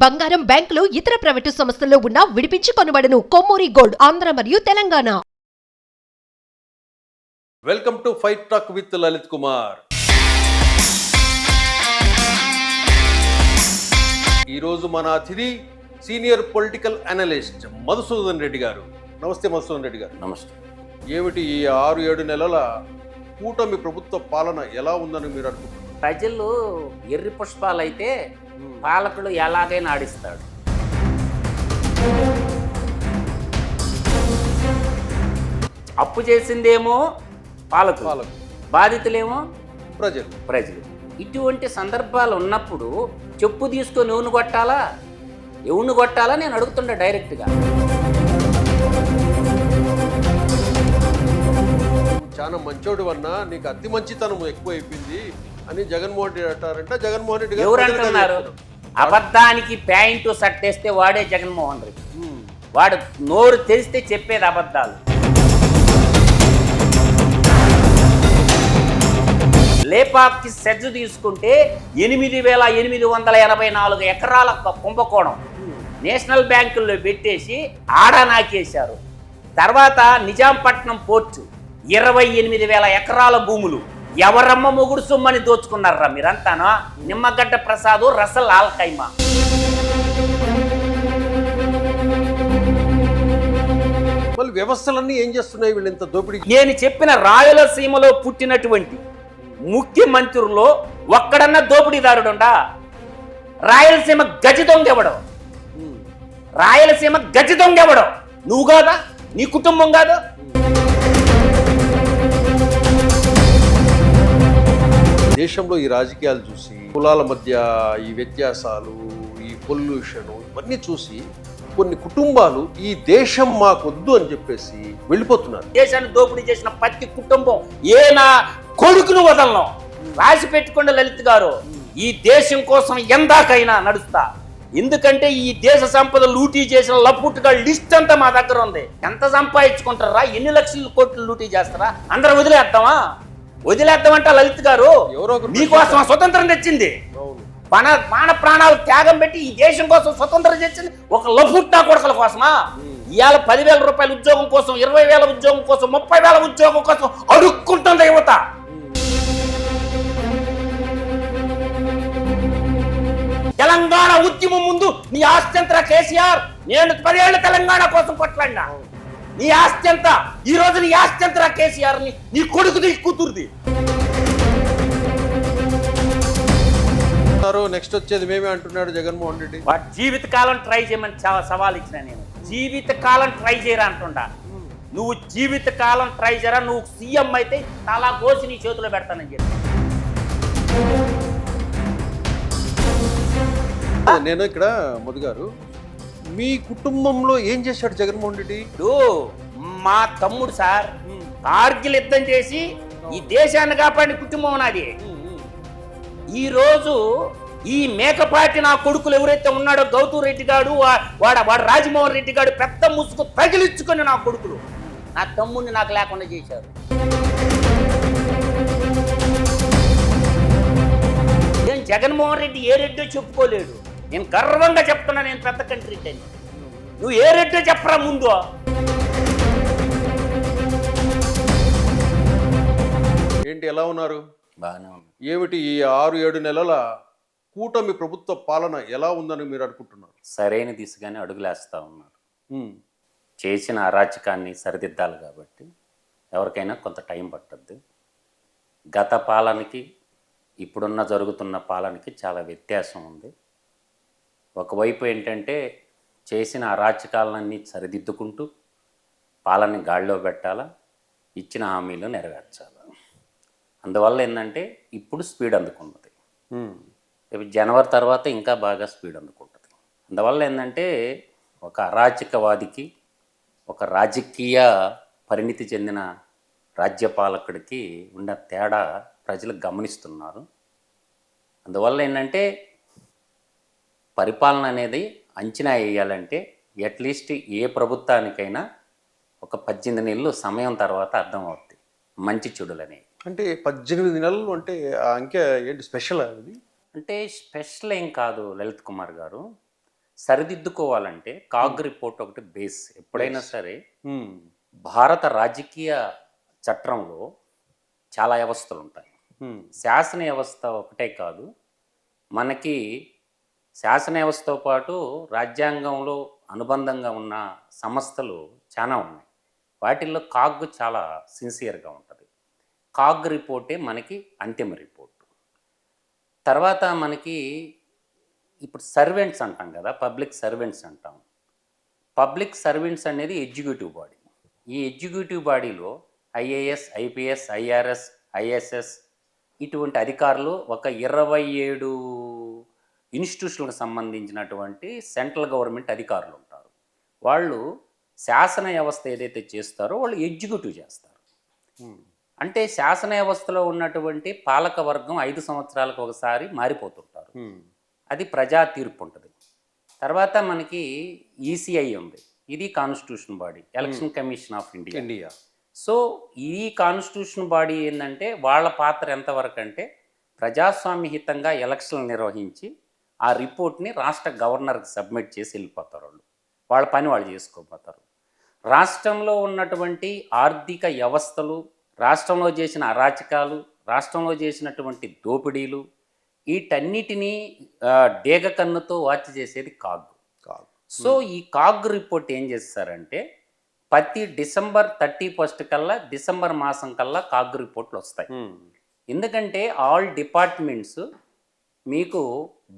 బంగారం, బ్యాంకులు, ఇతర ప్రైవేటు సంస్థల్లో ఉన్న విడిపించి కొనబడును. కొమ్మూరి గోల్డ్, ఆంధ్ర మరియు Telangana. Welcome to fight talk with Lalit Kumar. ఈరోజు మన అతిథి senior political analyst Madhusudan Reddy గారు. నమస్తే మధుసూదన్ రెడ్డి గారు. నమస్తే. ఏమిటి ఈ 6-7 నెలల కూటమి ప్రభుత్వ పాలన ఎలా ఉందని మీరు అనుకుంటున్నారు? ప్రజలు ఎర్రి పుష్పాలైతే పాలకుడు ఎలాగైనా ఆడిస్తాడు. అప్పు చేసిందేమో పాలకులు, బాధితులేమో ప్రజలు. ఇటువంటి సందర్భాలు ఉన్నప్పుడు చెప్పు తీసుకొని ఎవరిని కొట్టాలా నేను అడుగుతుండే డైరెక్ట్గా. చాలా మంచోడు అన్నా, నీకు అతి మంచితనం ఎక్కువ అయిపోయింది అని జగన్మోహన్ రెడ్డి అంటారంట. జగన్మోహన్ రెడ్డి ఎవరు అంటున్నారు? అబద్ధానికి ప్యాంటు సట్టేస్తే వాడే జగన్మోహన్ రెడ్డి. వాడు నోరు తెరిస్తే చెప్పేది అబద్ధాలు. లేపాక్కి సెజ్ తీసుకుంటే 8,884 ఎకరాల కుంభకోణం నేషనల్ బ్యాంకుల్లో పెట్టేసి ఆడా నాకేశారు. తర్వాత నిజాంపట్నం పోర్టు 28,000 ఎకరాల భూములు ఎవరమ్మ మొగుడు సొమ్మని దోచుకున్నారా మీరంతానా? నిమ్మగడ్డ ప్రసాద్, రసల్ ఆల్కైమా. మళ్ళీ వ్యవస్థలన్నీ ఏం చేస్తున్నాయి వీళ్ళు ఇంత దోపిడీ? నేను చెప్పిన రాయలసీమలో పుట్టినటువంటి ముఖ్యమంత్రుల్లో ఒక్కడన్నా దోపిడీదారుడుండా? రాయలసీమ గజ దొంగెవడం? రాయలసీమ గజ దొంగెవడం? నువ్వు కాదా? నీ కుటుంబం కాదా? దేశంలో ఈ రాజకీయాలు చూసి, కులాల మధ్య ఈ వ్యత్యాసాలు, ఈ పొల్యూషన్, ఇవన్నీ చూసి కొన్ని కుటుంబాలు ఈ దేశం మాకొద్దు అని చెప్పేసి వెళ్ళిపోతున్నారు. దేశాన్ని దోపిడీ చేసిన ప్రతి కుటుంబం నా కొడుకును వదలను రాసి పెట్టుకున్న లలిత్ గారు, ఈ దేశం కోసం ఎందాకైనా నడుస్తా. ఎందుకంటే ఈ దేశ సంపద లూటీ చేసిన లప్పుట్టుగా లిస్ట్ అంతా మా దగ్గర ఉంది. ఎంత సంపాదించుకుంటారా? ఎన్ని లక్షల కోట్లు లూటీ చేస్తారా? అందరూ వదిలేద్దామంట లలిత్ గారు. మీకోసం స్వతంత్రం తెచ్చింది, మాన ప్రాణాలు త్యాగం పెట్టి ఈ దేశం కోసం స్వతంత్రం తెచ్చింది ఒక లఫుట్టా కొడకల కోసమా? ఇవాళ 10,000 రూపాయల ఉద్యోగం కోసం, 20,000 ఉద్యోగం కోసం, 30,000 ఉద్యోగం కోసం అడుక్కుంటుంది యువత. తెలంగాణ ఉద్యమం ముందు నీ ఆస్తి ఎంత కేసీఆర్? నేను 10 ఏళ్ల తెలంగాణ కోసం కొట్లాడినా. నీ ఆస్తి ఎంత? ఈ రోజు నీ ఆస్తి ఎంత కేసీఆర్? నీ కొడుకుది, కూతురుది. నెక్స్ట్ వచ్చేది మేమే అంటున్నాడు జగన్మోహన్ రెడ్డి. జీవితకాలం ట్రై చేయమని సవాల్ ఇచ్చిన నేను. జీవితకాలం ట్రై చేయరా అంటుండా. నువ్వు జీవితకాలం ట్రై చేయరా, నువ్వు సీఎం అయితే తలా కోసి నీ చేతిలో పెడతానని చెప్పి. నేను ఇక్కడ మధు గారు, మీ కుటుంబంలో ఏం చేశాడు జగన్మోహన్ రెడ్డి? మా తమ్ముడు సార్ కార్గిల్ యుద్ధం చేసి ఈ దేశాన్ని కాపాడిన కుటుంబం నాది. ఈరోజు ఈ మేకపాటి నా కొడుకులు ఎవరైతే ఉన్నాడో గౌతమ్ రెడ్డి గాడు, వాడు రాజమోహన్ రెడ్డి గాడు పెద్ద ముసుగు తగిలించుకొని నా కొడుకులు నా తమ్ముడిని నాకు లేకుండా చేశారు. నేను జగన్మోహన్ రెడ్డి ఏ రెడ్డో చెప్పుకోలేడు. నేను గర్వంగా చెప్తున్నా, నేను పెద్ద కంట్రీ అని. నువ్వు ఏ రెడ్డో చెప్పరా ముందు. ఏంటి, ఎలా ఉన్నారు? బాగానే ఉంది. ఏమిటి ఈ 6-7 నెలల కూటమి ప్రభుత్వ పాలన ఎలా ఉందని మీరు అనుకుంటున్నారు? సరైన దిశగానే అడుగులేస్తా ఉన్నారు. చేసిన అరాచకాన్ని సరిదిద్దాలి కాబట్టి ఎవరికైనా కొంత టైం పట్టద్దు. గత పాలనకి ఇప్పుడున్న జరుగుతున్న పాలనకి చాలా వ్యత్యాసం ఉంది. ఒకవైపు ఏంటంటే చేసిన అరాచకాలన్నీ సరిదిద్దుకుంటూ పాలనని గాడిలో పెట్టాలా, ఇచ్చిన హామీలు నెరవేర్చాలి. అందువల్ల ఏంటంటే ఇప్పుడు స్పీడ్ అందుకున్నది. రేపు జనవరి తర్వాత ఇంకా బాగా స్పీడ్ అందుకుంటుంది. అందువల్ల ఏంటంటే ఒక అరాచకవాదికి, ఒక రాజకీయ పరిణితి చెందిన రాజ్యపాలకుడికి ఉన్న తేడా ప్రజలు గమనిస్తున్నారు. అందువల్ల ఏంటంటే పరిపాలన అనేది అంచనా వేయాలంటే అట్లీస్ట్ ఏ ప్రభుత్వానికైనా ఒక 18 నెలలు సమయం తర్వాత అర్థమవుతుంది మంచి చెడులని. అంటే 18 నెలలు అంటే ఆ అంకె ఏంటి స్పెషల్? అది అంటే స్పెషల్ ఏం కాదు లలిత్ కుమార్ గారు. సరిదిద్దుకోవాలంటే కాగ్ రిపోర్ట్ ఒకటి బేస్. ఎప్పుడైనా సరే Hmm. భారత రాజకీయ చట్రంలో చాలా వ్యవస్థలు ఉంటాయి. Hmm. శాసన వ్యవస్థ ఒకటే కాదు, మనకి శాసన వ్యవస్థతో పాటు రాజ్యాంగంలో అనుబంధంగా ఉన్న సంస్థలు చాలా ఉన్నాయి. వాటిల్లో కాగ్ చాలా సిన్సియర్గా ఉంటుంది. కాగ్ రిపోర్టే మనకి అంతిమ రిపోర్టు. తర్వాత మనకి ఇప్పుడు సర్వెంట్స్ అంటాం కదా, పబ్లిక్ సర్వెంట్స్ అంటాం. పబ్లిక్ సర్వెంట్స్ అనేది ఎగ్జిక్యూటివ్ బాడీ. ఈ ఎగ్జిక్యూటివ్ బాడీలో ఐఏఎస్, ఐపీఎస్, ఐఆర్ఎస్, ఐఎస్ఎస్ ఇటువంటి అధికారులు ఒక 27 ఇన్స్టిట్యూషన్లకు సంబంధించినటువంటి సెంట్రల్ గవర్నమెంట్ అధికారులు ఉంటారు. వాళ్ళు శాసన వ్యవస్థ ఏదైతే చేస్తారో వాళ్ళు ఎగ్జిక్యూటివ్ చేస్తారు. అంటే శాసన వ్యవస్థలో ఉన్నటువంటి పాలక వర్గం 5 సంవత్సరాలకు ఒకసారి మారిపోతుంటారు. అది ప్రజా తీర్పు ఉంటుంది. తర్వాత మనకి ఈసీఐ ఉంది, ఇది constitution body, election commission of India. So ఈ కాన్స్టిట్యూషన్ బాడీ ఏంటంటే వాళ్ళ పాత్ర ఎంతవరకు అంటే ప్రజాస్వామ్యహితంగా ఎలక్షన్లు నిర్వహించి ఆ రిపోర్ట్ని రాష్ట్ర గవర్నర్కి సబ్మిట్ చేసి వెళ్ళిపోతారు. వాళ్ళ పని వాళ్ళు చేసుకోపోతారు. రాష్ట్రంలో ఉన్నటువంటి ఆర్థిక వ్యవస్థలు, రాష్ట్రంలో చేసిన అరాచకాలు, రాష్ట్రంలో చేసినటువంటి దోపిడీలు వీటన్నిటినీ డేగ కన్నుతో వాచ్ చేసేది కాగ్. సో ఈ కాగ్ రిపోర్ట్ ఏం చేస్తారంటే ప్రతి డిసెంబర్ 31 కల్లా, డిసెంబర్ మాసం కల్లా కాగ్ రిపోర్ట్లు వస్తాయి. ఎందుకంటే ఆల్ డిపార్ట్మెంట్స్ మీకు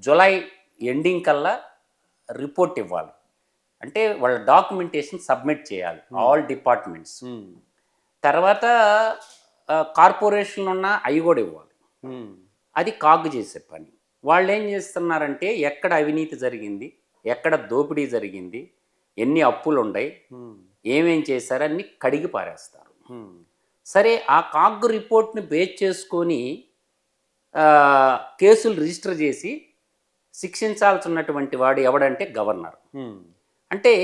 జూలై ఎండింగ్ కల్లా రిపోర్ట్ ఇవ్వాలి. అంటే వాళ్ళ డాక్యుమెంటేషన్ సబ్మిట్ చేయాలి ఆల్ డిపార్ట్మెంట్స్. తర్వాత కార్పొరేషన్లు ఉన్న అవి కూడా ఇవ్వాలి. అది కాగ్ చేసే పని. వాళ్ళు ఏం చేస్తున్నారంటే ఎక్కడ అవినీతి జరిగింది, ఎక్కడ దోపిడీ జరిగింది, ఎన్ని అప్పులు ఉన్నాయి, ఏమేం చేశారని కడిగి పారేస్తారు. సరే, ఆ కాగ్ రిపోర్ట్ని బేస్ చేసుకొని కేసులు రిజిస్టర్ చేసి శిక్షించాల్సినటువంటి వాడు ఎవడంటే గవర్నర్. అంటే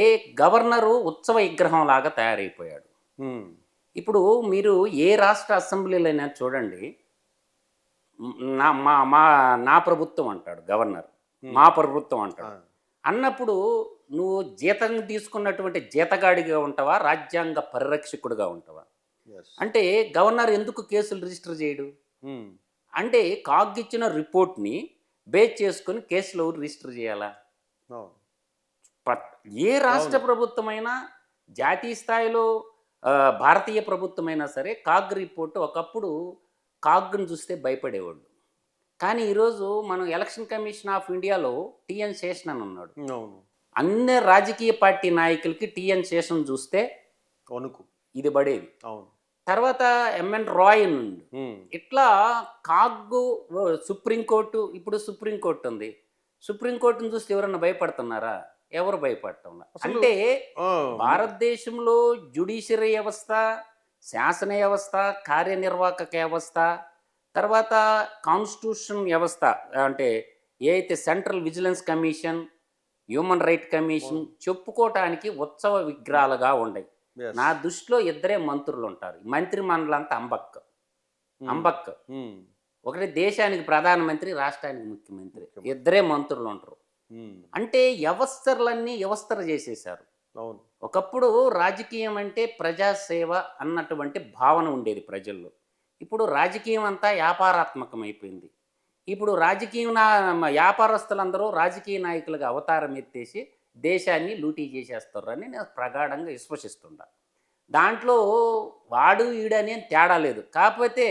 గవర్నరు ఉత్సవ విగ్రహం లాగా తయారైపోయాడు. ఇప్పుడు మీరు ఏ రాష్ట్ర అసెంబ్లీలైనా చూడండి, నా ప్రభుత్వం అంటాడు గవర్నర్, మా ప్రభుత్వం అంటాడు. అన్నప్పుడు నువ్వు జీతం తీసుకున్నటువంటి జీతగాడిగా ఉంటావా, రాజ్యాంగ పరిరక్షకుడిగా ఉంటావా? అంటే గవర్నర్ ఎందుకు కేసులు రిజిస్టర్ చేయడు? అంటే కాగ్ ఇచ్చిన రిపోర్ట్ని బేస్ చేసుకుని కేసులు రిజిస్టర్ చేయాలా? ఏ రాష్ట్ర ప్రభుత్వమైనా, జాతీయ స్థాయిలో భారతీయ ప్రభుత్వమైనా సరే కాగ్ రిపోర్టు ఒకప్పుడు కాగ్ను చూస్తే భయపడేవాళ్ళు. కానీ ఈరోజు మనం ఎలక్షన్ కమిషన్ ఆఫ్ ఇండియాలో టిఎన్ శేషన్ అని ఉన్నాడు. అన్ని రాజకీయ పార్టీ నాయకులకి టిఎన్ శేషన్ చూస్తే ఇది పడేది. తర్వాత ఎంఎన్ రాయ్ నుండి ఇట్లా కాగ్ సుప్రీంకోర్టు, ఇప్పుడు సుప్రీంకోర్టు ఉంది. సుప్రీంకోర్టును చూస్తే ఎవరన్నా భయపడుతున్నారా? ఎవరు భయపడటం? అంటే భారతదేశంలో జ్యుడిషియరీ వ్యవస్థ, శాసన వ్యవస్థ, కార్యనిర్వాహక వ్యవస్థ, తర్వాత కాన్స్టిట్యూషన్ వ్యవస్థ, అంటే ఏ అయితే central vigilance commission, human right commission చెప్పుకోవటానికి ఉత్సవ విగ్రహాలుగా ఉన్నాయి. నా దృష్టిలో 2 మంత్రులు ఉంటారు. మంత్రి మండలంతా అంబక్. ఒకటి దేశానికి ప్రధానమంత్రి, రాష్ట్రానికి ముఖ్యమంత్రి, 2 మంత్రులు ఉంటారు. అంటే వ్యవస్థలన్నీ వ్యవస్థర చేసేశారు. ఒకప్పుడు రాజకీయం అంటే ప్రజాసేవ అన్నటువంటి భావన ఉండేది ప్రజల్లో. ఇప్పుడు రాజకీయం అంతా వ్యాపారాత్మకం అయిపోయింది. ఇప్పుడు వ్యాపారస్తులందరూ రాజకీయ నాయకులుగా అవతారం ఎత్తేసి దేశాన్ని లూటీ చేసేస్తారని నేను ప్రగాఢంగా విశ్వసిస్తున్నా. దాంట్లో వాడు ఈడని తేడా లేదు. కాకపోతే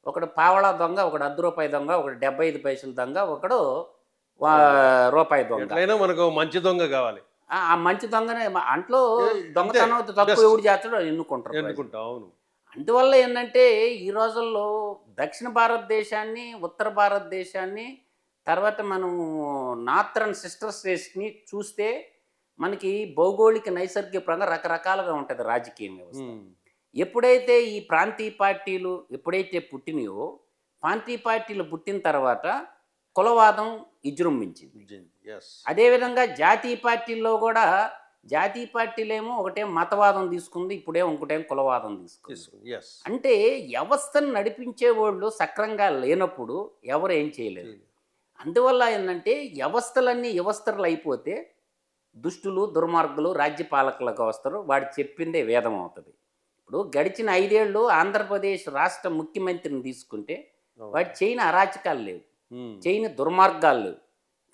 ఒకడు పావళా దొంగ, ఒకడు ₹10 దొంగ, ఒకడు 75 పైసల దొంగ, ఒకడు రూపాయి దొంగ. మనకు మంచి దొంగ కావాలి. ఆ మంచి దొంగనే అంట్లో దొంగతనం తక్కువ ఎవడు చేస్తాడో ఎన్నుకుంటారు. అందువల్ల ఏంటంటే ఈ రోజుల్లో దక్షిణ భారతదేశాన్ని, ఉత్తర భారతదేశాన్ని, తర్వాత మనం నార్థరన్ సిస్టర్ స్టేట్స్ని చూస్తే మనకి భౌగోళిక నైసర్గిక పరంగా రకరకాలుగా ఉంటుంది రాజకీయ వ్యవస్థ. ఎప్పుడైతే ఈ ప్రాంతీయ పార్టీలు ఎప్పుడైతే పుట్టినాయో, ప్రాంతీయ పార్టీలు పుట్టిన తర్వాత కులవాదం విజృంభించింది. అదేవిధంగా జాతీయ పార్టీల్లో కూడా జాతీయ పార్టీలేమో ఒకటేం మతవాదం తీసుకుంది, ఇప్పుడేమో ఇంకోటేం కులవాదం తీసుకుంది. అంటే వ్యవస్థను నడిపించే వాళ్ళు సక్రంగా లేనప్పుడు ఎవరు ఏం చేయలేదు. అందువల్ల ఏంటంటే వ్యవస్థలన్నీ వ్యవస్థలు అయిపోతే దుష్టులు దుర్మార్గులు రాజ్యపాలకులకు వస్తారు, వాడు చెప్పిందే వేదం అవుతుంది. ఇప్పుడు గడిచిన 5 ఏళ్ళు ఆంధ్రప్రదేశ్ రాష్ట్ర ముఖ్యమంత్రిని తీసుకుంటే వాడు చేయని అరాచకాలు లేవు, చేయని దుర్మార్గాలు లేవు.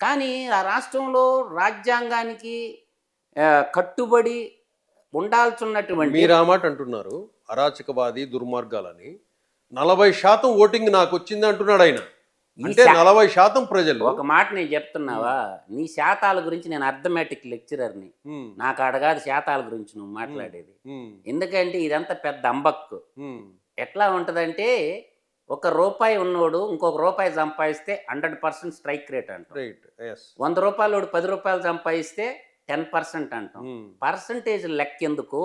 కానీ ఆ రాష్ట్రంలో రాజ్యాంగానికి కట్టుబడి ఉండాల్సినటువంటి మీరు ఆ మాట అంటున్నారు, అరాచకవాది దుర్మార్గాలని. 40% ఓటింగ్ నాకు వచ్చింది అంటున్నాడు ఆయన. అంటే 40% ప్రజలు. ఒక మాట నేను చెప్తున్నావా, నీ శాతాల గురించి నేను అర్థమెటిక్ లెక్చరర్ని, నాకు అడగాదు శాతాల గురించి నువ్వు మాట్లాడేది. ఎందుకంటే ఇదంతా పెద్ద అంబక్కు. ఎట్లా ఉంటుందంటే, ₹1 ఉన్నోడు ఇంకొక రూపాయి సంపాదిస్తే 100% స్ట్రైక్ రేట్ అంటాం. ₹100 ₹10 సంపాదిస్తే 10% అంటాం. పర్సంటేజ్ లెక్క ఎందుకు?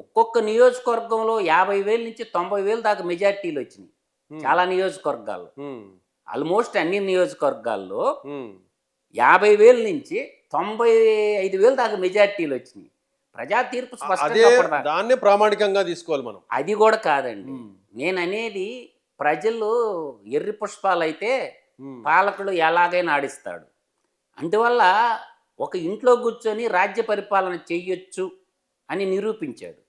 ఒక్కొక్క నియోజకవర్గంలో 50,000 నుంచి 90,000 దాకా మెజార్టీలు వచ్చినాయి చాలా నియోజకవర్గాల్లో. ఆల్మోస్ట్ అన్ని నియోజకవర్గాల్లో 50,000 నుంచి 95,000 దాకా మెజార్టీలు వచ్చినాయి. ప్రజా తీర్పు స్పష్టంగా దాన్నే ప్రామాణికంగా తీసుకోవాలి మనం. అది కూడా కాదండి, నేను అనేది ప్రజలు ఎర్రి పుష్పాలు అయితే పాలకుడు ఎలాగైనా ఆడిస్తాడు. అందువల్ల ఒక ఇంట్లో కూర్చొని రాజ్య పరిపాలన చెయ్యొచ్చు అని నిరూపించాడు.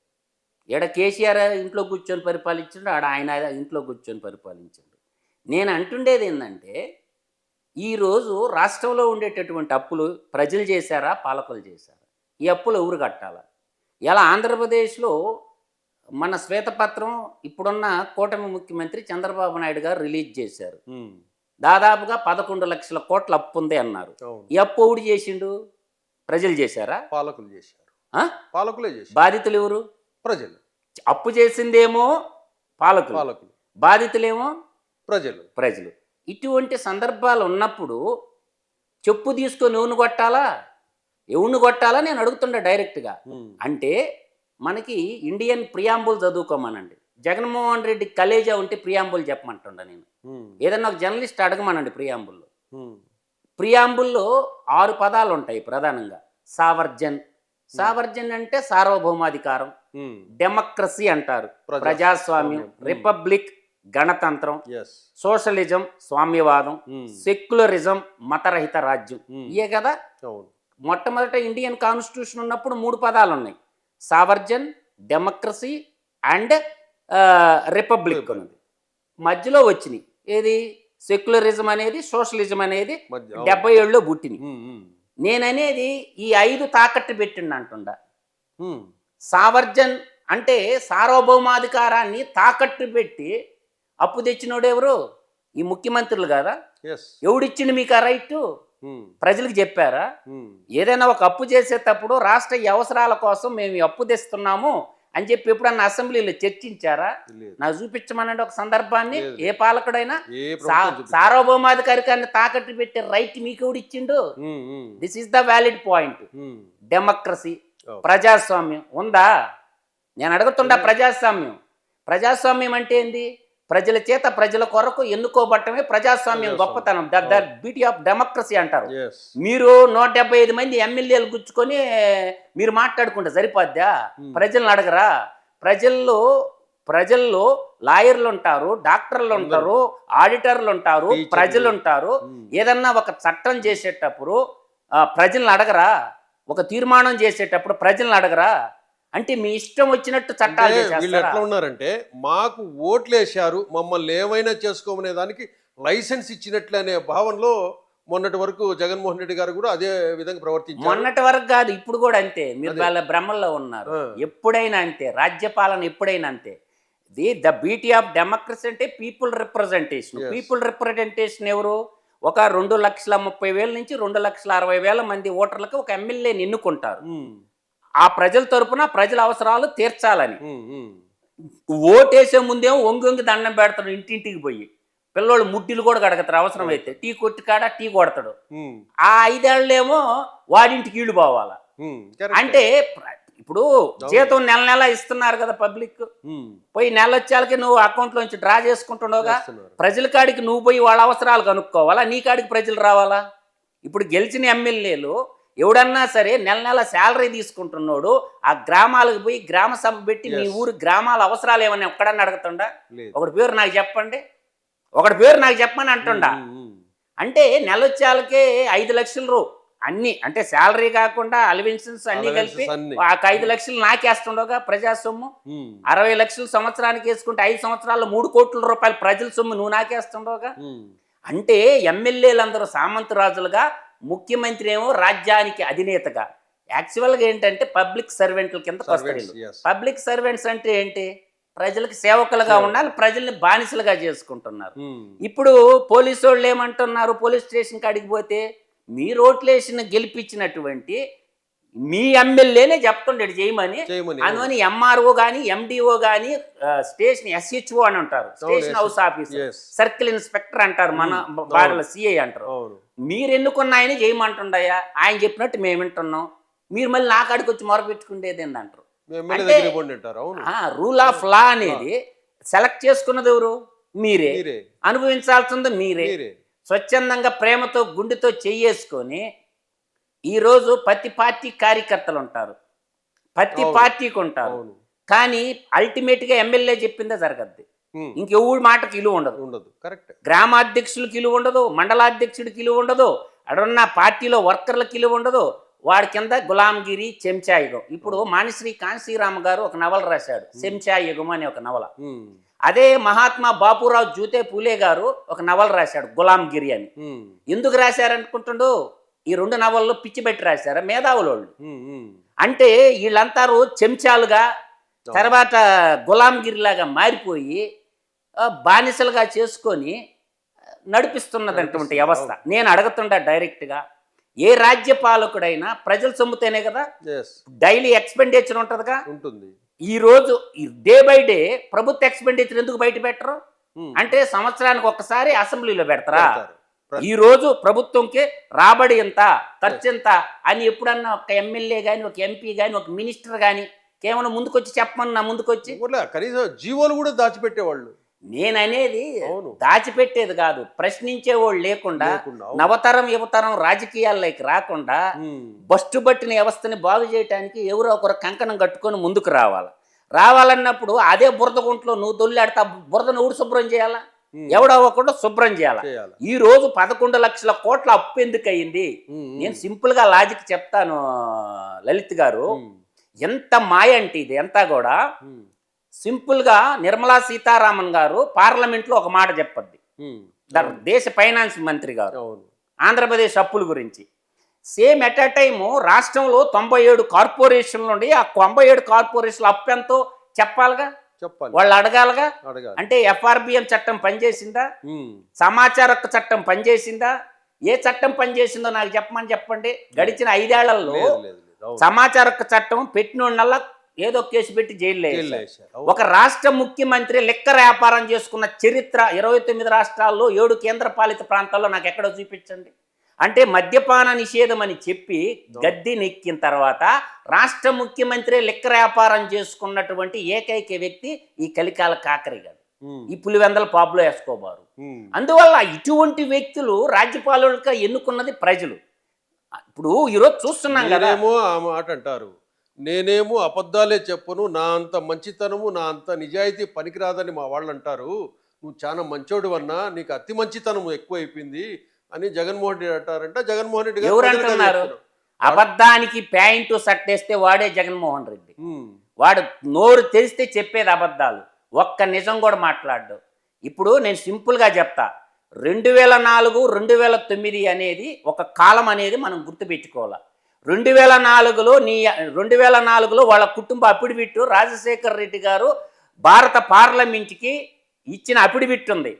ఈడ కేసీఆర్ ఇంట్లో కూర్చొని పరిపాలించాడు, ఆడ ఆయన ఇంట్లో కూర్చొని పరిపాలించాడు. నేను అంటుండేది ఏంటంటే, ఈరోజు రాష్ట్రంలో ఉండేటటువంటి అప్పులు ప్రజలు చేశారా పాలకులు చేశారా? ఈ అప్పులు ఎవరు కట్టాలా? ఇలా ఆంధ్రప్రదేశ్లో మన శ్వేతపత్రం ఇప్పుడున్న కూటమి ముఖ్యమంత్రి చంద్రబాబు నాయుడు గారు రిలీజ్ చేశారు. దాదాపుగా 11 లక్షల కోట్ల అప్పు ఉంది అన్నారు. ఈ అప్పు ఎవడు చేసిండు? ప్రజలు చేశారా? పాలకులు చేశారు. పాలకులే చేశారు. బాధితులు ఎవరు? ప్రజలు. అప్పు చేసిందేమో పాలకులు, బాధితులేమో ప్రజలు. ఇటువంటి సందర్భాలు ఉన్నప్పుడు చెప్పు తీసుకొని ఎవరిని కొట్టాలా నేను అడుగుతుండే డైరెక్ట్గా. అంటే మనకి ఇండియన్ ప్రియాంబుల్ చదువుకోమనండి. జగన్మోహన్ రెడ్డి కలేజా ఉంటే ప్రియాంబుల్ చెప్పమంటుండ నేను. ఏదన్నా ఒక జర్నలిస్ట్ అడగమనండి ప్రియాంబుల్లో 6 పదాలు ఉంటాయి ప్రధానంగా. సావర్జన్ అంటే సార్వభౌమాధికారం, డెమోక్రసీ అంటారు ప్రజాస్వామ్యం, రిపబ్లిక్ గణతంత్రం, సోషలిజం స్వామ్యవాదం, సెక్యులరిజం మతరహిత రాజ్యం. ఇయే కదా మొట్టమొదట ఇండియన్ కాన్స్టిట్యూషన్ ఉన్నప్పుడు 3 పదాలు ఉన్నాయి. సావర్జన్, డెమోక్రసీ అండ్ రిపబ్లిక్ ఉన్నది. మధ్యలో వచ్చినాయి ఏది? సెక్యులరిజం అనేది, సోషలిజం అనేది 70 పుట్టినాయి. నేననేది ఈ 5 తాకట్టు పెట్టిండు అంటుండ. సావర్జన్ అంటే సార్వభౌమాధికారాన్ని తాకట్టు పెట్టి అప్పు తెచ్చినోడు ఎవరు? ఈ ముఖ్యమంత్రులు కదా. ఎవడిచ్చిండు మీకు ఆ రైట్? ప్రజలకు చెప్పారా? ఏదైనా ఒక అప్పు చేసేటప్పుడు రాష్ట్ర అవసరాల కోసం మేము అప్పు తెస్తున్నాము అని చెప్పి ఎప్పుడన్నా అసెంబ్లీలో చర్చించారా? నాకు చూపించమనండి ఒక సందర్భాన్ని. ఏ పాలకుడైనా సార్వభౌమాధికారికాన్ని తాకట్టు పెట్టే రైట్ మీకు ఎవడు ఇచ్చిండు? This is the valid point. Democracy, ప్రజాస్వామ్యం ఉందా? నేను అడుగుతుండా. ప్రజాస్వామ్యం అంటే ఏంది? ప్రజల చేత ప్రజల కొరకు ఎన్నుకోబట్టమే ప్రజాస్వామ్యం గొప్పతనం. ద బ్యూటీ ఆఫ్ డెమోక్రసీ అంటారు. మీరు 175 మంది ఎమ్మెల్యేలు గుచ్చుకొని మీరు మాట్లాడుకుంటే సరిపోద్దా? ప్రజలను అడగరా? ప్రజల్లో లాయర్లు ఉంటారు, డాక్టర్లు ఉంటారు, ఆడిటర్లు ఉంటారు, ప్రజలు ఉంటారు. ఏదన్నా ఒక చట్టం చేసేటప్పుడు ప్రజలను అడగరా? ఒక తీర్మానం చేసేటప్పుడు ప్రజలను అడగరా? అంటే మీ ఇష్టం వచ్చినట్టు చట్టాలు వీళ్ళు ఎట్లా ఉన్నారంటే, మాకు ఓట్లు వేశారు, మమ్మల్ని ఏమైనా చేసుకోమనే దానికి లైసెన్స్ ఇచ్చినట్లు అనే భావనలో మొన్నటి వరకు జగన్మోహన్ రెడ్డి గారు కూడా అదే విధంగా ప్రవర్తించారు. మొన్నటి వరకు కాదు, ఇప్పుడు కూడా అంతే. మీరు వాళ్ళ భ్రమల్లో ఉన్నారు. ఎప్పుడైనా అంతే, రాజ్యపాలన ఎప్పుడైనా అంతే. ద బ్యూటీ ఆఫ్ డెమోక్రసీ అంటే పీపుల్ రిప్రజెంటేషన్. పీపుల్ రిప్రజెంటేషన్ ఎవరు? ఒక 2,30,000 నుంచి 2,60,000 మంది ఓటర్లకు ఒక ఎమ్మెల్యేని ఎన్నుకుంటారు. ఆ ప్రజల తరపున ప్రజల అవసరాలు తీర్చాలని. ఓటేసే ముందేమో వంగి దండం పెడతాడు ఇంటింటికి పోయి. పిల్లోళ్ళు ముడ్డిలు కూడా కడగతారు అవసరం అయితే. టీ కొట్టి కాడ టీ కొడతాడు. ఆ 5 ఏళ్ళేమో వాడింటికి ఇళ్ళు పోవాలా. అంటే ఇప్పుడు జీతం నెల ఇస్తున్నారు కదా పబ్లిక్. పోయి నెల వచ్చేళ్ళకి నువ్వు అకౌంట్లో నుంచి డ్రా చేసుకుంటున్నావుగా. ప్రజల కాడికి నువ్వు పోయి వాళ్ళ అవసరాలు కనుక్కోవాలా, నీ కాడికి ప్రజలు రావాలా. ఇప్పుడు గెలిచిన ఎమ్మెల్యేలు ఎవడన్నా సరే నెల శాలరీ తీసుకుంటున్నాడు. ఆ గ్రామాలకు పోయి గ్రామ సభ పెట్టి మీ ఊరు గ్రామాల అవసరాలు ఏమన్నా ఒక్కడన్నా అడుగుతుండా? ఒకటి పేరు నాకు చెప్పండి, ఒకటి పేరు నాకు చెప్పమని అంటుండా. అంటే నెలొచ్చాలకే 5 లక్షలు అన్ని అంటే శాలరీ కాకుండా అలవెన్సెస్ అన్ని కలిపి అన్ని. ఆ 5 లక్షలు నాకేస్తుండగా ప్రజా సొమ్ము 60 లక్షలు సంవత్సరానికి వేసుకుంటే 5 సంవత్సరాల్లో 3 కోట్ల రూపాయలు ప్రజల సొమ్ము నువ్వు నాకేస్తుండగా. అంటే ఎమ్మెల్యేలందరూ సామంతరాజులుగా, ముఖ్యమంత్రి ఏమో రాజ్యానికి అధినేతగా. యాక్చువల్గా ఏంటంటే పబ్లిక్ సర్వెంట్ల కింద వస్తారు. పబ్లిక్ సర్వెంట్స్ అంటే ఏంటి? ప్రజలకు సేవకులుగా ఉండాలి, ప్రజల్ని బానిసలుగా చేసుకుంటున్నారు. ఇప్పుడు పోలీసు వాళ్ళు ఏమంటున్నారు? పోలీస్ స్టేషన్కి అడిగిపోతే మీ రోట్లేసిన గెలిపించినటువంటి మీ ఎమ్మెల్యేనే చెప్తుండేది చేయమని. అందువని ఎంఆర్ఓ కానీ ఎండిఓ కానీ స్టేషన్ ఎస్హెచ్ఓ అని ఉంటారు, station house officer, circle inspector అంటారు, మన బాడల సిఐ అంటారు. మీరు ఎన్నుకున్న ఆయన చేయమంటుండయా, ఆయన చెప్పినట్టు మేము వింటున్నాం, మీరు మళ్ళీ నా కాడికి వచ్చి మొరపెట్టుకుండేది ఏంటంటారు. రూల్ ఆఫ్ లా అనేది సెలెక్ట్ చేసుకున్నది ఎవరు? మీరే. అనుభవించాల్సింది మీరే. స్వచ్ఛందంగా ప్రేమతో గుండెతో చెయ్యేసుకొని ఈరోజు ప్రతి పార్టీ కార్యకర్తలు ఉంటారు, ప్రతి పార్టీకి ఉంటారు, కానీ అల్టిమేట్గా ఎమ్మెల్యే చెప్పిందే జరగద్ది. ఇంకెవరి మాటకి విలువ ఉండదు. గ్రామాధ్యక్షులకి విలువ ఉండదు, మండలాధ్యక్షుడికి విలువ ఉండదు, అడున్న పార్టీలో వర్కర్లకు విలువ ఉండదు. వాడి కింద గులాంగిరి, చెంచాయుగం. ఇప్పుడు మానిశ్రీ కాంశీరామ్ గారు ఒక నవల రాశాడు, చెంచాయుగం అనే ఒక నవల. అదే మహాత్మా బాపురావు జూతే పూలే గారు ఒక నవల రాశాడు, గులాంగిరి అని. ఎందుకు రాశారనుకుంటుండో? ఈ 2 నవల్లో పిచ్చి పెట్టి రాశారా మేధావులు వాళ్ళు. అంటే వీళ్ళంతా చెంచాలుగా, తర్వాత గులాంగిరిలాగా మారిపోయి బానిసలుగా చేసుకొని నడిపిస్తున్నటువంటి వ్యవస్థ. నేను అడుగుతుంటా డైరెక్ట్గా, ఏ రాజ్య పాలకుడైనా ప్రజల సొమ్ముతేనే కదా డైలీ ఎక్స్పెండిచర్ ఉంటుందిగా. ఈ రోజు డే బై డే ప్రభుత్వ ఎక్స్పెండిచర్ ఎందుకు బయట పెట్టరు? అంటే సంవత్సరానికి ఒక్కసారి అసెంబ్లీలో పెడతారా? ఈ రోజు ప్రభుత్వంకి రాబడి ఎంత, ఖర్చు ఎంత అని ఎప్పుడన్నా ఒక ఎమ్మెల్యే కానీ, ఒక ఎంపీ కానీ, ఒక మినిస్టర్ కానీ కేవలం ముందుకొచ్చి చెప్పమన్నా ముందుకొచ్చి కనీసం జీవోలు కూడా దాచిపెట్టేవాళ్ళు. నేననేది దాచిపెట్టేది కాదు, ప్రశ్నించేవాళ్ళు లేకుండా, నవతరం యువతరం రాజకీయాల్లోకి రాకుండా బస్టు పట్టిన వ్యవస్థని బాగు చేయడానికి ఎవరో ఒకరు కంకణం కట్టుకొని ముందుకు రావాలన్నప్పుడు అదే బురద గుంట్లో నువ్వు దొల్లాడితే బురదను ఊడు శుభ్రం చేయాలా? ఎవడవ్వకుండా శుభ్రం చేయాలి. ఈ రోజు 11 లక్షల కోట్ల అప్పు ఎందుకు అయింది? నేను సింపుల్ గా లాజిక్ చెప్తాను లలిత్ గారు. ఎంత మాయ అంటే ఇది ఎంత కూడా సింపుల్ గా నిర్మలా సీతారామన్ గారు పార్లమెంట్ లో ఒక మాట చెప్పద్ది, దేశ ఫైనాన్స్ మంత్రి గారు, ఆంధ్రప్రదేశ్ అప్పుల గురించి. సేమ్ ఎట్ అ టైము రాష్ట్రంలో 97 కార్పొరేషన్లు ఉండి ఆ 97 కార్పొరేషన్ల అప్పు ఎంతో చెప్పాలిగా, వాళ్ళు అడగాలగా. అంటే ఎఫ్ఆర్బిఎం చట్టం పనిచేసిందా? సమాచార హక్కు చట్టం పనిచేసిందా? ఏ చట్టం పనిచేసిందో నాకు చెప్పండి. గడిచిన 5 ఏళ్లలో సమాచార హక్కు చట్టం పెట్టినోళ్ళ ఏదో కేసు పెట్టి జైల్లో వేశారు. ఒక రాష్ట్ర ముఖ్యమంత్రి లిక్కర్ వ్యాపారం చేసుకున్న చరిత్ర 29 రాష్ట్రాల్లో 7 కేంద్ర పాలిత ప్రాంతాల్లో నాకు ఎక్కడో చూపించండి. అంటే మద్యపాన నిషేధం అని చెప్పి గద్దె నెక్కిన తర్వాత రాష్ట్ర ముఖ్యమంత్రి లిక్కర్ వ్యాపారం చేసుకున్నటువంటి ఏకైక వ్యక్తి ఈ కలికాల కాకరి గారు, ఈ పులివెందల పాబ్లో ఎస్కోబారు. అందువల్ల ఇటువంటి వ్యక్తులు రాజ్యపాలకులుగా ఎన్నుకున్నది ప్రజలు. ఇప్పుడు ఈరోజు చూస్తున్నాం కదా, ఆ మాట అంటారు, నేనేమో అబద్ధాలే చెప్పను, నా అంత మంచితనము నా అంత నిజాయితీ పనికిరాదని మా వాళ్ళు అంటారు, నువ్వు చాలా మంచోడు అన్నా, నీకు అతి మంచితనము ఎక్కువైపోయింది అని జగన్మోహన్ రెడ్డి అంటారంట. జగన్మోహన్ రెడ్డి ఎవరు అంటున్నారు? అబద్ధానికి ప్యాంటు సట్టేస్తే వాడే జగన్మోహన్ రెడ్డి. వాడు నోరు తెరిస్తే చెప్పేది అబద్ధాలు, ఒక్క నిజం కూడా మాట్లాడు. ఇప్పుడు నేను సింపుల్గా చెప్తా, 2004, 2009 అనేది ఒక కాలం అనేది మనం గుర్తుపెట్టుకోవాలి. 2004లో వాళ్ళ కుటుంబ అఫిడవిట్ రాజశేఖర్ రెడ్డి గారు భారత పార్లమెంట్కి ఇచ్చిన అఫిడవిట్ ఉంది.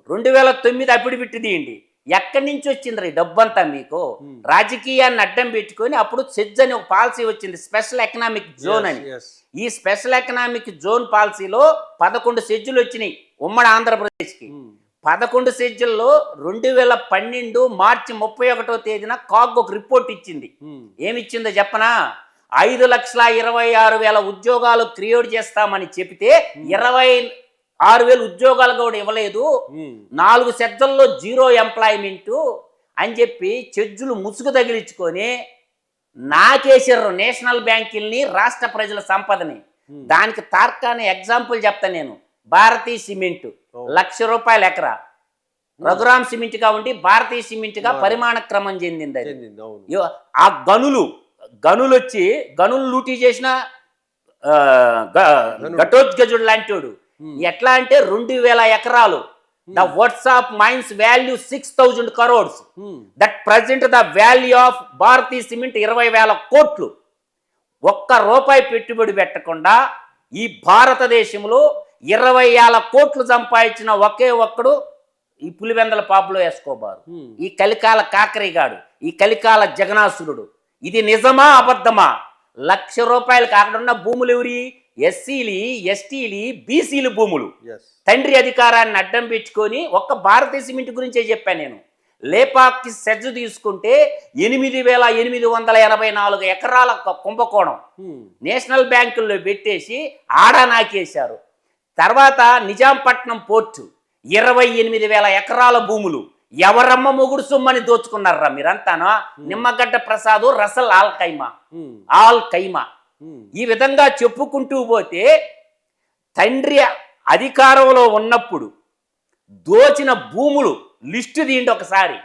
2009 అఫిడవిట్ తీయండి. ఎక్కడి నుంచి వచ్చింది డబ్బంతా? మీకు రాజకీయాన్ని అడ్డం పెట్టుకొని అప్పుడు సెజ్ అని ఒక పాలసీ వచ్చింది, స్పెషల్ ఎకనామిక్ జోన్ అని. ఈ స్పెషల్ ఎకనామిక్ జోన్ పాలసీలో 11 సెజ్జులు వచ్చినాయి ఉమ్మడి ఆంధ్రప్రదేశ్కి. 11 సెజ్జుల్లో 2012 మార్చి 31వ తేదీన కాగ్ ఒక రిపోర్ట్ ఇచ్చింది. ఏమిచ్చిందో చెప్పనా? 5,26,000 ఉద్యోగాలు క్రియేట్ చేస్తామని చెబితే 26,000 ఉద్యోగాలు కూడా ఇవ్వలేదు, 4 సెజ్జల్లో 0 ఎంప్లాయ్మెంట్ అని చెప్పి చెజ్జులు ముసుగు తగిలించుకొని నాకేసారు నేషనల్ బ్యాంకుల్ని, రాష్ట్ర ప్రజల సంపదని. దానికి తార్కానే ఎగ్జాంపుల్ చెప్తా నేను. భారతీయ సిమెంట్ 1,00,000 రూపాయలు ఎకరా, రఘురామ్ సిమెంట్ గా ఉండి భారతీయ సిమెంట్ గా పరిమాణ క్రమం చెందింది అది. చెందింది, అవును. ఆ గనులు వచ్చి గనులు లూటీ చేసిన ఘటోత్కచుడు లాంటివాడు. ఎట్లా అంటే 2000 ఎకరాలు. The WhatsApp mines value 6000 crores. That present the value of Bharatiya Cement 20,000 కోట్లు. ఒక్క రూపాయి పెట్టుబడి పెట్టకుండా ఈ భారతదేశంలో 20,000 కోట్లు సంపాదించిన ఒకే ఒక్కడు ఈ పులివెందల పాపులో ఎస్కోబారు, ఈ కలికాల కాకరిగాడు, ఈ కలికాల జగనాసురుడు. ఇది నిజమా అబద్ధమా? 1,00,000 రూపాయలకు అక్కడ ఉన్న భూములు ఎవరి? ఎస్సీలు, ఎస్టీలు, బీసీలు భూములు. తండ్రి అధికారాన్ని అడ్డం పెట్టుకొని ఒక్క భారతీయ సిమెంట్ గురించే చెప్పాను నేను. లేపాక్కి సెజ్జు తీసుకుంటే 8,884 ఎకరాల కుంభకోణం నేషనల్ బ్యాంకుల్లో పెట్టేసి ఆడా నాకేశారు. తర్వాత నిజాంపట్నం పోర్టు 28,000 ఎకరాల భూములు ఎవరమ్మ మొగుడు సొమ్మని దోచుకున్నారా మీరంతానా? నిమ్మగడ్డ ప్రసాద్, రసల్ ఆల్ ఖైమా. ఈ విధంగా చెప్పుకుంటూ పోతే తండ్రి అధికారంలో ఉన్నప్పుడు దోచిన భూములు లిస్టు తీయండి ఒకసారి.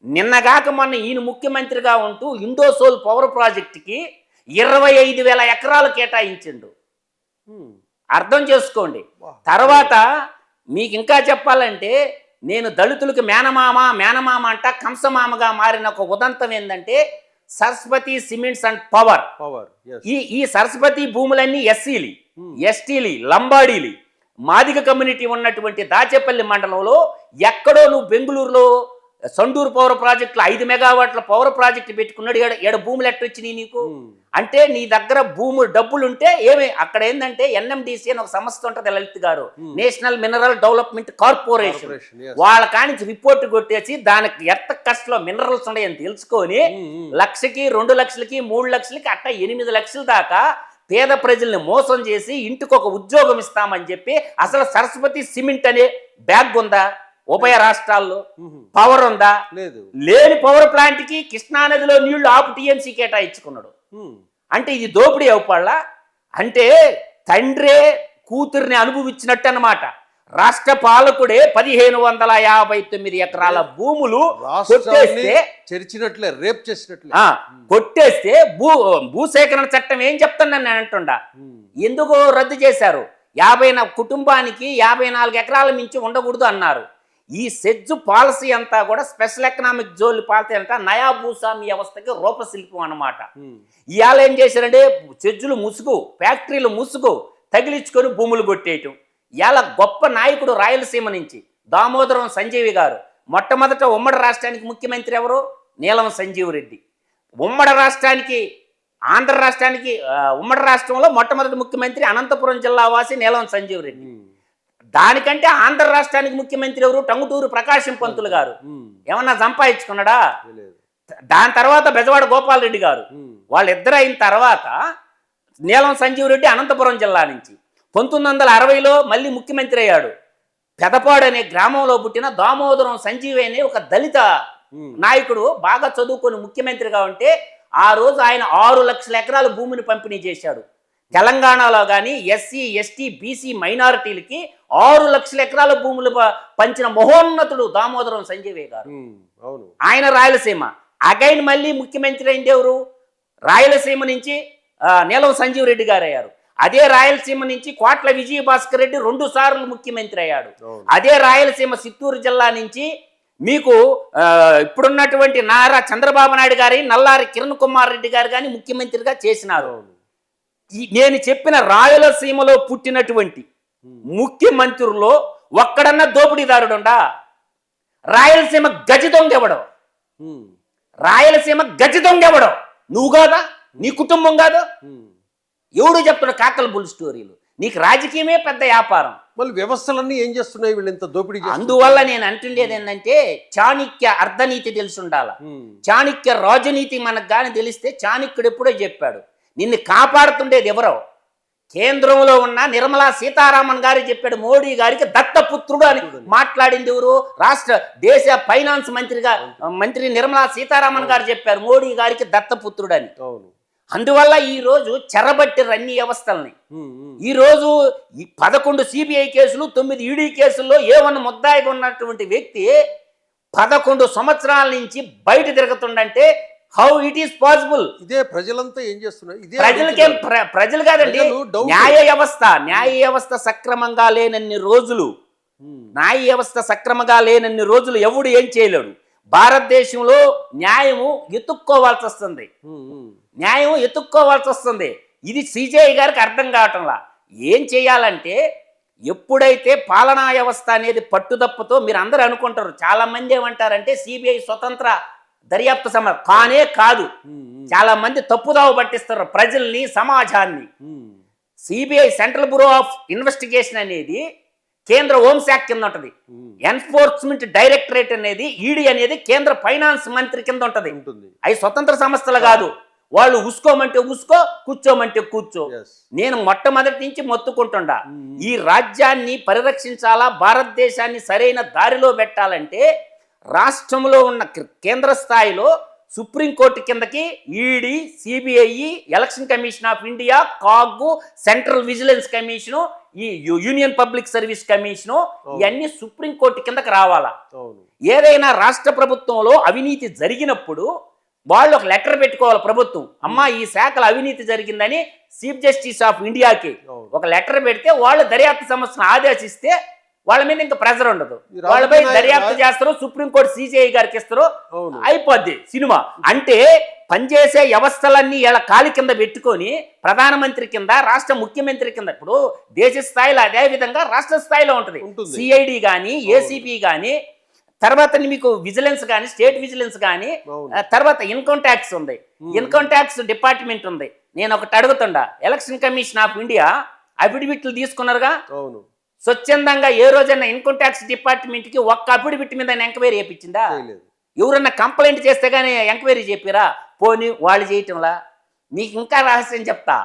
నిన్నగాక మొన్న ఈయన ముఖ్యమంత్రిగా ఉంటూ ఇండోసోల్ పవర్ ప్రాజెక్టుకి 25,000 ఎకరాలు కేటాయించిండు. అర్థం చేసుకోండి. తర్వాత మీకు ఇంకా చెప్పాలంటే నేను దళితులకు మేనమామ అంట కంసమామగా మారిన ఒక ఉదంతం ఏంటంటే సరస్వతి సిమెంట్స్ అండ్ పవర్. ఈ సరస్వతి భూములన్నీ ఎస్సీలు, ఎస్టీలు, లంబాడీలు, మాదిగ కమ్యూనిటీ ఉన్నటువంటి దాచేపల్లి మండలంలో ఎక్కడో నువ్వు బెంగళూరులో సండూరు పవర్ ప్రాజెక్టులో 5 మెగావాట్ల పవర్ ప్రాజెక్టు పెట్టుకున్నాడు. ఏడ భూములు ఎట్టొచ్చినాయి నీకు? అంటే నీ దగ్గర భూములు డబ్బులుంటే ఏమి అక్కడ ఏంటంటే ఎన్ఎండిసి అని ఒక సంస్థ ఉంటుంది లలిత్ గారు, నేషనల్ మినరల్ డెవలప్మెంట్ కార్పొరేషన్. వాళ్ళ కానించి రిపోర్ట్ కొట్టేసి దానికి ఎంత కష్టంలో మినరల్స్ ఉన్నాయని తెలుసుకొని 1,00,000కి, 2,00,000కి, 3,00,000కి అట్ట 8 లక్షల దాకా పేద ప్రజల్ని మోసం చేసి ఇంటికి ఒక ఉద్యోగం ఇస్తామని చెప్పి అసలు సరస్వతి సిమెంట్ అనే బ్యాగ్ ఉందా ఉభయ రాష్ట్రాల్లో? పవర్ ఉందా? లేని పవర్ ప్లాంట్ కి కృష్ణానదిలో నీళ్లు ఆపు టీఎంసీ కేటాయించుకున్నాడు. అంటే ఇది దోపిడీ అవుపాళ్ళ. అంటే తండ్రే కూతుర్ని అనుభవించినట్టు అన్నమాట. రాష్ట్ర పాలకుడే 1,559 ఎకరాల భూములు కొట్టేస్తే భూసేకరణ చట్టం ఏం చెప్తాను నేను అంటుండా. ఎందుకు రద్దు చేశారు? 50 కుటుంబానికి 54 ఎకరాల మించి ఉండకూడదు అన్నారు. ఈ సెజ్జు పాలసీ అంతా కూడా స్పెషల్ ఎకనామిక్ జోన్ పాలసీ అంతా నయా భూస్వామి వ్యవస్థకి రూపశిల్పం అన్నమాట. ఇవాళ ఏం చేశారంటే సెజ్జులు ముసుగు, ఫ్యాక్టరీలు ముసుగు తగిలించుకొని భూములు కొట్టేయటం. ఇవాళ గొప్ప నాయకుడు రాయలసీమ నుంచి దామోదరం సంజీవి గారు. మొట్టమొదట ఉమ్మడి రాష్ట్రానికి ముఖ్యమంత్రి ఎవరు? నీలం సంజీవ్ రెడ్డి. ఉమ్మడి రాష్ట్రానికి ఆంధ్ర రాష్ట్రానికి ఉమ్మడి రాష్ట్రంలో మొట్టమొదటి ముఖ్యమంత్రి అనంతపురం జిల్లా వాసి నీలం సంజీవ్ రెడ్డి. దానికంటే ఆంధ్ర రాష్ట్రానికి ముఖ్యమంత్రి ఎవరు? టంగుటూరు ప్రకాశం పంతులు గారు. ఏమన్నా సంపాదించుకున్నాడా? దాని తర్వాత బెజవాడ గోపాల్ రెడ్డి గారు. వాళ్ళిద్దరు అయిన తర్వాత నీలం సంజీవ్ రెడ్డి అనంతపురం జిల్లా నుంచి 1960లో మళ్ళీ ముఖ్యమంత్రి అయ్యాడు. పెదపాడు అనే గ్రామంలో పుట్టిన దామోదరం సంజీవి అనే ఒక దళిత నాయకుడు బాగా చదువుకొని ముఖ్యమంత్రిగా ఉంటే ఆ రోజు ఆయన 6 లక్షల ఎకరాల భూమిని పంపిణీ చేశాడు. తెలంగాణలో కానీ ఎస్సీ, ఎస్టీ, బీసీ మైనారిటీలకి 6 లక్షల ఎకరాల భూములు పంచిన మహోన్నతుడు దామోదరం సంజీవే గారు. ఆయన రాయలసీమ. అగైన్ మళ్ళీ ముఖ్యమంత్రి అయింది ఎవరు? రాయలసీమ నుంచి నీలం సంజీవ్ రెడ్డి గారు అయ్యారు. అదే రాయలసీమ నుంచి కోట్ల విజయభాస్కర్ రెడ్డి 2 సార్లు ముఖ్యమంత్రి అయ్యాడు. అదే రాయలసీమ చిత్తూరు జిల్లా నుంచి మీకు ఇప్పుడున్నటువంటి నారా చంద్రబాబు నాయుడు గారి, నల్లారి కిరణ్ కుమార్ రెడ్డి గారు కానీ ముఖ్యమంత్రిగా చేసినారు. నేను చెప్పిన రాయలసీమలో పుట్టినటువంటి ముఖ్యమంత్రుల్లో ఒక్కడన్నా దోపిడీదారుడుండా? రాయలసీమ గజి దొంగెవడో? రాయలసీమ గజి దొంగెవడో? నువ్వు కాదా? నీ కుటుంబం కాదు? ఎవడు చెప్తున్నా కాకల బుల్ స్టోరీలు? నీకు రాజకీయమే పెద్ద వ్యాపారం. మళ్ళీ వ్యవస్థలన్నీ ఏం చేస్తున్నాయి వీళ్ళు ఇంత దోపిడీ? అందువల్ల నేను అంటుండేది ఏంటంటే చాణక్య అర్ధనీతి తెలిసి ఉండాల. చాణక్య రాజనీతి మనకు కానీ తెలిస్తే చాణక్యుడు ఎప్పుడో చెప్పాడు, నిన్ను కాపాడుతుండేది ఎవరో? కేంద్రంలో ఉన్న నిర్మలా సీతారామన్ గారు చెప్పాడు మోడీ గారికి దత్తపుత్రుడు అని. మాట్లాడింది ఎవరు? దేశ ఫైనాన్స్ మంత్రి నిర్మలా సీతారామన్ గారు చెప్పారు మోడీ గారికి దత్తపుత్రుడు అని. అందువల్ల ఈ రోజు చెరబట్టిర్రు అన్ని వ్యవస్థల్ని. ఈ రోజు ఈ 11 సిబిఐ కేసులు, 9 ఈడీ కేసుల్లో ఏమన్నా ముద్దాయిగా ఉన్నటువంటి వ్యక్తి 11 సంవత్సరాల నుంచి బయట తిరుగుతుండంటే హౌ ఇట్ ఈస్ పాసిబుల్? ఇదే ప్రజలంతా ఏం చేస్తున్నారు? ఇదే ప్రజలకేం ప్రజలు కాదండి, న్యాయ వ్యవస్థ సక్రమంగా లేనన్ని రోజులు, ఎవడు ఏం చేయలేడు. భారతదేశంలో న్యాయము ఎత్తుక్కోవాల్సి వస్తుంది. ఇది సిజేఐ గారికి అర్థం కావటంలా. ఏం చేయాలంటే ఎప్పుడైతే పాలనా వ్యవస్థ అనేది పట్టుదప్పుతో, మీరు అందరూ అనుకుంటారు, చాలా మంది ఏమంటారంటే సిబిఐ స్వతంత్ర దర్యాప్తు కానే కాదు. చాలా మంది తప్పుదావ పట్టిస్తారు ప్రజల్ని, సమాజాన్ని. CBI central bureau of investigation అనేది కేంద్ర హోంశాఖ కింద ఉంటది. ఎన్ఫోర్స్మెంట్ డైరెక్టరేట్ అనేది, ఈడీ అనేది కేంద్ర ఫైనాన్స్ మంత్రి కింద ఉంటది. అవి స్వతంత్ర సంస్థలు కాదు. వాళ్ళు ఉసుకోమంటే ఉసుకో, కూర్చోమంటే కూర్చో. నేను మొట్టమొదటి నుంచి మొత్తుకుంటుండా, ఈ రాజ్యాన్ని పరిరక్షించాలా, భారతదేశాన్ని సరైన దారిలో పెట్టాలంటే రాష్ట్రంలో ఉన్న కేంద్ర స్థాయిలో సుప్రీంకోర్టు కిందకి ED, CBI, election commission of India, CAG, central vigilance commission, ఈ యూనియన్ పబ్లిక్ సర్వీస్ కమిషను, ఇవన్నీ సుప్రీంకోర్టు కిందకి రావాలా. ఏదైనా రాష్ట్ర ప్రభుత్వంలో అవినీతి జరిగినప్పుడు వాళ్ళు ఒక లెటర్ పెట్టుకోవాలి ప్రభుత్వం, అమ్మా ఈ శాఖలో అవినీతి జరిగిందని చీఫ్ జస్టిస్ ఆఫ్ ఇండియాకి ఒక లెటర్ పెడితే వాళ్ళు దర్యాప్తు సంస్థను ఆదేశిస్తే వాళ్ళ మీద ఇంకా ప్రెజర్ ఉండదు. వాళ్ళపై దర్యాప్తు చేస్తారు, సుప్రీంకోర్టు సిజేఐ గారికి ఇస్తారు, అయిపోద్ది సినిమా. అంటే పనిచేసే వ్యవస్థలన్నీ ఇలా కాలి కింద పెట్టుకొని ప్రధానమంత్రి కింద, రాష్ట్ర ముఖ్యమంత్రి కింద, ఇప్పుడు దేశ స్థాయిలో అదే విధంగా రాష్ట్ర స్థాయిలో ఉంటుంది. సిఐడి కానీ, ఏసీపీ కానీ, తర్వాత మీకు విజిలెన్స్ కానీ, స్టేట్ విజిలెన్స్ కానీ, తర్వాత ఇన్కమ్ ట్యాక్స్ ఉంది, ఇన్కమ్ ట్యాక్స్ డిపార్ట్మెంట్ ఉంది. నేను ఒకటి అడుగుతుండా, ఎలక్షన్ కమిషన్ ఆఫ్ ఇండియా అఫిడవిట్లు తీసుకున్నారుగా, స్వచ్ఛందంగా ఏ రోజైనా ఇన్కమ్ ట్యాక్స్ డిపార్ట్మెంట్ కి ఒక్క అఫిడవిట్ మీద ఎంక్వైరీ చేయించిందా? ఎవరన్నా కంప్లైంట్ చేస్తే గానీ ఎంక్వైరీ చెప్పారా? పోనీ వాళ్ళు చేయటంలా. మీకు ఇంకా రహస్యం చెప్తా,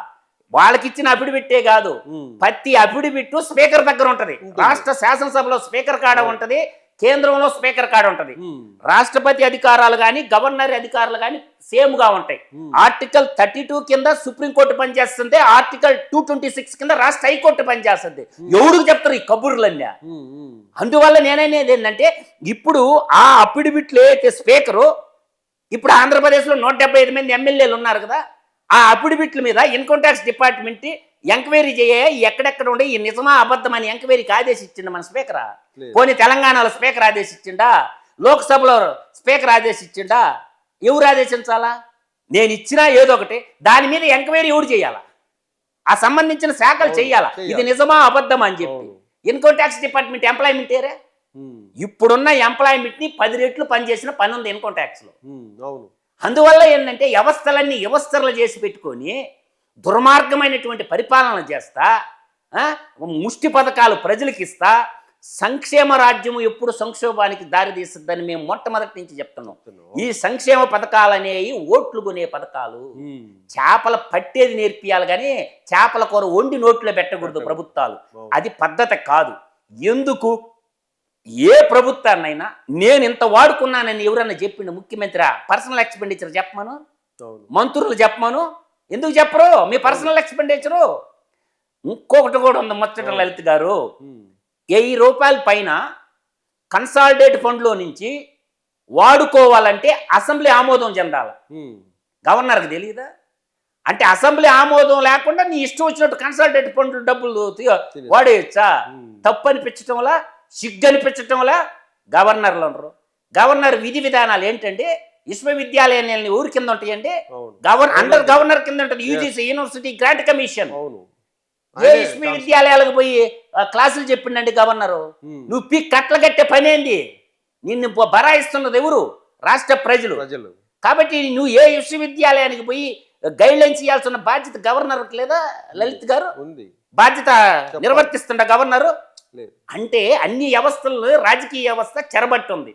వాళ్ళకి ఇచ్చిన అఫిడవిట్టే కాదు, ప్రతి అఫిడవిట్ స్పీకర్ దగ్గర ఉంటది. రాష్ట్ర శాసనసభలో స్పీకర్ కాడ ఉంటది, కేంద్రంలో స్పీకర్ కాడ ఉంటది. రాష్ట్రపతి అధికారాలు కానీ, గవర్నర్ అధికారాలు కానీ సేమ్ గా ఉంటాయి. ఆర్టికల్ 32 కింద సుప్రీంకోర్టు పనిచేస్తుంది, ఆర్టికల్ 226 కింద రాష్ట్ర హైకోర్టు పనిచేస్తుంది. ఎవరికి చెప్తారు ఈ కబుర్లన్నీ? అందువల్ల నేననేది ఏంటంటే, ఇప్పుడు ఆ అఫిడవిట్లు ఏదైతే స్పీకరు, ఇప్పుడు ఆంధ్రప్రదేశ్లో 175 మంది ఎమ్మెల్యేలు ఉన్నారు కదా, ఆ అఫిడవిట్ల మీద ఇన్కమ్ ట్యాక్స్ డిపార్ట్మెంట్ ఎంక్వైరీ చేయ, ఎక్కడెక్కడ ఉండే ఈ నిజమా అబద్ధం అని ఎంక్వైరీకి ఆదేశించిండు మన స్పీకరా? పోనీ తెలంగాణలో స్పీకర్ ఆదేశించిండా? లోక్సభలో స్పీకర్ ఆదేశించిండా? ఎవరు ఆదేశించాలా? నేను ఇచ్చినా ఏదో ఒకటి, దాని మీద ఎంక్వైరీ ఎవరు చేయాలా? ఆ సంబంధించిన శాఖలు చెయ్యాలా, ఇది నిజమా అబద్ధం అని చెప్పి. ఇన్కమ్ ట్యాక్స్ డిపార్ట్మెంట్ ఎంప్లాయ్మెంట్ ఏరే, ఇప్పుడున్న ఎంప్లాయ్మెంట్ ని 10 రెట్లు పనిచేసిన పని ఉంది ఇన్కమ్ ట్యాక్స్ లో. అందువల్ల ఏంటంటే వ్యవస్థలన్నీ వ్యవస్థలు చేసి పెట్టుకొని దుర్మార్గమైనటువంటి పరిపాలన చేస్తా, ముష్టి పథకాలు ప్రజలకు ఇస్తా, సంక్షేమ రాజ్యము ఎప్పుడు సంక్షోభానికి దారి తీస్తుందని మేము మొట్టమొదటి నుంచి చెప్తున్నాం. ఈ సంక్షేమ పథకాలు అనేవి ఓట్లు కొనే పథకాలు. చేపల పట్టేది నేర్పియాలి కానీ చేపల కూర వండి నోట్లో పెట్టకూడదు ప్రభుత్వాలు. అది పద్ధతి కాదు. ఎందుకు ఏ ప్రభుత్వాన్నైనా నేను ఇంత వాడుకున్నానని ఎవరన్నా చెప్పిండు ముఖ్యమంత్రి? పర్సనల్ ఎక్స్పెండిచర్ చెప్పమను, మంత్రులు చెప్పమను. ఎందుకు చెప్పరు మీ పర్సనల్ ఎక్స్పెండిచరు? ఇంకొకటి కూడా ఉంది ముచ్చట లలిత్ గారు, 1000 రూపాయల పైన కన్సాలిడేట్ ఫండ్లో నుంచి వాడుకోవాలంటే అసెంబ్లీ ఆమోదం చెందాలి. గవర్నర్కి తెలియదా? అంటే అసెంబ్లీ ఆమోదం లేకుండా నీ ఇష్టం వచ్చినట్టు కన్సాలిడేట్ ఫండ్ డబ్బులు వాడేయచ్చా? తప్పు అనిపించటంలా, సిగ్గు అనిపించటంలా గవర్నర్లు ఉండరు. గవర్నర్ విధి విధానాలు ఏంటంటే, విశ్వవిద్యాలయాన్ని ఊరి కింద ఉంటాయండి, అండర్ గవర్నర్ కింద ఉంటుంది యూజీసీ, యూనివర్సిటీ గ్రాంట్ కమిషన్. ఏ విశ్వవిద్యాలయాలకు పోయి క్లాసులు చెప్పిండండి గవర్నరు? నువ్వు కట్ల కట్టే పని ఏంది? నిన్ను బరాయిస్తున్నది ఎవరు? రాష్ట్ర ప్రజలు. కాబట్టి నువ్వు ఏ విశ్వవిద్యాలయానికి పోయి గైడ్ లైన్స్ ఇవ్వాల్సిన బాధ్యత గవర్నర్కి లేదా లలిత్ గారు? బాధ్యత నిర్వర్తిస్తుండ గవర్నరు? అంటే అన్ని వ్యవస్థలు రాజకీయ వ్యవస్థ చెరబట్టుంది.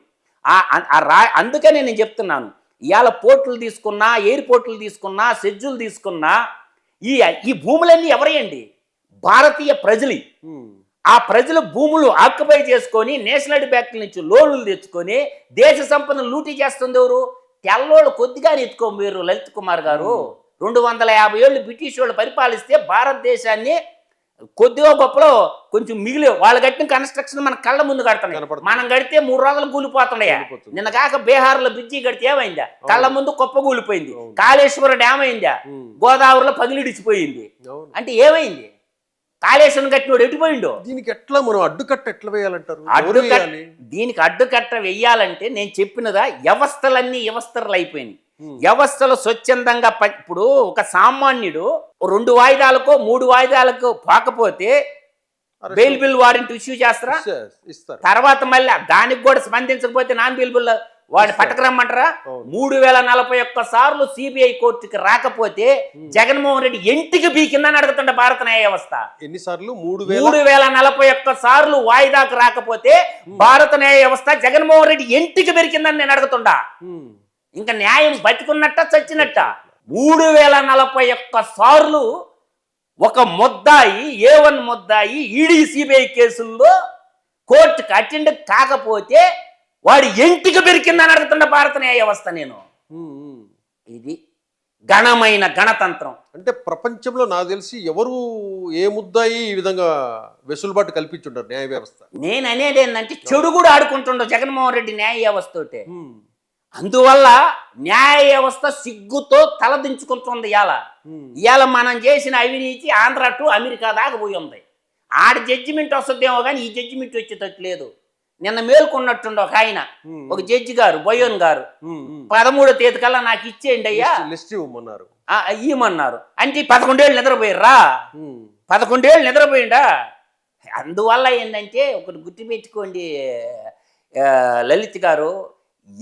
అందుకనే నేను చెప్తున్నాను, ఇవాళ పోర్టులు తీసుకున్నా, ఎయిర్పోర్టులు తీసుకున్నా, షెడ్యూల్ తీసుకున్నా, ఈ భూములన్నీ ఎవరేయండి? భారతీయ ప్రజలు. ఆ ప్రజలు భూములు ఆక్యుపై చేసుకొని నేషనల్ బ్యాంకుల నుంచి లోన్లు తెచ్చుకొని దేశ సంపదను లూటీ చేస్తుంది ఎవరు? తెల్లోళ్ళు కొద్దిగా ఎత్తుకో మీరు లలిత్ కుమార్ గారు. 250 ఏళ్ళు బ్రిటిష్ వాళ్ళు పరిపాలిస్తే భారతదేశాన్ని కొద్దిగా గొప్పలో కొంచెం మిగిలి వాళ్ళు కట్టిన కన్స్ట్రక్షన్ మన కళ్ళ ముందు కడుతున్నాయి. కనపడుతుంది. మనం కడితే 3 రోజులు కూలిపోతున్నాయా? కూలిపోతుంది. నిన్న కాక బీహార్లో బ్రిడ్జి కడితే ఏమైందా? కళ్ళ ముందు కుప్ప కూలిపోయింది. అవును. కాళేశ్వరం డ్యామ్ అయిందా? గోదావరిలో పగిలిడిచిపోయింది. అవును. అంటే ఏమైంది? కాళేశ్వరం కట్టినోడు ఎటుపోయిండో? దీనికి ఎట్లా మనం అడ్డుకట్ట ఎట్లా వేయాలంటారు? ఎవరు అడ్డుకట్ట వేయాలి? దీనికి అడ్డుకట్ట వెయ్యాలంటే నేను చెప్పినదా వ్యవస్థలన్నీ వ్యవస్థలు అయిపోయినాయి. వ్యవస్థలు స్వచ్ఛందంగా ఇప్పుడు ఒక సామాన్యుడు 2 వాయిదాలకో 3 వాయిదాలకు పోకపోతే బెయిల్ బిల్ వారెంట్ ఇష్యూ చేస్తారా? ఇస్తారు. తర్వాత మళ్ళీ దానికి కూడా స్పందించకపోతే నాన్ బెయిల్ బిల్ వాడిని పట్టకరమ్మంటారా? 3041 సార్లు సిబిఐ కోర్టుకి రాకపోతే జగన్మోహన్ రెడ్డి ఎంటికి బీకిందని అడుగుతుండ భారత న్యాయ వ్యవస్థ. ఎన్నిసార్లు? 3041 సార్లు వాయిదాకు రాకపోతే భారత న్యాయ వ్యవస్థ జగన్మోహన్ రెడ్డి ఎంటికి బెరికిందని నేను అడుగుతుండా. ఇంకా న్యాయం బతికున్నట్ట చచ్చినట్ట? 3041 సార్లు ఒక ముద్దాయి A1 ముద్దాయి ఈడీ సిబిఐ కేసుల్లో కోర్టుకు అటెండ్ కాకపోతే వాడు ఎంటికి బెరికిందని అడుగుతున్న భారత న్యాయ వ్యవస్థ నేను. ఇది ఘనమైన గణతంత్రం. అంటే ప్రపంచంలో నాకు తెలిసి ఎవరు ఏ ముద్దాయి ఈ విధంగా వెసులుబాటు కల్పించుంటారు న్యాయ వ్యవస్థ. నేను అనేది ఏంటంటే చెడు కూడా ఆడుకుంటుండవు జగన్మోహన్ రెడ్డి న్యాయ వ్యవస్థతోటే. అందువల్ల న్యాయ వ్యవస్థ సిగ్గుతో తలదించుకుంటుంది. ఇవాళ మనం చేసిన అవినీతి ఆంధ్ర టు అమెరికా దాకా పోయి ఉంది. ఆడ జడ్జిమెంట్ వస్తుందేమో కానీ ఈ జడ్జిమెంట్ వచ్చేటట్టు లేదు. నిన్న మేల్కొన్నట్టుండ ఒక ఆయన, ఒక జడ్జి గారు బొయ్యోన్ గారు 13వ తేదీ కల్లా నాకు ఇచ్చేయండి అయ్యా ఇవ్వమన్నారు. అంటే 11 ఏళ్ళు నిద్రపోయారా? 11 ఏళ్ళు నిద్రపోయిండా? అందువల్ల ఏంటంటే ఒకటి గుర్తుపెట్టుకోండి లలిత్ గారు,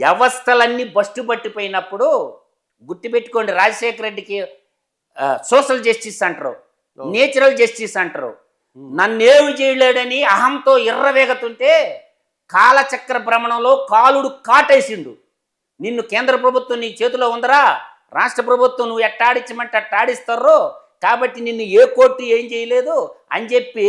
వ్యవస్థలన్నీ బస్టు పట్టిపోయినప్పుడు గుర్తుపెట్టుకోండి, రాజశేఖర రెడ్డికి సోషల్ జస్టిస్ అంటారు, నేచురల్ జస్టిస్ అంటారు. నన్నేమి చేయలేడని అహంతో ఎర్రవేగతుంటే కాలచక్ర భ్రమణంలో కాలుడు కాటేసిండు. నిన్ను కేంద్ర ప్రభుత్వం నీ చేతిలో ఉందరా, రాష్ట్ర ప్రభుత్వం నువ్వు ఎట్టాడించమంటే అట్టాడిస్తారో, కాబట్టి నిన్ను ఏ కోర్టు ఏం చేయలేదు అని చెప్పి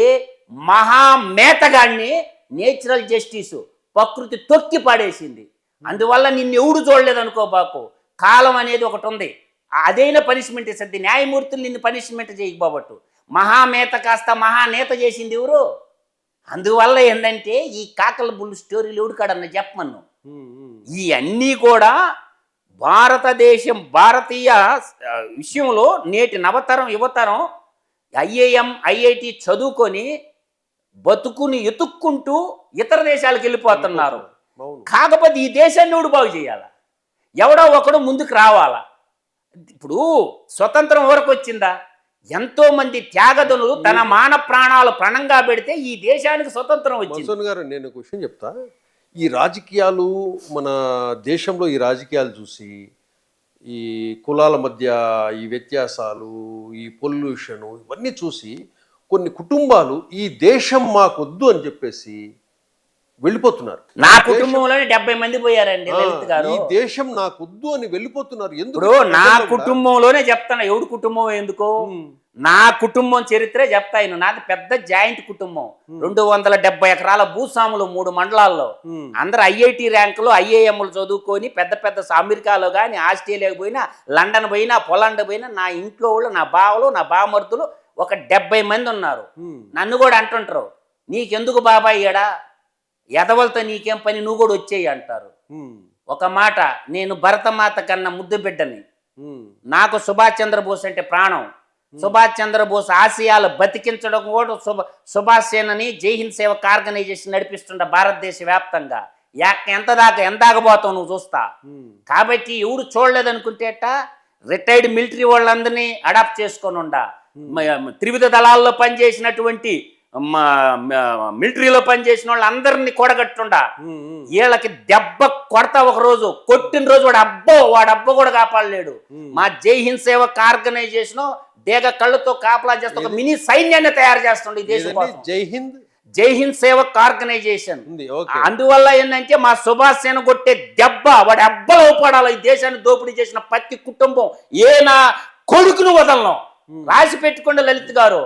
మహామేతగాన్ని నేచురల్ జస్టిస్ ప్రకృతి తొక్కి పాడేసింది. అందువల్ల నిన్ను ఎవడు చూడలేదు అనుకోబాకు. కాలం అనేది ఒకటి ఉంది, అదైనా పనిష్మెంట్ ఇస్తుంది. న్యాయమూర్తులు నిన్ను పనిష్మెంట్ చేయకపోబట్టు మహామేత కాస్త మహానేత చేసింది ఎవరు? అందువల్ల ఏంటంటే ఈ కాకల బుల్లు స్టోరీలు ఎవడికాడన్న చెప్పమన్ను. ఇవన్నీ కూడా భారతదేశం భారతీయ విషయంలో నేటి నవతరం యువతరం IIM IIT చదువుకొని బతుకుని ఎతుక్కుంటూ ఇతర దేశాలకు వెళ్ళిపోతున్నారు. కాకపోతే ఈ దేశాన్ని ఎవడు బాగు చేయాలా? ఎవడో ఒకడు ముందుకు రావాలా? ఇప్పుడు స్వతంత్రం వరకు వచ్చిందా? ఎంతో మంది త్యాగదనులు తన మాన ప్రాణాలు ప్రణంగా పెడితే ఈ దేశానికి స్వతంత్రం వచ్చింది. మధుసూదన్ గారు, నేను ఒక విషయం చెప్తా. ఈ రాజకీయాలు, మన దేశంలో ఈ రాజకీయాలు చూసి, ఈ కులాల మధ్య ఈ వ్యత్యాసాలు, ఈ పొల్యూషను, ఇవన్నీ చూసి కొన్ని కుటుంబాలు ఈ దేశం మాకొద్దు అని చెప్పేసి వెళ్ళిపోతున్నారు. నా కుటుంబంలోనే 70 మంది పోయారండి లలిత్ గారు. ఈ దేశం నాకొద్దు అని వెళ్ళిపోతున్నారు. ఎందుకు? నా కుటుంబంలోనే చెప్తాను. ఎవడు కుటుంబం ఎందుకో, నా కుటుంబం చరిత్రే చెప్తాను. నాది పెద్ద జాయింట్ కుటుంబం. 270 ఎకరాల భూస్వాములు 3 మండలాల్లో. అందరు IIT ర్యాంకులు IIMలు చదువుకొని పెద్ద పెద్ద అమెరికాలో కానీ, ఆస్ట్రేలియాకి పోయినా, లండన్ పోయినా, పోలాండ్ పోయినా, నా ఇంట్లో వాళ్ళు, నా బావలు, నా బావమరుతులు ఒక 70 మంది ఉన్నారు. నన్ను కూడా అంటుంటారు, నీకెందుకు బాబాయ్ ఏడా, ఎదవలతో నీకేం పని, నువ్వు కూడా వచ్చేయి అంటారు. ఒక మాట, నేను భరతమాత కన్నా ముద్దు బిడ్డని. నాకు సుభాష్ చంద్రబోస్ అంటే ప్రాణం. సుభాష్ చంద్రబోస్ ఆశయాలు బతికించడం కూడా సుభాష్ సేనని జై హింద్ సేవక్ ఆర్గనైజేషన్ నడిపిస్తుండ భారతదేశ వ్యాప్తంగా. ఎంత దాకా పోతావు నువ్వు చూస్తా. కాబట్టి ఎవడు చూడలేదనుకుంటేట రిటైర్డ్ మిలిటరీ వాళ్ళందరినీ అడాప్ట్ చేసుకొని ఉండ, త్రివిధ దళాల్లో పనిచేసినటువంటి మిలిటరీలో పనిచేసిన వాళ్ళు అందరినీ కూడగట్టుండా. వీళ్ళకి దెబ్బ కొడతా ఒక రోజు, కొట్టిన రోజు వాడు అబ్బో కూడా కాపాడలేడు. మా జై హింద్ సేవక్ ఆర్గనైజేషన్ దేగ కళ్ళతో కాపలా చేస్తే ఒక మినీ సైన్యాన్ని తయారు చేస్తుండే ఈ దేశం కోసం. జై హింద్ సేవక్ ఆర్గనైజేషన్. అందువల్ల ఏంటంటే మా సుభాష్ సేన కొట్టే దెబ్బ వాడి అబ్బలో పడాలి. ఈ దేశాన్ని దోపిడీ చేసిన ప్రతి కుటుంబం నా కొడుకును వదలను. రాసి పెట్టుకోండి లలిత్ గారు,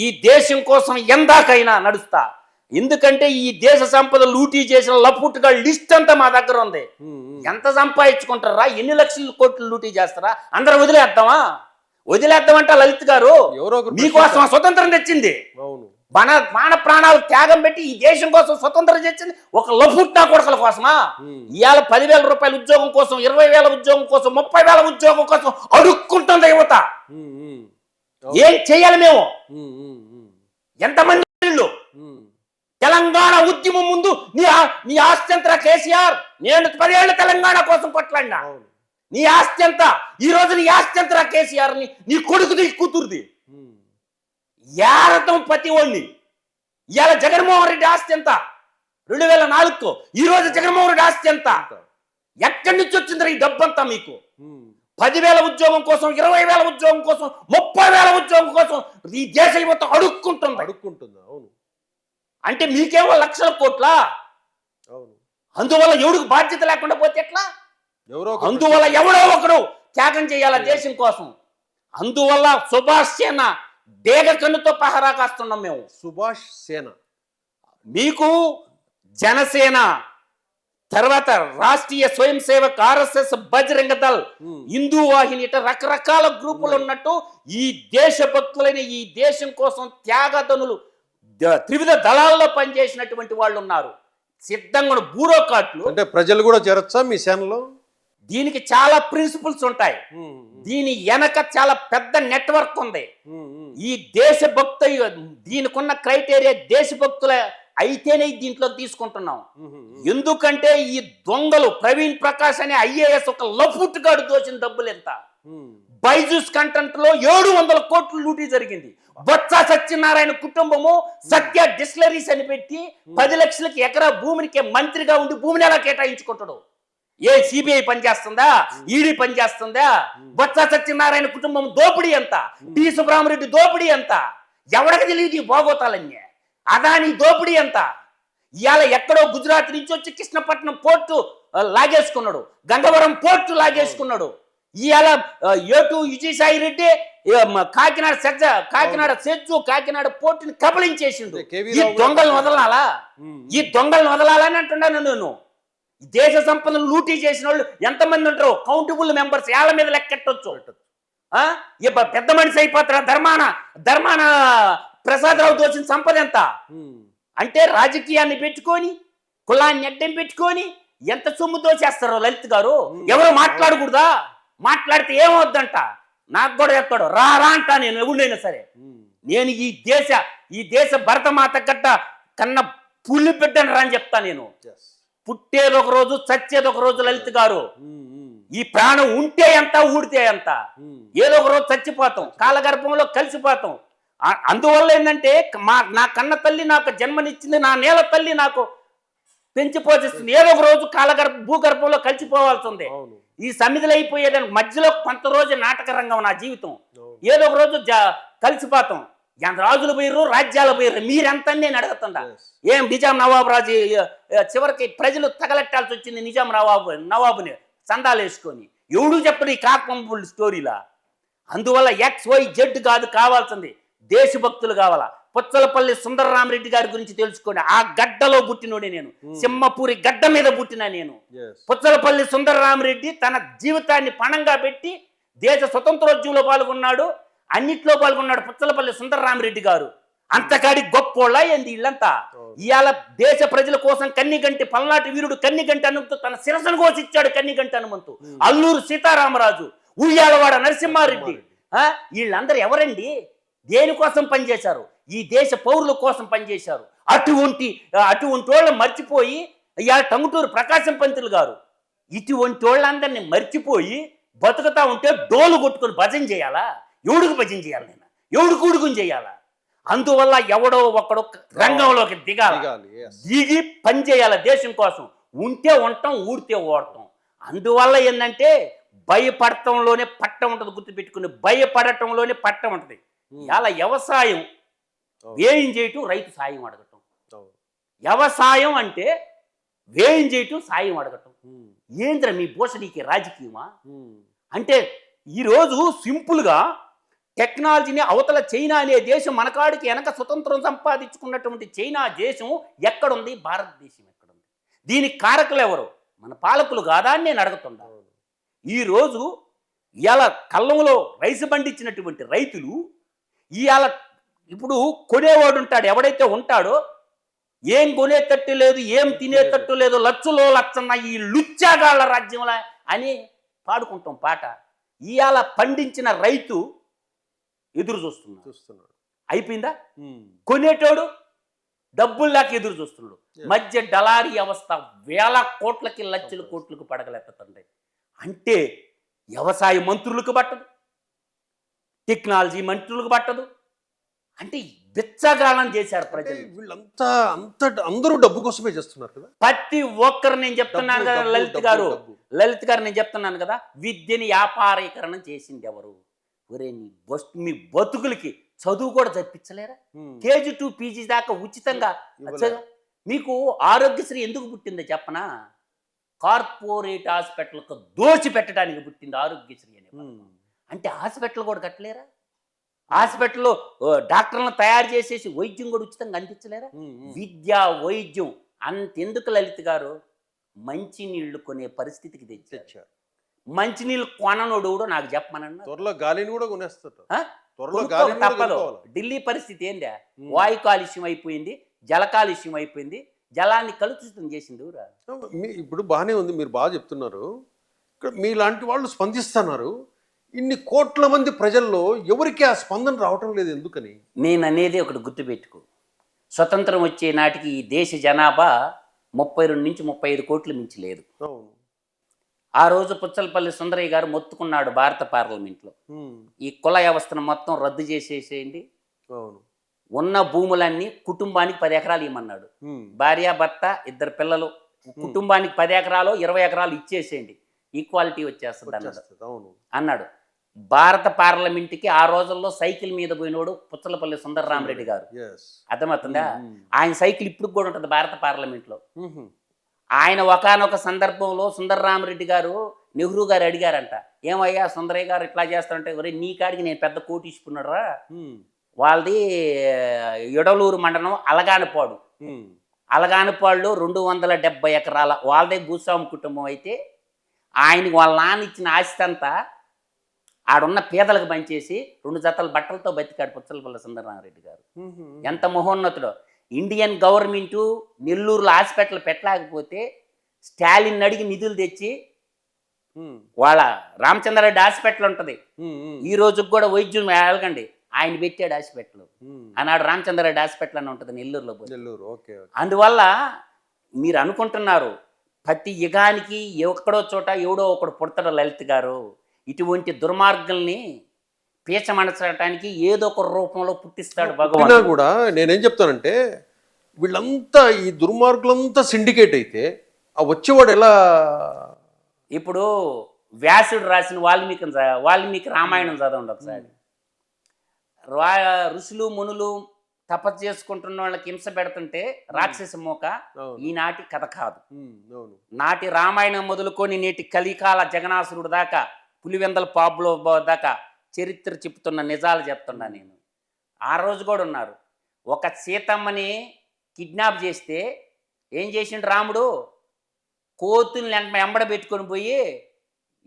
ఈ దేశం కోసం ఎందాకైనా నడుస్తా. ఎందుకంటే ఈ దేశ సంపద లూటీ చేసిన లపుట్టుగా లిస్ట్ అంతా మా దగ్గర ఉంది. ఎంత సంపాదించుకుంటారా, ఎన్ని లక్షల కోట్లు లూటీ చేస్తారా, అందరూ వదిలేద్దామా? వదిలేద్దామంట లలిత్ గారు. ఎవరో ఒకరు మీకోసం ఆ స్వతంత్రం తెచ్చింది. అవును. మన ప్రాణాలు త్యాగం పెట్టి ఈ దేశం కోసం స్వతంత్రం తెచ్చింది ఒక లఫుట్నా కొడకల కోసమా? ఇవాళ 10,000 రూపాయల ఉద్యోగం కోసం, 20,000 ఉద్యోగం కోసం, 30,000 ఉద్యోగం కోసం అడుక్కుంటుంది యువత. ఏం చెయ్యాలి మేము? ఎంతమంది ఇళ్ళు? తెలంగాణ ఉద్యమం ముందు నీ ఆస్తి ఎంత కేసీఆర్? నేను 10 ఏళ్ళు తెలంగాణ కోసం కొట్లాడినా. నీ ఆస్తి ఎంత? ఈ రోజు నీ ఆస్తి ఎంత కేసీఆర్? నీ కొడుకుది కూతురుది యారతం ప్రతి వాడిని. ఇవాళ జగన్మోహన్ రెడ్డి ఆస్తి ఎంత? 2004 ఈ రోజు జగన్మోహన్ రెడ్డి ఆస్తి ఎంత? ఎక్కడి నుంచి వచ్చింది ఈ డబ్బంతా మీకు? 10,000 ఉద్యోగం కోసం, 20,000 ఉద్యోగం కోసం, 30,000 ఉద్యోగం కోసం ఈ దేశ యువత అడుక్కుంటుంది. అవును. అంటే మీకేమో లక్షల కోట్ల. అందువల్ల ఎవడికి బాధ్యత లేకుండా పోతే ఎట్లా? అందువల్ల ఎవడో ఒకడు త్యాగం చేయాల దేశం కోసం. అందువల్ల సుభాష్ సేన డేగ కన్నుతో పహరా కాస్తున్నాం మేము. సుభాష్ సేన మీకు జనసేన, తర్వాత రాష్ట్రీయ స్వయం సేవక్, RSS, బజరంగ దళ్, హిందూ వాహిని, ఇట రకరకాల గ్రూపులు ఉన్నట్టు ఈ దేశభక్తులైన ఈ దేశం కోసం త్యాగధనులు త్రివిధ దళాల్లో పనిచేసినటువంటి వాళ్ళు ఉన్నారు. సిద్ధంగా బ్యూరోక్రాట్లు. అంటే ప్రజలు కూడా చేరొచ్చా మీ సేనలో? దీనికి చాలా ప్రిన్సిపల్స్ ఉంటాయి. దీని వెనక చాలా పెద్ద నెట్వర్క్ ఉంది. ఈ దేశభక్త దీనికున్న క్రైటీరియా దేశభక్తుల అయితేనే దీంట్లో తీసుకుంటున్నాం. ఎందుకంటే ఈ దొంగలు ప్రవీణ్ ప్రకాష్ అనే IAS ఒక లఫుట్ గాడు దోచిన డబ్బులు ఎంత? బైజూస్ కంటెంట్ లో 700 కోట్లు లూటీ జరిగింది. బొత్స సత్యనారాయణ కుటుంబము సత్య డిస్టిలరీస్ అని పెట్టి 10 లక్షలకి ఎకరా భూమికి మంత్రిగా ఉండి భూమిని ఎలా కేటాయించుకుంటాడు? ఏ సిబిఐ పనిచేస్తుందా? ఈడీ పనిచేస్తుందా? బొత్స సత్యనారాయణ కుటుంబం దోపిడీ ఎంత? టి సుబ్రహ్మరెడ్డి దోపిడీ ఎంత? ఎవరికి తెలియదు ఈ భోగోతాలన్నీ. అదాని దోపిడీ ఎంత? ఇవాళ ఎక్కడో గుజరాత్ నుంచి వచ్చి కృష్ణపట్నం పోర్టు లాగేసుకున్నాడు, గంగవరం పోర్టు లాగేసుకున్నాడు. ఇవాళ ఏటు విజయసాయి రెడ్డి కాకినాడ సెజ్జు కాకినాడ పోర్టుని కబలించేసిండు. ఈ దొంగలను వదలాలా? ఈ దొంగలను వదలాలని అంటున్నాను నేను. దేశ సంపదను లూటీ చేసిన వాళ్ళు ఎంతమంది ఉంటారు? కౌంటబుల్ మెంబర్స్ ఏళ్ల మీద లెక్కెట్టొచ్చు. పెద్ద మనిషి అయిపోతారా? ధర్మాన ప్రసాదరావు దోచిన సంపద ఎంత? అంటే రాజకీయాన్ని పెట్టుకొని, కులాన్ని అడ్డం పెట్టుకొని ఎంత సొమ్ము దోచేస్తారో లలిత్ గారు. ఎవరు మాట్లాడకూడదా? మాట్లాడితే ఏమవుద్దంట? నాకు కూడా చెప్తాడు, రా అంటా నేను ఎవరినైనా సరే. నేను ఈ దేశ భరతమాత గడ్డ కన్నా పులి బిడ్డను రా అని చెప్తా నేను. పుట్టేది ఒక రోజు, చచ్చేది ఒక రోజు లలిత్ గారు. ఈ ప్రాణం ఉంటే ఎంత, ఊడితే ఎంత. ఏదో ఒక రోజు చచ్చిపోతాం, కాలగర్భంలో కలిసిపోతాం. అందువల్ల ఏంటంటే నా కన్న తల్లి నాకు జన్మనిచ్చింది, నా నేల తల్లి నాకు పెంచి పోషిస్తుంది. ఏదో ఒక రోజు భూగర్భంలో కలిసిపోవాల్సి ఉంది. ఈ సమిధులు అయిపోయేదానికి మధ్యలో కొంత రోజు నాటక రంగం నా జీవితం. ఏదో ఒక రోజు కలిసిపోతాం. రాజులు పోయిర్రు, రాజ్యాలు పోయిర్రు, మీరెంత నేను అడుగుతుండా? ఏం నిజాం నవాబు రాజు చివరికి ప్రజలు తగలెట్టాల్సి వచ్చింది నిజాం నవాబుని సందాలు వేసుకొని. ఎవడు చెప్పడు ఈ కాకపంపుల్ స్టోరీలా? అందువల్ల XYZ కాదు కావాల్సింది, దేశభక్తులు కావాలా. పుచ్చలపల్లి సుందరరామరెడ్డి గారి గురించి తెలుసుకోండి. ఆ గడ్డలో పుట్టినోడే నేను, సింహపూరి గడ్డ మీద పుట్టినా నేను. పుచ్చలపల్లి సుందరరామరెడ్డి తన జీవితాన్ని పణంగా పెట్టి దేశ స్వతంత్రోద్యమంలో పాల్గొన్నాడు, అన్నిట్లో పాల్గొన్నాడు పుచ్చలపల్లి సుందరరామరెడ్డి గారు. అంతకాడి గొప్పోళ్ళ ఏంది ఇళ్ళంతా. ఇవాళ దేశ ప్రజల కోసం కన్నిగంటి పల్నాటి వీరుడు కన్నిగంటి హనుమంతు తన శిరసను కోసిచ్చాడు. కన్నిగంటి హనుమంతు, అల్లూరు సీతారామరాజు, ఉయ్యాలవాడ నరసింహారెడ్డి, వీళ్ళందరూ ఎవరండి? దేనికోసం పనిచేశారు? ఈ దేశ పౌరుల కోసం పనిచేశారు. అటువంటి వాళ్ళని మర్చిపోయి ఇవాళ టంగుటూరు ప్రకాశం పంతులు గారు ఇటువంటి వాళ్ళందరినీ మర్చిపోయి బతుకుతా ఉంటే డోలు కొట్టుకుని భజన చేయాలా? ఎవడికి భజన చేయాలి? నేను ఎవడికి ఉడుకుని చేయాలా? అందువల్ల ఎవడో ఒకడు రంగంలోకి దిగి పని చేయాలి దేశం కోసం. ఉంటే ఉంటాం, ఊడితే ఓడతాం. అందువల్ల ఏంటంటే భయపడటంలోనే పట్టం ఉంటుంది. గుర్తుపెట్టుకుని, భయపడటంలోనే పట్టం ఉంటుంది. ఇలా వ్యవసాయం వ్యయం చేయటం, రైతు సాయం అడగటం. వ్యవసాయం అంటే వ్యయం చేయటం, సాయం అడగటం. ఏంద్ర మీ భూషణికి రాజకీయమా? అంటే ఈరోజు సింపుల్గా టెక్నాలజీని అవతల చైనా అనే దేశం మనకాడికి వెనక స్వతంత్రం సంపాదించుకున్నటువంటి చైనా దేశం ఎక్కడుంది? భారతదేశం ఎక్కడుంది? దీనికి కారకులు ఎవరు? మన పాలకులు కాదా అని నేను అడుగుతున్నా. ఈరోజు ఇవాళ కళ్ళంలో రైసు పండించినటువంటి రైతులు ఇవాళ ఇప్పుడు కొనేవాడు ఉంటాడు, ఎవడైతే ఉంటాడో ఏం కొనేటట్టు లేదు, ఏం తినేటట్టు లేదు, లచ్చులో లచ్చన్న ఈ లుచ్చాగాళ్ళ రాజ్యంలో అని పాడుకుంటాం పాట. ఇవాళ పండించిన రైతు ఎదురు చూస్తున్నాడు. అయిపోయిందా? కొనేటోడు డబ్బులు లేక ఎదురు చూస్తున్నాడు. మధ్య డలారీ వ్యవస్థ వేల కోట్లకి లక్షల కోట్లకు పడగలెత్తండి. అంటే వ్యవసాయ మంత్రులకు పట్టదు, టెక్నాలజీ మంత్రులకు పట్టదు. అంటే బిచ్చగాళం చేశారు ప్రజలు. వీళ్ళంతా అందరూ డబ్బు కోసమే చేస్తున్నారు కదా. ప్రతి ఒక్కరు నేను చెప్తున్నాను కదా లలిత్ గారు నేను చెప్తున్నాను కదా, విద్యని వ్యాపారీకరణం చేసింది ఎవరు? ఒరే మీ బతుకులకి చదువు కూడా చదివించలేరా? KG to PG దాకా ఉచితంగా మీకు ఆరోగ్యశ్రీ ఎందుకు పుట్టిందో చెప్పనా? కార్పొరేట్ హాస్పిటల్కు దోచి పెట్టడానికి పుట్టింది ఆరోగ్యశ్రీ అని. అంటే హాస్పిటల్ కూడా కట్టలేరా? హాస్పిటల్లో డాక్టర్లను తయారు చేసేసి వైద్యం కూడా ఉచితంగా అందించలేరా? విద్య వైద్యం అంతెందుకు లలిత్ గారు మంచినీళ్లు కొనే పరిస్థితికి తెచ్చారు. మంచినీళ్ళు కొననోడు కూడా నాకు చెప్పమనన్నా త్వరలో గాలిని కూడా కొనేస్తారు. తప్పదు. ఢిల్లీ పరిస్థితి ఏందా? వాయు కాలుష్యం అయిపోయింది, జల కాలుష్యం అయిపోయింది, జలాన్ని కలుషితం చేసింది. ఇప్పుడు బాగానే ఉంది, మీరు బాగా చెప్తున్నారు. ఇక్కడ మీలాంటి వాళ్ళు స్పందిస్తున్నారు. ఇన్ని కోట్ల మంది ప్రజల్లో ఎవరికి ఆ స్పందన రావటం లేదు, ఎందుకని? నేను అనేది ఒకటి గుర్తుపెట్టుకో, స్వతంత్రం వచ్చే నాటికి ఈ దేశ జనాభా 32 నుంచి 35 కోట్లు మించి లేదు. ఆ రోజు పుచ్చలపల్లి సుందరయ్య గారు మొత్తుకున్నాడు భారత పార్లమెంట్లో, ఈ కుల వ్యవస్థను మొత్తం రద్దు చేసేసేయండి, ఉన్న భూములన్నీ కుటుంబానికి 10 ఎకరాలు ఇవ్వమన్నాడు. భార్య భర్త 2 పిల్లలు, కుటుంబానికి 10 ఎకరాలు 20 ఎకరాలు ఇచ్చేసేయండి, ఈక్వాలిటీ వచ్చేస్తుంది అన్నాడు. భారత పార్లమెంట్కి ఆ రోజుల్లో సైకిల్ మీద పోయినోడు పుచ్చలపల్లి సుందరరామరెడ్డి గారు. అర్థమవుతుందా? ఆయన సైకిల్ ఇప్పుడు కూడా ఉంటుంది భారత పార్లమెంట్లో. ఆయన ఒకానొక సందర్భంలో సుందరరామరెడ్డి గారు నెహ్రూ గారు అడిగారంట, ఏమయ్యా సుందరయ్య గారు ఇట్లా చేస్తారంటే, ఒరే నీ కాడికి నేను పెద్ద కోటి ఇచ్చుకున్నాడురా, వాళ్ళది ఎడలూరు మండలం అలగానపాడులో 270 ఎకరాల వాళ్ళదే భూస్వామి కుటుంబం అయితే, ఆయనకి వాళ్ళ నాన్న ఇచ్చిన ఆస్తి అంతా ఆడున్న పేదలకు పనిచేసి 2 జతల బట్టలతో బతికాడు పుచ్చలపల్లి సుందరరామరెడ్డి గారు. ఎంత మహోన్నతుడో! ఇండియన్ గవర్నమెంటు నెల్లూరులో హాస్పిటల్ పెట్టలేకపోతే స్టాలిన్ అడిగి నిధులు తెచ్చి వాళ్ళ రామచంద్రారెడ్డి హాస్పిటల్ ఉంటుంది, ఈ రోజుకి కూడా వైద్యం వెళ్ళకండి, ఆయన పెట్టాడు హాస్పిటల్. ఆనాడు రామచంద్రారెడ్డి హాస్పిటల్ అని ఉంటుంది నెల్లూరులో. అందువల్ల మీరు అనుకుంటున్నారు ప్రతి యుగానికి ఎక్కడో చోట ఎవడో ఒకడు పుడతాడు లలిత్ గారు. ఇటువంటి దుర్మార్గుల్ని పీచమనచడానికి ఏదో ఒక రూపంలో పుట్టిస్తాడు భగవాన్. కూడా నేనేం చెప్తానంటే, వీళ్ళంతా ఈ దుర్మార్గులంతా సిండికేట్ అయితే ఆ వచ్చేవాడు ఎలా? ఇప్పుడు వ్యాసుడు రాసిన వాల్మీకి రామాయణం చదవండి ఒకసారి. ఋషులు మునులు తపస్సు చేసుకుంటున్న వాళ్ళకి హింస పెడుతుంటే రాక్షస మోక ఈనాటి కథ కాదు. నాటి రామాయణం మొదలుకొని నేటి కలికాల జగనాసురుడు దాకా, పులివెందల పాబ్లో దాకా చరిత్ర చెప్తున్న నిజాలు చెప్తున్నా నేను. ఆ రోజు కూడా ఉన్నారు. ఒక సీతమ్మని కిడ్నాప్ చేస్తే ఏం చేసిండు రాముడు? కోతుల్ని ఎంబడ పెట్టుకొని పోయి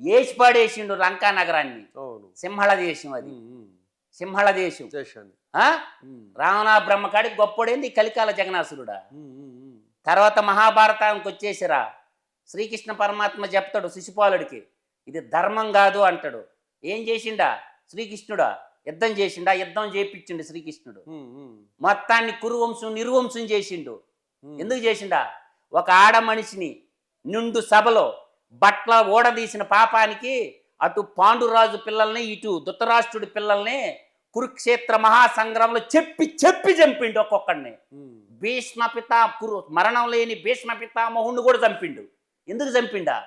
ఏసి పాడేసిండు లంకా నగరాన్ని. సింహళ దేశం అది, సింహళ దేశం. రావణ బ్రహ్మకాడికి గొప్పడేంది కలికాల జగనాసురుడా. తర్వాత మహాభారతానికి వచ్చేసిరా, శ్రీకృష్ణ పరమాత్మ చెప్తాడు శిశుపాలుడికి, ఇది ధర్మం కాదు అంటాడు. ఏం చేసిండా శ్రీకృష్ణుడా? యుద్ధం చేసిండా? యుద్ధం చేయించిండు శ్రీకృష్ణుడు. మొత్తాన్ని కురువంశం నిర్వంశం చేసిండు. ఎందుకు చేసిండా? ఒక ఆడ మనిషిని నిండు సభలో బట్ల ఓడదీసిన పాపానికి అటు పాండురాజు పిల్లల్ని ఇటు ధృతరాష్ట్రుడి పిల్లల్ని కురుక్షేత్ర మహాసంగ్రామంలో చెప్పి చంపిండు ఒక్కొక్కడిని. భీష్మపిత మరణం లేని భీష్మ పితామహుణ్ణి కూడా చంపిండు. ఎందుకు చంపిండా?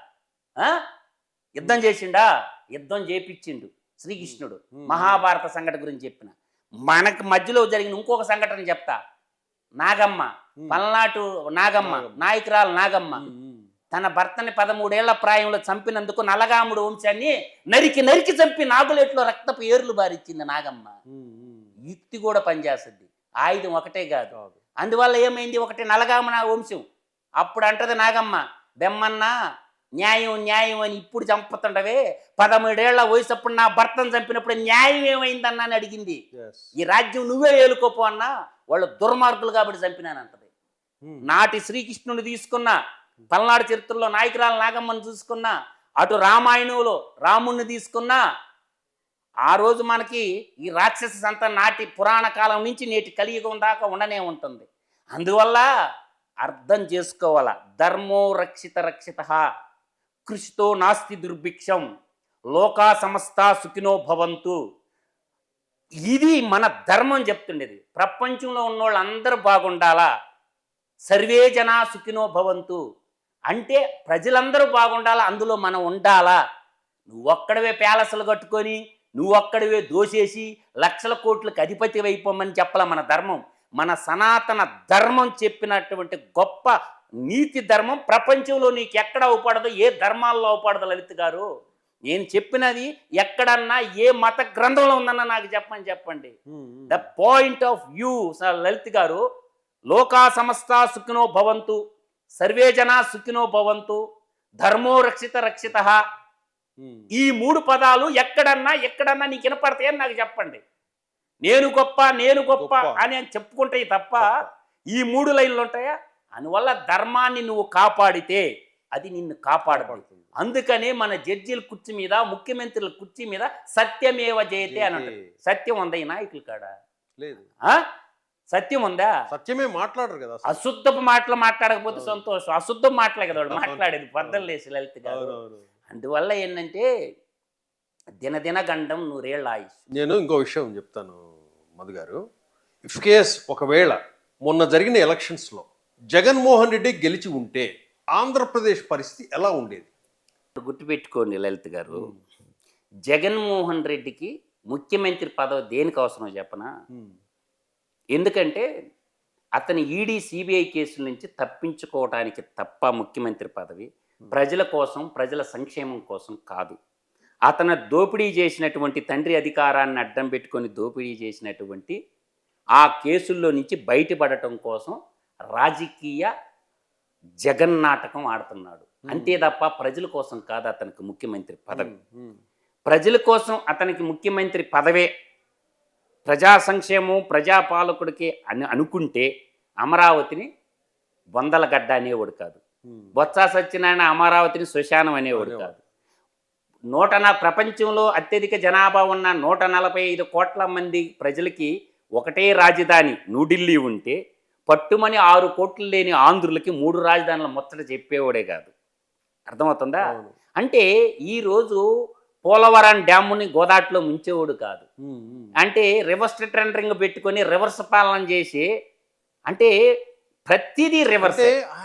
యుద్ధం చేసిండా? యుద్ధం చేపించిండు శ్రీకృష్ణుడు. మహాభారత సంఘటన గురించి చెప్పిన. మనకు మధ్యలో జరిగిన ఇంకొక సంఘటన చెప్తా. నాగమ్మ, పల్నాటు నాగమ్మ, నాయకురాలు నాగమ్మ తన భర్తని 13 ఏళ్ల ప్రాయంలో చంపినందుకు నలగాముడు వంశాన్ని నరికి చంపి నాగులేట్లో రక్తపు ఏర్లు బారిచ్చింది నాగమ్మ. యుక్తి కూడా పనిచేస్తుంది, ఆయుధం ఒకటే కాదు. అందువల్ల ఏమైంది? ఒకటి నలగామ వంశం. అప్పుడు అంటది నాగమ్మ, బెమ్మన్న న్యాయం న్యాయం అని ఇప్పుడు చంపుతుండవే 17 ఏళ్ల వయసు అప్పుడు నా భర్తను చంపినప్పుడు న్యాయం ఏమైందన్నా అని అడిగింది. ఈ రాజ్యం నువ్వే ఏలుకోపో అన్నా, వాళ్ళు దుర్మార్గులు కాబట్టి చంపినానంటది. నాటి శ్రీకృష్ణుని తీసుకున్నా, పల్నాడు చరిత్రలో నాయకురాలు నాగమ్మని చూసుకున్నా, అటు రామాయణంలో రాముణ్ణి తీసుకున్నా, ఆ రోజు మనకి ఈ రాక్షస సంత నాటి పురాణ కాలం నుంచి నేటి కలియుగం దాకా ఉండనే ఉంటుంది. అందువల్ల అర్థం చేసుకోవాలా, ధర్మో రక్షిత రక్షిత కృషితో నాస్తి దుర్భిక్షం లోకా సమస్త సుఖినో భవంతు. ఇది మన ధర్మం చెప్తుండేది. ప్రపంచంలో ఉన్నోళ్ళు అందరూ బాగుండాలా, సర్వే జనా సుఖినో భవంతు అంటే ప్రజలందరూ బాగుండాలా, అందులో మనం ఉండాలా. నువ్వొక్కడవే ప్యాలెస్లు కట్టుకొని నువ్వొక్కడవే దోసేసి లక్షల కోట్లకు అధిపతి అయిపోమని చెప్పాల మన ధర్మం. మన సనాతన ధర్మం చెప్పినటువంటి గొప్ప నీతి ధర్మం ప్రపంచంలో నీకు ఎక్కడ అవపడదు, ఏ ధర్మాల్లో అవపడదు లలిత్ గారు. నేను చెప్పినది ఎక్కడన్నా ఏ మత గ్రంథంలో ఉందన్నా నాకు చెప్పండి. The point of view Lalit గారు, లోకా సమస్త సుఖినో భవంతు, సర్వే జనా సుఖినో భవంతు, ధర్మో రక్షిత రక్షిత. ఈ 3 పదాలు ఎక్కడన్నా నీకు వినపడతాయని నాకు చెప్పండి. నేను గొప్ప అని చెప్పుకుంటాయి తప్ప ఈ 3 లైన్లు ఉంటాయా? అందువల్ల ధర్మాన్ని నువ్వు కాపాడితే అది నిన్ను కాపాడబడుతుంది. అందుకనే మన జడ్జీల కుర్చీ మీద, ముఖ్యమంత్రుల కుర్చీ మీద సత్యమేవ జయతే అని అంటారు. సత్యం ఉందా ఈ నాయకుల కాడ? లేదు. సత్యం ఉందా? సత్యమే మాట్లాడరు కదా. అశుద్ధపు మాటలు మాట్లాడకపోతే సంతోషం, అశుద్ధం మాటలే కదా వాళ్ళు మాట్లాడేది. పద్దలు లేసి లలిత్ గారు. అందువల్ల ఏంటంటే దినదిన గండం 100 ఏళ్ళ ఆయుష్. నేను ఇంకో విషయం చెప్తాను మధు గారు. ఇఫ్ కేస్ ఒకవేళ మొన్న జరిగిన ఎలక్షన్స్లో జగన్మోహన్ రెడ్డి గెలిచి ఉంటే ఆంధ్రప్రదేశ్ పరిస్థితి ఎలా ఉండేది? గుర్తుపెట్టుకోండి లలిత్ గారు, జగన్మోహన్ రెడ్డికి ముఖ్యమంత్రి పదవి దేనికి అవసరం చెప్పనా? ఎందుకంటే అతని ఈడీ సిబిఐ కేసుల నుంచి తప్పించుకోవడానికి తప్ప ముఖ్యమంత్రి పదవి ప్రజల కోసం, ప్రజల సంక్షేమం కోసం కాదు. అతను దోపిడీ చేసినటువంటి, తండ్రి అధికారాన్ని అడ్డం పెట్టుకొని దోపిడీ చేసినటువంటి ఆ కేసుల్లో నుంచి బయటపడటం కోసం రాజకీయ జగన్నాటకం ఆడుతున్నాడు. అంతే తప్ప ప్రజల కోసం కాదు అతనికి ముఖ్యమంత్రి పదవి. ప్రజల కోసం అతనికి ముఖ్యమంత్రి పదవే, ప్రజా సంక్షేమం, ప్రజాపాలకుడికి అనుకుంటే అమరావతిని బొందలగడ్డ అనేవాడు కాదు, బొత్స సత్యనారాయణ అమరావతిని శ్మశానం అనేవాడు కాదు. ప్రపంచంలో అత్యధిక జనాభా ఉన్న 145 కోట్ల మంది ప్రజలకి ఒకటే రాజధాని న్యూఢిల్లీ ఉంటే పట్టుమని 6 కోట్లు లేని ఆంధ్రులకి 3 రాజధానుల ముచ్చట చెప్పేవాడే కాదు. అర్థమవుతుందా? అంటే ఈరోజు పోలవరం డ్యాముని గోదాట్లో ముంచేవాడు కాదు. అంటే రివర్స్ టెండరింగ్ పెట్టుకొని రివర్స్ పాలన చేసి, అంటే ప్రతిదీ రివర్స్.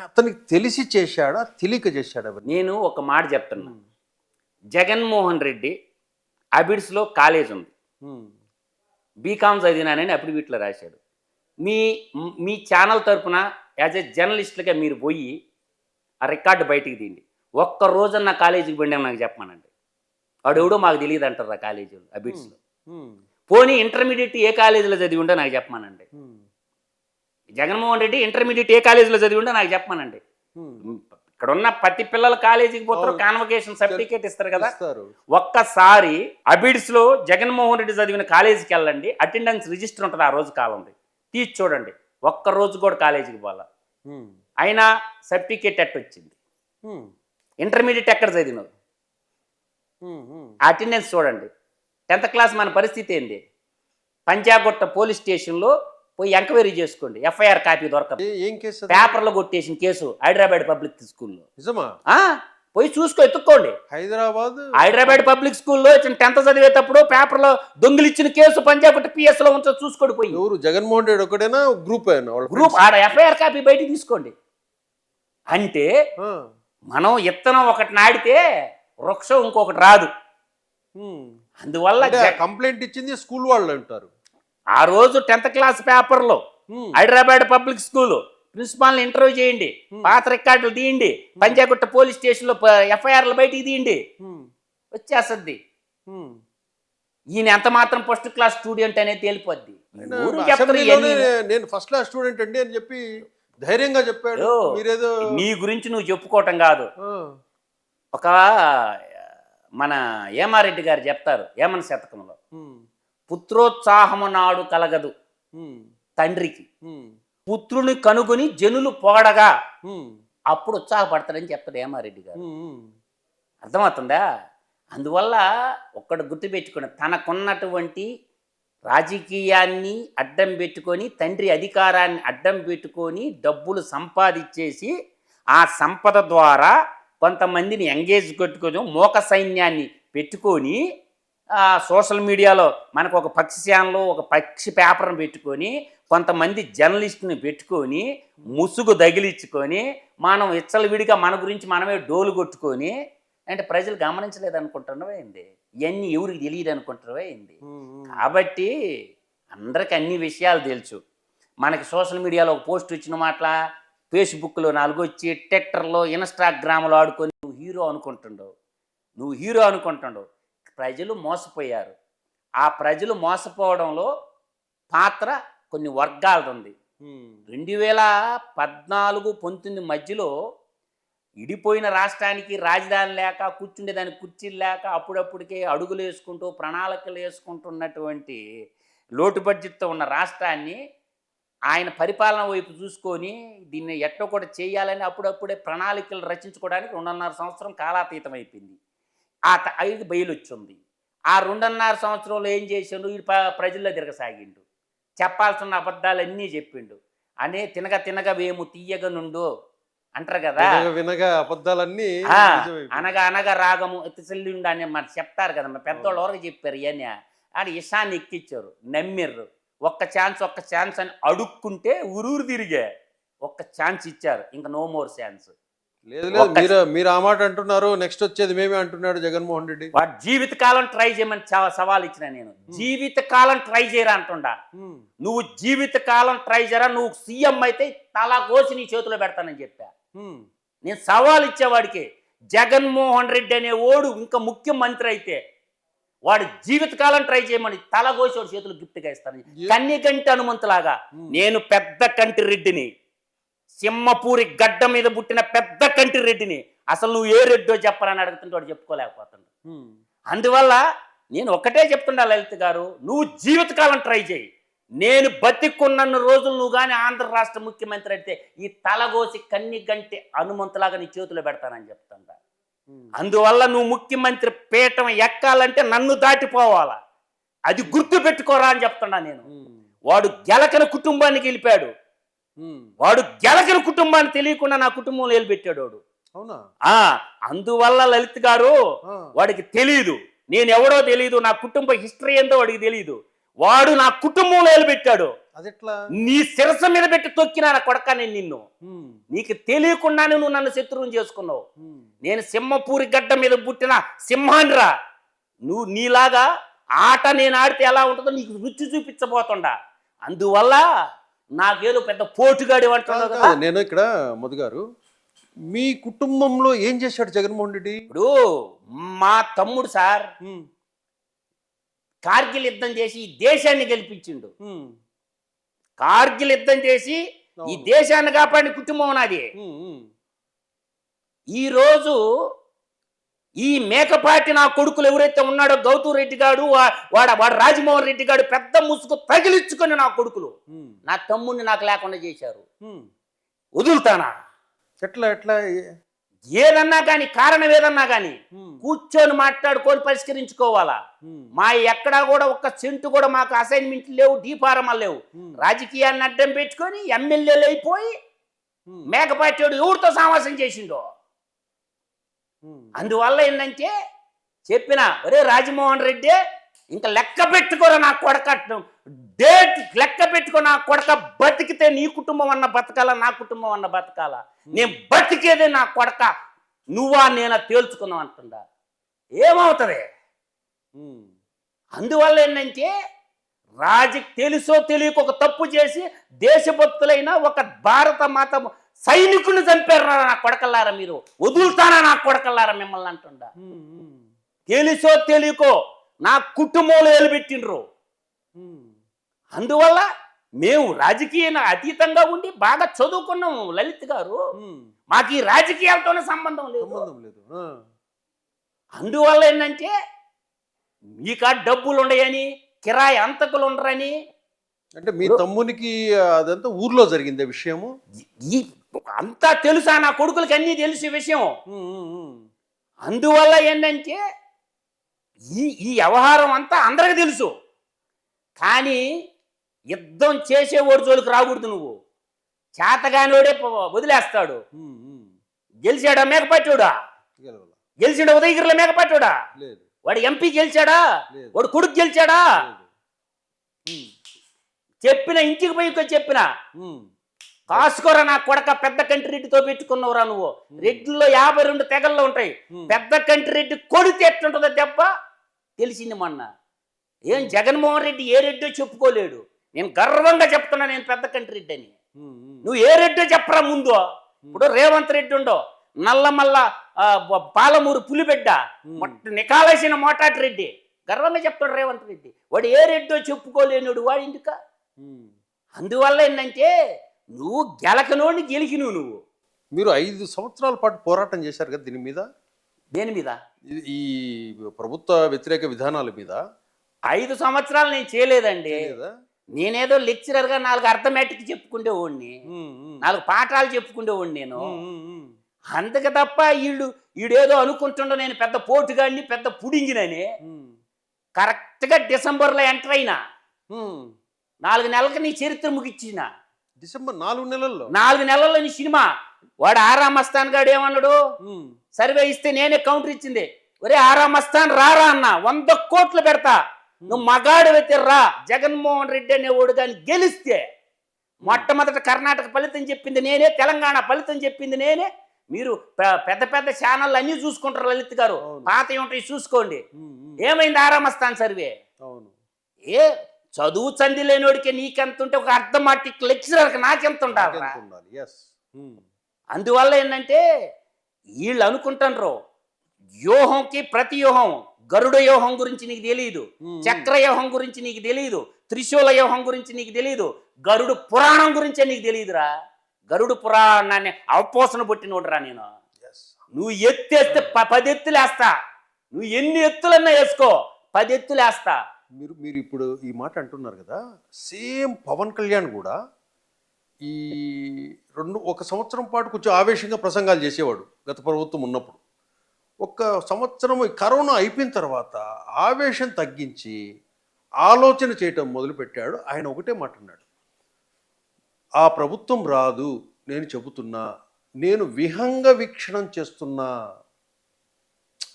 అతనికి తెలిసి చేశాడా, తెలియక చేశాడా? నేను ఒక మాట చెప్తున్నా. జగన్మోహన్ రెడ్డి అబిడ్స్లో కాలేజ్ ఉంది, బీకామ్ చదివినానని అఫిడవిట్లో రాశాడు. మీ ఛానల్ తరఫున యాజ్ ఎ జర్నలిస్ట్గా మీరు పోయి ఆ రికార్డు బయటికి తీయండి. ఒక్క రోజున్న కాలేజీకి పోయినా నాకు చెప్పమానండి. వాడెవడో మాకు తెలియదు అంటారు ఆ కాలేజీలో అబిడ్స్లో. పోనీ ఇంటర్మీడియట్ ఏ కాలేజీలో చదివి ఉంటే నాకు చెప్పమానండి. జగన్మోహన్ రెడ్డి ఇంటర్మీడియట్ ఏ కాలేజీలో చదివి ఉంటే నాకు చెప్పమానండి. ఇక్కడ ఉన్న ప్రతి పిల్లలు కాలేజీకి పోతారు, కాన్వకేషన్ సర్టిఫికేట్ ఇస్తారు కదా. ఒక్కసారి అబిడ్స్లో జగన్మోహన్ రెడ్డి చదివిన కాలేజీకి వెళ్ళండి, అటెండెన్స్ రిజిస్టర్ ఉంటుంది, ఆ రోజు కాలంది తీసి చూడండి. ఒక్క రోజు కూడా కాలేజీకి పోలా, అయినా సర్టిఫికేట్ ఎట్ట వచ్చింది? ఇంటర్మీడియట్ ఎక్కడ చదివినావు? అటెండెన్స్ చూడండి. 10th క్లాస్ మన పరిస్థితి ఏంది? పంజాగుట్ట పోలీస్ స్టేషన్లో పోయి ఎంక్వైరీ చేసుకోండి, ఎఫ్ఐఆర్ కాపీ దొరకదు. పేపర్లో కొట్టేసిన కేసు హైదరాబాద్ పబ్లిక్ స్కూల్లో. పోయి చూసుకో, ఎత్తుక్కోండి. హైదరాబాద్ పబ్లిక్ స్కూల్లో 10th చదివేటప్పుడు పేపర్లో దొంగిలిచ్చిన కేసు పంజాగుట్ట పిఎస్ లో ఉంచో చూసుకోండి. పోయి జగన్మోహన్ రెడ్డి ఒకటేనా గ్రూప్ ఆడ ఎఫ్ఐఆర్ కాపీ బయటికి తీసుకోండి. అంటే మనం ఇత్తనం ఒకటి నాడితే వృక్షం ఇంకొకటి రాదు. అందువల్ల కంప్లైంట్ ఇచ్చింది స్కూల్ వాళ్ళు అంటారు. ఆ రోజు 10th క్లాస్ పేపర్లో హైదరాబాద్ పబ్లిక్ స్కూల్ ప్రిన్సిపాల్ని ఇంటర్వ్యూ చేయండి, పాత రికార్డులు తీయండి, పంజాగుట్ట పోలీస్ స్టేషన్లో ఎఫ్ఐఆర్లు బయటికి తీయండి, వచ్చేస్తుంది. ఈయన ఎంత మాత్రం ఫస్ట్ క్లాస్ స్టూడెంట్ అనేది తేలిపోద్ది. నేను ఫస్ట్ క్లాస్ స్టూడెంట్ అండి అని చెప్పి ధైర్యంగా చెప్పాడు. నీ గురించి నువ్వు చెప్పుకోవటం కాదు, ఒక మన ఏమారెడ్డి గారు చెప్తారు ఏమన శతకంలో, పుత్రోత్సాహము నాడు కలగదు తండ్రికి, పుత్రుని కనుగొని జనులు పొగడగా అప్పుడు ఉత్సాహపడతాడని చెప్తాడు ఏమారెడ్డి గారు. అర్థమవుతుందా? అందువల్ల ఒక్కడు గుర్తుపెట్టుకుని, తనకున్నటువంటి రాజకీయాన్ని అడ్డం పెట్టుకొని, తండ్రి అధికారాన్ని అడ్డం పెట్టుకొని డబ్బులు సంపాదించేసి ఆ సంపద ద్వారా కొంతమందిని ఎంగేజ్ కొట్టుకొని మోక సైన్యాన్ని పెట్టుకొని సోషల్ మీడియాలో మనకు ఒక పక్షి ఛానల్, ఒక పక్షి పేపర్ని పెట్టుకొని కొంతమంది జర్నలిస్టుని పెట్టుకొని ముసుగు తగిలించుకొని మనం విచ్చలవిడిగా మన గురించి మనమే డోలు కొట్టుకొని, అంటే ప్రజలు గమనించలేదు అనుకుంటున్నావా ఏంది? ఇవన్నీ ఎవరికి తెలియదు అనుకుంటున్నావా ఏంది? కాబట్టి అందరికి అన్ని విషయాలు తెలుసు. మనకి సోషల్ మీడియాలో ఒక పోస్ట్ వచ్చిన మాటల, ఫేస్బుక్లో 4 వచ్చి, ట్విట్టర్లో, ఇన్స్టాగ్రామ్లో ఆడుకొని నువ్వు హీరో అనుకుంటుండవు. ప్రజలు మోసపోయారు. ఆ ప్రజలు మోసపోవడంలో పాత్ర కొన్ని వర్గాలది ఉంది. 2014-19 మధ్యలో ఇడిపోయిన రాష్ట్రానికి రాజధాని లేక, కూర్చుండేదానికి కుర్చీలు లేక, అప్పుడప్పుడికే అడుగులు వేసుకుంటూ ప్రణాళికలు వేసుకుంటున్నటువంటి లోటు బడ్జెట్తో ఉన్న రాష్ట్రాన్ని ఆయన పరిపాలన వైపు చూసుకొని దీన్ని ఎట్టో కూడా చేయాలని అప్పుడప్పుడే ప్రణాళికలు రచించుకోవడానికి 2.5 సంవత్సరం కాలాతీతం అయిపోయింది. ఆ 5 బయలు వచ్చింది. ఆ 2.5 సంవత్సరంలో ఏం చేసిండు? ఈ ప్రజల్లో తిరగసాగిండు, చెప్పాల్సిన అబద్ధాలన్నీ చెప్పిండు. అనే తినగా వేము తీయగా నుండు అంటారు కదా, వినగా అబద్ధాలన్నీ అనగా రాగము ఎత్తిసెల్లిండు అని మరి చెప్తారు కదా, మరి పెద్దవాళ్ళు ఎవరికి చెప్పారు ఇవన్నీ. ఆడ ఇషాన్ని ఎక్కిచ్చారు, నమ్మిర్రు. ఒక్క ఛాన్స్ అని అడుక్కుంటే ఊరూరు తిరిగే ఒక్క ఛాన్స్ ఇచ్చారు, ఇంకా నో మోర్ ఛాన్స్. లేదు, మీరు ఆ మాట అంటున్నారు, నెక్స్ట్ వచ్చేది మేమే అంటున్నాడు జగన్మోహన్ రెడ్డి. వాడు జీవితకాలం ట్రై చేయమని సవాల్ ఇచ్చిన నేను. జీవితకాలం ట్రై చేయరా అంటుండా. నువ్వు జీవితకాలం ట్రై చేయరా, నువ్వు సీఎం అయితే తలా కోసి నీ చేతిలో పెడతానని చెప్పా. నేను సవాల్ ఇచ్చేవాడికి, జగన్మోహన్ రెడ్డి అనే ఓడు ఇంకా ముఖ్యమంత్రి అయితే వాడు జీవితకాలం ట్రై చేయమని తల కోసి వాడి చేతులు గిఫ్ట్గా ఇస్తాను. కన్నికంటి హనుమంతులాగా నేను పెద్ద కంటి రెడ్డిని, సింహపూరి గడ్డ మీద పుట్టిన పెద్ద కంటి రెడ్డిని. అసలు నువ్వు ఏ రెడ్డో చెప్పరని అడుగుతుంటే వాడు చెప్పుకోలేకపోతాడు. అందువల్ల నేను ఒకటే చెప్తున్నా లలిత్ గారు, నువ్వు జీవితకాలం ట్రై చేయి. నేను బతికున్న రోజులు నువ్వు కానీ ఆంధ్ర రాష్ట్ర ముఖ్యమంత్రి అయితే ఈ తలగోసి కన్నిగంటి హనుమంతులాగా నీ చేతిలో పెడతానని చెప్తాను. అందువల్ల నువ్వు ముఖ్యమంత్రి పీఠం ఎక్కాలంటే నన్ను దాటిపోవాలా, అది గుర్తు పెట్టుకోరా అని చెప్తున్నా నేను. వాడు గెలకని కుటుంబానికి వెళ్ళిపోయాడు, వాడు గెలకని కుటుంబాన్ని తెలియకుండా నా కుటుంబంలో వెళ్ళిపెట్టాడు వాడు. అవునా? అందువల్ల లలిత్ గారు వాడికి తెలియదు, నేను ఎవడో తెలియదు, నా కుటుంబ హిస్టరీ ఏందో వాడికి తెలియదు. వాడు నా కుటుంబంలో వెళ్ళిపెట్టాడు. నీ శిరస మీద పెట్టి తొక్కినా నా కొడక నేను నిన్ను, నీకు తెలియకుండానే నువ్వు నన్ను శత్రువుని చేసుకున్నావు. నేను సింహపూరి గడ్డ మీద పుట్టిన సింహాన్రా. నువ్వు నీలాగా ఆట నేను ఆడితే ఎలా ఉంటుందో నీకు రుచి చూపించబోతుండా. అందువల్ల నాకేదో పెద్ద పోటుగాడి అంటున్నావు కదా. నేను ఇక్కడ మధు గారు, మీ కుటుంబంలో ఏం చేశాడు జగన్మోహన్ రెడ్డి? ఇప్పుడు మా తమ్ముడు సార్ కార్గిల్ యుద్ధం చేసి ఈ దేశాన్ని గెలిపించిండు. కార్గిల్ యుద్ధం చేసి ఈ దేశాన్ని కాపాడిన కుటుంబం నాది. ఈరోజు ఈ మేకపాటి నా కొడుకులు ఎవరైతే ఉన్నాడో గౌతమ్ రెడ్డి గాడు, వాడు రాజమోహన్ రెడ్డి గాడు పెద్ద ముసుగు తగిలించుకొని నా కొడుకులు నా తమ్ముడిని నాకు లేకుండా చేశారు. వదులుతానా? ఎట్లా ఏదన్నా కానీ, కారణం ఏదన్నా కానీ కూర్చొని మాట్లాడుకొని పరిష్కరించుకోవాలా. మా ఎక్కడా కూడా ఒక్క సెంటు కూడా మాకు అసైన్మెంట్లు లేవు, డీఫారమాలు లేవు. రాజకీయాన్ని అడ్డం పెట్టుకొని ఎమ్మెల్యేలు అయిపోయి మేకపాటోడు ఎవరితో సమావేశం చేసిండో. అందువల్ల ఏంటంటే చెప్పిన, ఒరే రాజమోహన్ రెడ్డి ఇంకా లెక్క పెట్టుకోరా నా కొడక, డేట్ లెక్క పెట్టుకో నా కొడక. బతికితే నీ కుటుంబం అన్న బతకాలా, నా కుటుంబం అన్న బతకాలా. నేను బతికేదే నా కొడక, నువ్వా నేనా తేల్చుకున్నావు అంటుందా. ఏమవుతుంది? అందువల్ల ఏంటంటే తెలుసో తెలియక ఒక తప్పు చేసి దేశభక్తులైన ఒక భారత మాత సైనికుని చంపారు నా కొడకల్లారా. మీరు వదులుతానా నా కొడకల్లారా మిమ్మల్ని అంటుండా. తెలుసో తెలియకో నా కుటుంబంలో నిలబెట్టిండ్రు. అందువల్ల మేము రాజకీయ అతీతంగా ఉండి బాగా చదువుకున్నాము లలిత్ గారు. మాకు ఈ రాజకీయాలతోనే సంబంధం లేదు. అందువల్ల ఏంటంటే మీకు డబ్బులు ఉండయని, కిరాయి అంతకులు ఉండరని. అంటే మీ తమ్మునికి అదంతా ఊర్లో జరిగిందే విషయము. ఈ అంతా తెలుసా నా కొడుకులకి, అన్నీ తెలుసు ఈ విషయం. ఉమ్, ఉమ్, ఉమ్. అందువల్ల ఏంటంటే ఈ వ్యవహారం అంతా అందరికి తెలుసు. కానీ యుద్ధం చేసేవాడు జోలికి రాకూడదు. నువ్వు చేతగానోడే వదిలేస్తాడు. ఉమ్, ఉమ్. గెలిచాడా మేకపట్టోడా? గెలవల. గెలిచాడా ఉదయగిరిలో మేకపట్టోడా? లేదు. వాడు ఎంపీ గెలిచాడా? లేదు. వాడు కొడుకు గెలిచాడా? లేదు. ఉమ్, చెప్పిన ఇంటికి పోయి చెప్పిన ఉమ్. కాసుకోరా నా కొడక, పెద్ద కంటి రెడ్డితో పెట్టుకున్నవరా నువ్వు. రెడ్డిలో 52 తెగల్లో ఉంటాయి. పెద్ద కంటి రెడ్డి కొడితే ఎట్లుంటుందో దెబ్బ తెలిసింది మొన్న. ఏం జగన్మోహన్ రెడ్డి ఏ రెడ్డో చెప్పుకోలేడు. నేను గర్వంగా చెప్తున్నా, నేను పెద్ద కంటి రెడ్డి అని. ఉమ్, ఉమ్. నువ్వు ఏ రెడ్డో చెప్పరా ముందు. ఇప్పుడు రేవంత్ రెడ్డి ఉండో, నల్లమల్ల పాలమూరు పులిబిడ్డ, నికాలేసిన మోటాటి రెడ్డి, గర్వంగా చెప్తాడు రేవంత్ రెడ్డి. వాడు ఏ రెడ్డో చెప్పుకోలేనుడు వాడి ఇంటిక. ఉమ్. అందువల్ల ఏంటంటే నువ్వు గెలకనోడిని గెలికినవు. నువ్వు మీరు 5 సంవత్సరాల పాటు పోరాటం చేశారు కదా దీని మీద, దేని మీద? ఈ ప్రభుత్వ వ్యతిరేక విధానాల మీద. 5 సంవత్సరాలు నేను చేయలేదండి. లేదా? నేనేదో లెక్చరర్గా 4 అర్థమెటిక్ చెప్పుకుండేవాడిని, 4 పాఠాలు చెప్పుకుండేవాడిని నేను. అంతకు తప్ప ఈడేదో అనుకుంటుండో నేను పెద్ద పోటుగాడిని, పెద్ద పుడింగినని. కరెక్ట్గా డిసెంబర్లో ఎంటర్ అయినా, 4 నెలలకు నీ చరిత్ర ముగిచ్చిన. డిసెంబర్ 4 నెలల్లో 4 నెలల్లో నీ సినిమా. వాడు ఆరా మస్తాన్ గాడు ఏమన్నాడు, సర్వే ఇస్తే నేనే కౌంటర్ ఇచ్చింది. ఒరే ఆరా మస్తాన్ రారా అన్న, 100 కోట్లు పెడతా, నువ్వు మగాడు అయితే రా. జగన్మోహన్ రెడ్డి అనేవాడు కానీ గెలిస్తే, మొట్టమొదట కర్ణాటక ఫలితం చెప్పింది నేనే, తెలంగాణ ఫలితం చెప్పింది నేనే. మీరు పెద్ద పెద్ద ఛానళ్ళు అన్నీ చూసుకుంటారు లలిత్ గారు, పాత ఉంటాయి చూసుకోండి. ఏమైంది ఆరామస్తాన్ సర్వే? ఏ చదువు చంది లేనివాడికి నీకెంత ఉంటే ఒక అర్థమాటిక్ లెక్చరర్కి నాకెంత ఉండాలి? అందువల్ల ఏంటంటే వీళ్ళు అనుకుంటారు వ్యూహంకి ప్రతి వ్యూహం. గరుడ వ్యూహం గురించి నీకు తెలియదు, చక్ర వ్యూహం గురించి నీకు తెలియదు, త్రిశూల వ్యూహం గురించి నీకు తెలియదు, గరుడు పురాణం గురించే నీకు తెలియదురా. గరుడు పురాణాన్ని అవపోసన పుట్టినోడురా నేను. నువ్వు ఎత్తేస్తే 10 ఎత్తులు వేస్తా. నువ్వు ఎన్ని ఎత్తులన్నా వేసుకో, 10 ఎత్తులు వేస్తా. మీరు ఇప్పుడు ఈ మాట అంటున్నారు కదా, సేమ్ పవన్ కళ్యాణ్ కూడా ఈ 1 సంవత్సరం పాటు కొంచెం ఆవేశంగా ప్రసంగాలు చేసేవాడు గత ప్రభుత్వం ఉన్నప్పుడు. 1 సంవత్సరం కరోనా అయిపోయిన తర్వాత ఆవేశం తగ్గించి ఆలోచన చేయటం మొదలుపెట్టాడు. ఆయన ఒకటే మాట అన్నాడు, ఆ ప్రభుత్వం రాదు, నేను చెబుతున్నా, నేను విహంగ వీక్షణం చేస్తున్నా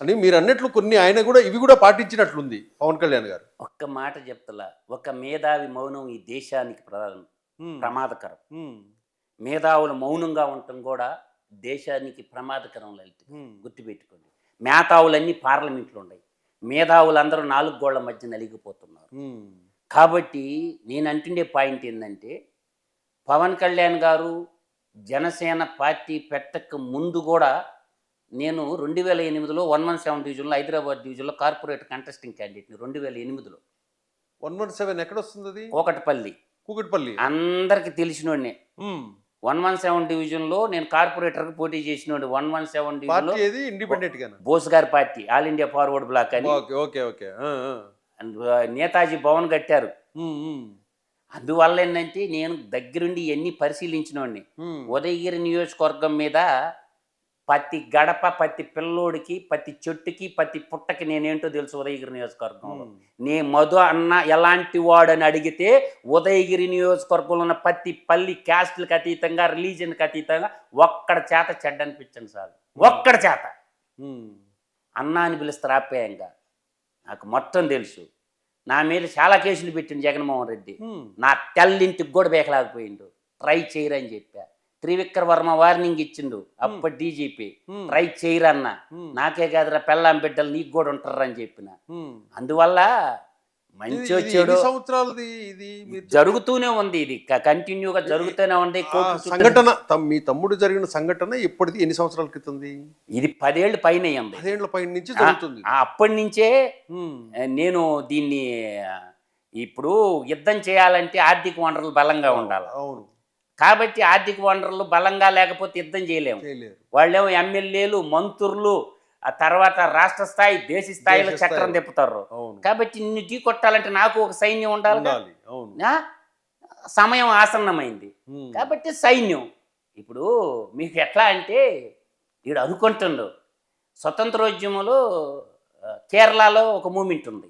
అని. మీరు అన్నట్లు కొన్ని ఆయన కూడా ఇవి కూడా పాటించినట్లుంది పవన్ కళ్యాణ్ గారు. ఒక్క మాట చెప్తలా, ఒక మేధావి మౌనం ఈ దేశానికి ప్రమాదకరం. మేధావులు మౌనంగా ఉండటం కూడా దేశానికి ప్రమాదకరం. లలిత గుర్తుపెట్టుకోండి, మేధావులన్నీ పార్లమెంట్లో ఉన్నాయి, మేధావులందరూ 4 గోళ్ల మధ్య నలిగిపోతున్నారు. కాబట్టి నేను అంటుండే పాయింట్ ఏంటంటే, పవన్ కళ్యాణ్ గారు జనసేన పార్టీ పెట్టక ముందు కూడా నేను 2008లో 117 డివిజన్లో, హైదరాబాద్ డివిజన్లో కార్పొరేట్ కంటెస్టింగ్ క్యాండిడేట్ని 2008లో. 117 ఎక్కడ వస్తుంది అది? కూకట్పల్లి అందరికి తెలిసినోడినే. 117 డివిజన్లో నేను కార్పొరేటర్కి పోటీ చేసినోడి. 117 డివిజన్లో ఇండిపెండెంట్ గా బోస్ గారి పార్టీ, ఆల్ ఇండియా ఫార్వర్డ్ బ్లాక్ అని నేతాజీ భవన్ కట్టారు. అందువల్ల ఏంటంటే నేను దగ్గరుండి ఇవన్నీ పరిశీలించినోడిని. ఉదయగిరి నియోజకవర్గం మీద ప్రతి గడప, ప్రతి పిల్లోడికి, ప్రతి చెట్టుకి, ప్రతి పుట్టకి నేనేంటో తెలుసు ఉదయగిరి నియోజకవర్గంలో. నే మధు అన్న ఎలాంటి వాడని అడిగితే ఉదయగిరి నియోజకవర్గంలో ఉన్న ప్రతి పల్లి, క్యాస్ట్లకు అతీతంగా, రిలీజన్కి అతీతంగా ఒక్కడ చేత చెడ్డ అనిపించండి సార్, ఒక్కడ చేత అన్నా అని పిలుస్తారు ఆప్యాయంగా. నాకు మొత్తం తెలుసు. నా మీద చాలా కేసులు పెట్టిండు జగన్మోహన్ రెడ్డి. నా తెల్లింటికి కూడా బేకలేకపోయిండు. ట్రై చేయరని చెప్పా. త్రివిక్ర వర్మ వార్నింగ్ ఇచ్చిండు అప్పటి డీజీపీ, ట్రై చేయరన్న. నాకే కాదురా పెళ్ళాం బిడ్డలు నీకు కూడా ఉంటారు అని చెప్పిన. అందువల్ల మంచి వచ్చాడు. జరుగుతూనే ఉంది, ఇది కంటిన్యూగా జరుగుతూనే ఉంది. సంఘటన మీ తమ్ముడు జరిగిన సంఘటన ఇప్పటిది ఎన్ని సంవత్సరాల క్రితం? ఇది 10 ఏళ్ళు పైన. 10 ఏళ్ల పైన నుంచి జరుగుతుంది. అప్పటి నుంచే నేను దీన్ని, ఇప్పుడు యుద్ధం చేయాలంటే ఆర్థిక వనరులు బలంగా ఉండాలి. అవును. కాబట్టి ఆర్థిక వనరులు బలంగా లేకపోతే యుద్ధం చేయలేము. వాళ్ళేమో ఎమ్మెల్యేలు, మంత్రులు, ఆ తర్వాత రాష్ట్ర స్థాయి దేశ స్థాయిలో దేశ చక్రం స్థాయిలో. తిప్పుతారు. అవును. కాబట్టి నిన్ను ఢీ కొట్టాలంటే నాకు ఒక సైన్యం ఉండాలి. ఉండాలి. అవును. సమయం ఆసన్నమైంది కాబట్టి సైన్యం. ఇప్పుడు మీకు ఎట్లా అంటే వీడు అనుకుంటుండు స్వతంత్రోద్యమంలో కేరళలో ఒక మూమెంట్ ఉంది,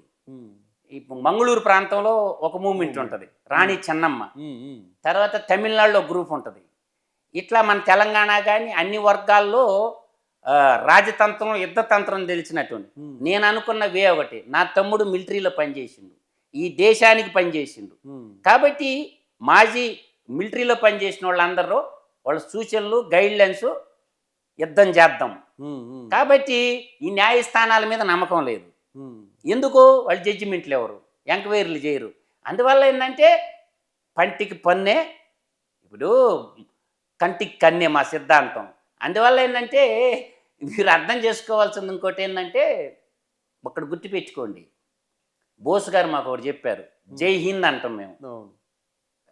ఇప్పుడు మంగళూరు ప్రాంతంలో ఒక మూమెంట్ ఉంటుంది, రాణి చెన్నమ్మ. తర్వాత తమిళనాడులో గ్రూప్ ఉంటుంది. ఇట్లా మన తెలంగాణ కానీ అన్ని వర్గాల్లో రాజతంత్రం యుద్ధతంత్రం తెలిసినటువంటి నేను అనుకున్న వే ఒకటి. నా తమ్ముడు మిలిటరీలో పనిచేసిండు, ఈ దేశానికి పనిచేసిండు కాబట్టి మాజీ మిలిటరీలో పనిచేసిన వాళ్ళందరూ వాళ్ళ సూచనలు గైడ్లైన్స్ యుద్ధం చేద్దాం. కాబట్టి ఈ న్యాయస్థానాల మీద నమ్మకం లేదు. ఎందుకు? వాళ్ళు జడ్జిమెంట్లు ఎవరు, ఎంక్వైరీలు చేయరు. అందువల్ల ఏంటంటే పంటికి పన్నే, ఇప్పుడు కంటికి కన్నే మా సిద్ధాంతం. అందువల్ల ఏంటంటే మీరు అర్థం చేసుకోవాల్సింది ఇంకోటి ఏంటంటే ఒకటి గుర్తుపెట్టుకోండి. బోస్ గారు మాకు ఒకటి చెప్పారు, జై హింద్ అంటాం మేము.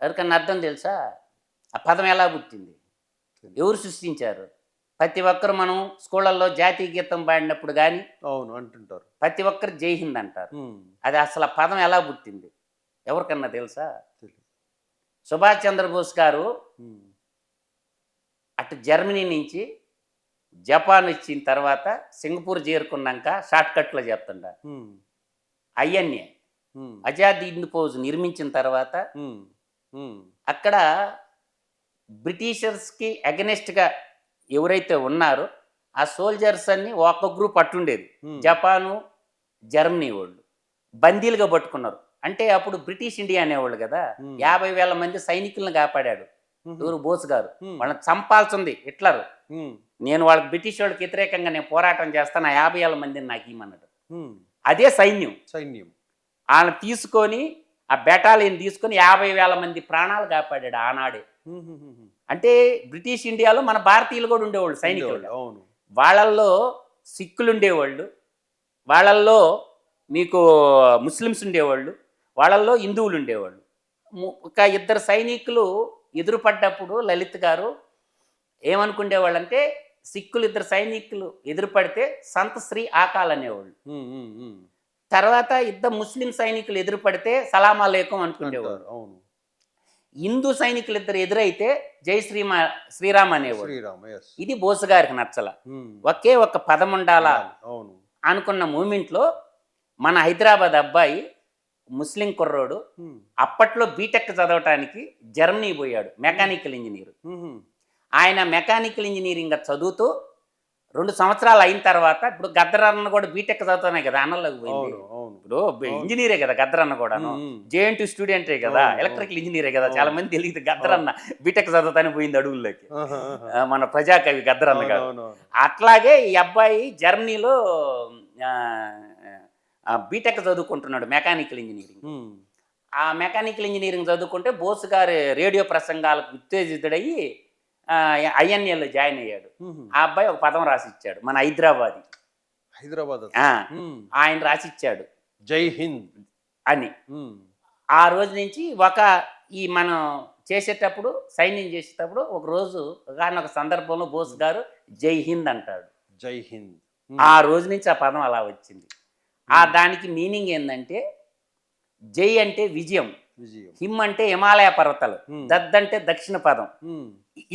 ఎవరికన్నా అర్థం తెలుసా? ఆ పదం ఎలా పుట్టింది, ఎవరు సృష్టించారు? ప్రతి ఒక్కరు మనం స్కూళ్ళల్లో జాతీయ గీతం పాడినప్పుడు కానీ అవును అంటుంటారు, ప్రతి ఒక్కరు జై హింద్ అంటారు. అది అసలు ఆ పదం ఎలా పుట్టింది ఎవరికన్నా తెలుసా? సుభాష్ చంద్రబోస్ గారు అటు జర్మనీ నుంచి జపాన్ వచ్చిన తర్వాత సింగపూర్ చేరుకున్నాక షార్ట్కట్లో చెప్తుండ ఐఎన్ఏ ఆజాద్ హింద్ ఫౌజ్ నిర్మించిన తర్వాత అక్కడ బ్రిటిషర్స్కి అగెనెస్ట్గా ఎవరైతే ఉన్నారో ఆ సోల్జర్స్ అన్ని ఒక గ్రూప్ అట్టుండేది. జపాను జర్మనీ వాళ్ళు బందీలుగా పట్టుకున్నారు. అంటే అప్పుడు బ్రిటిష్ ఇండియా అనేవాళ్ళు కదా, 50,000 మంది సైనికులను కాపాడాడు ఎవరు? బోస్ గారు. వాళ్ళని చంపాల్సింది హిట్లర్. నేను వాళ్ళకి బ్రిటిష్ వాళ్ళకి వ్యతిరేకంగా నేను పోరాటం చేస్తాను, ఆ 50,000 మందిని నాకు ఇమ్మన్నాడు. అదే సైన్యం. వాళ్ళని తీసుకొని ఆ బెటాలియన్ తీసుకొని 50,000 మంది ప్రాణాలు కాపాడాడు ఆనాడే. అంటే బ్రిటిష్ ఇండియాలో మన భారతీయులు కూడా ఉండేవాళ్ళు సైనికులు. వాళ్ళల్లో సిక్కులు ఉండేవాళ్ళు, వాళ్ళల్లో మీకు ముస్లిమ్స్ ఉండేవాళ్ళు, వాళ్ళల్లో హిందువులు ఉండేవాళ్ళు. ఒక ఇద్దరు సైనికులు ఎదురుపడ్డప్పుడు లలిత్ గారు ఏమనుకునేవాళ్ళు అంటే సిక్కులు ఇద్దరు సైనికులు ఎదురుపడితే సంత శ్రీ ఆకాల్ అనేవాళ్ళు. తర్వాత ఇద్దరు ముస్లిం సైనికులు ఎదురుపడితే సలాం అలైకుం అనుకునేవాళ్ళు. హిందూ సైనికులు ఇద్దరు ఎదురైతే జై శ్రీరామ్ అనేవాడు. ఇది బోస్ గారికి నచ్చల. ఒకే ఒక పదం ఉండాలా అనుకున్న మూమెంట్లో మన హైదరాబాద్ అబ్బాయి ముస్లిం కుర్రోడు అప్పట్లో బీటెక్ చదవటానికి జర్మనీ పోయాడు, మెకానికల్ ఇంజనీర్. ఆయన మెకానికల్ ఇంజనీరింగ్ చదువుతూ 2 సంవత్సరాలు అయిన తర్వాత, ఇప్పుడు గద్దరన్న కూడా బీటెక్ చదువుతానే కదా అన్నలోకి పోయింది. ఇప్పుడు ఇంజనీరే కదా గద్దరన్న కూడాను, జేఎన్టీ స్టూడెంటే కదా, ఎలక్ట్రికల్ ఇంజనీరే కదా. చాలా మంది తెలియదు గద్దరన్న బీటెక్ చదువుతానే పోయింది అడుగుల్లోకి, మన ప్రజాకవి గద్దరన్న గారు. అట్లాగే ఈ అబ్బాయి జర్మనీలో బీటెక్ చదువుకుంటున్నాడు మెకానికల్ ఇంజనీరింగ్. ఆ మెకానికల్ ఇంజనీరింగ్ చదువుకుంటే బోస్ గారి రేడియో ప్రసంగాలకు ఉత్తేజితుడయ్యి ఐఎన్ఏలో జాయిన్ అయ్యాడు. ఆ అబ్బాయి ఒక పదం రాసిచ్చాడు, మన హైదరాబాద్ ఆయన రాసిచ్చాడు జై హింద్ అని. ఆ రోజు నుంచి ఈ మనం చేసేటప్పుడు సైన్యం చేసేటప్పుడు ఒక రోజు ఒక సందర్భంలో బోస్ గారు జై హింద్ అంటాడు. జై హింద్. ఆ రోజు నుంచి ఆ పదం అలా వచ్చింది. దానికి మీనింగ్ ఏంటంటే జై అంటే విజయం, హిమ్ అంటే హిమాలయ పర్వతాలు, దద్ అంటే దక్షిణ పదం,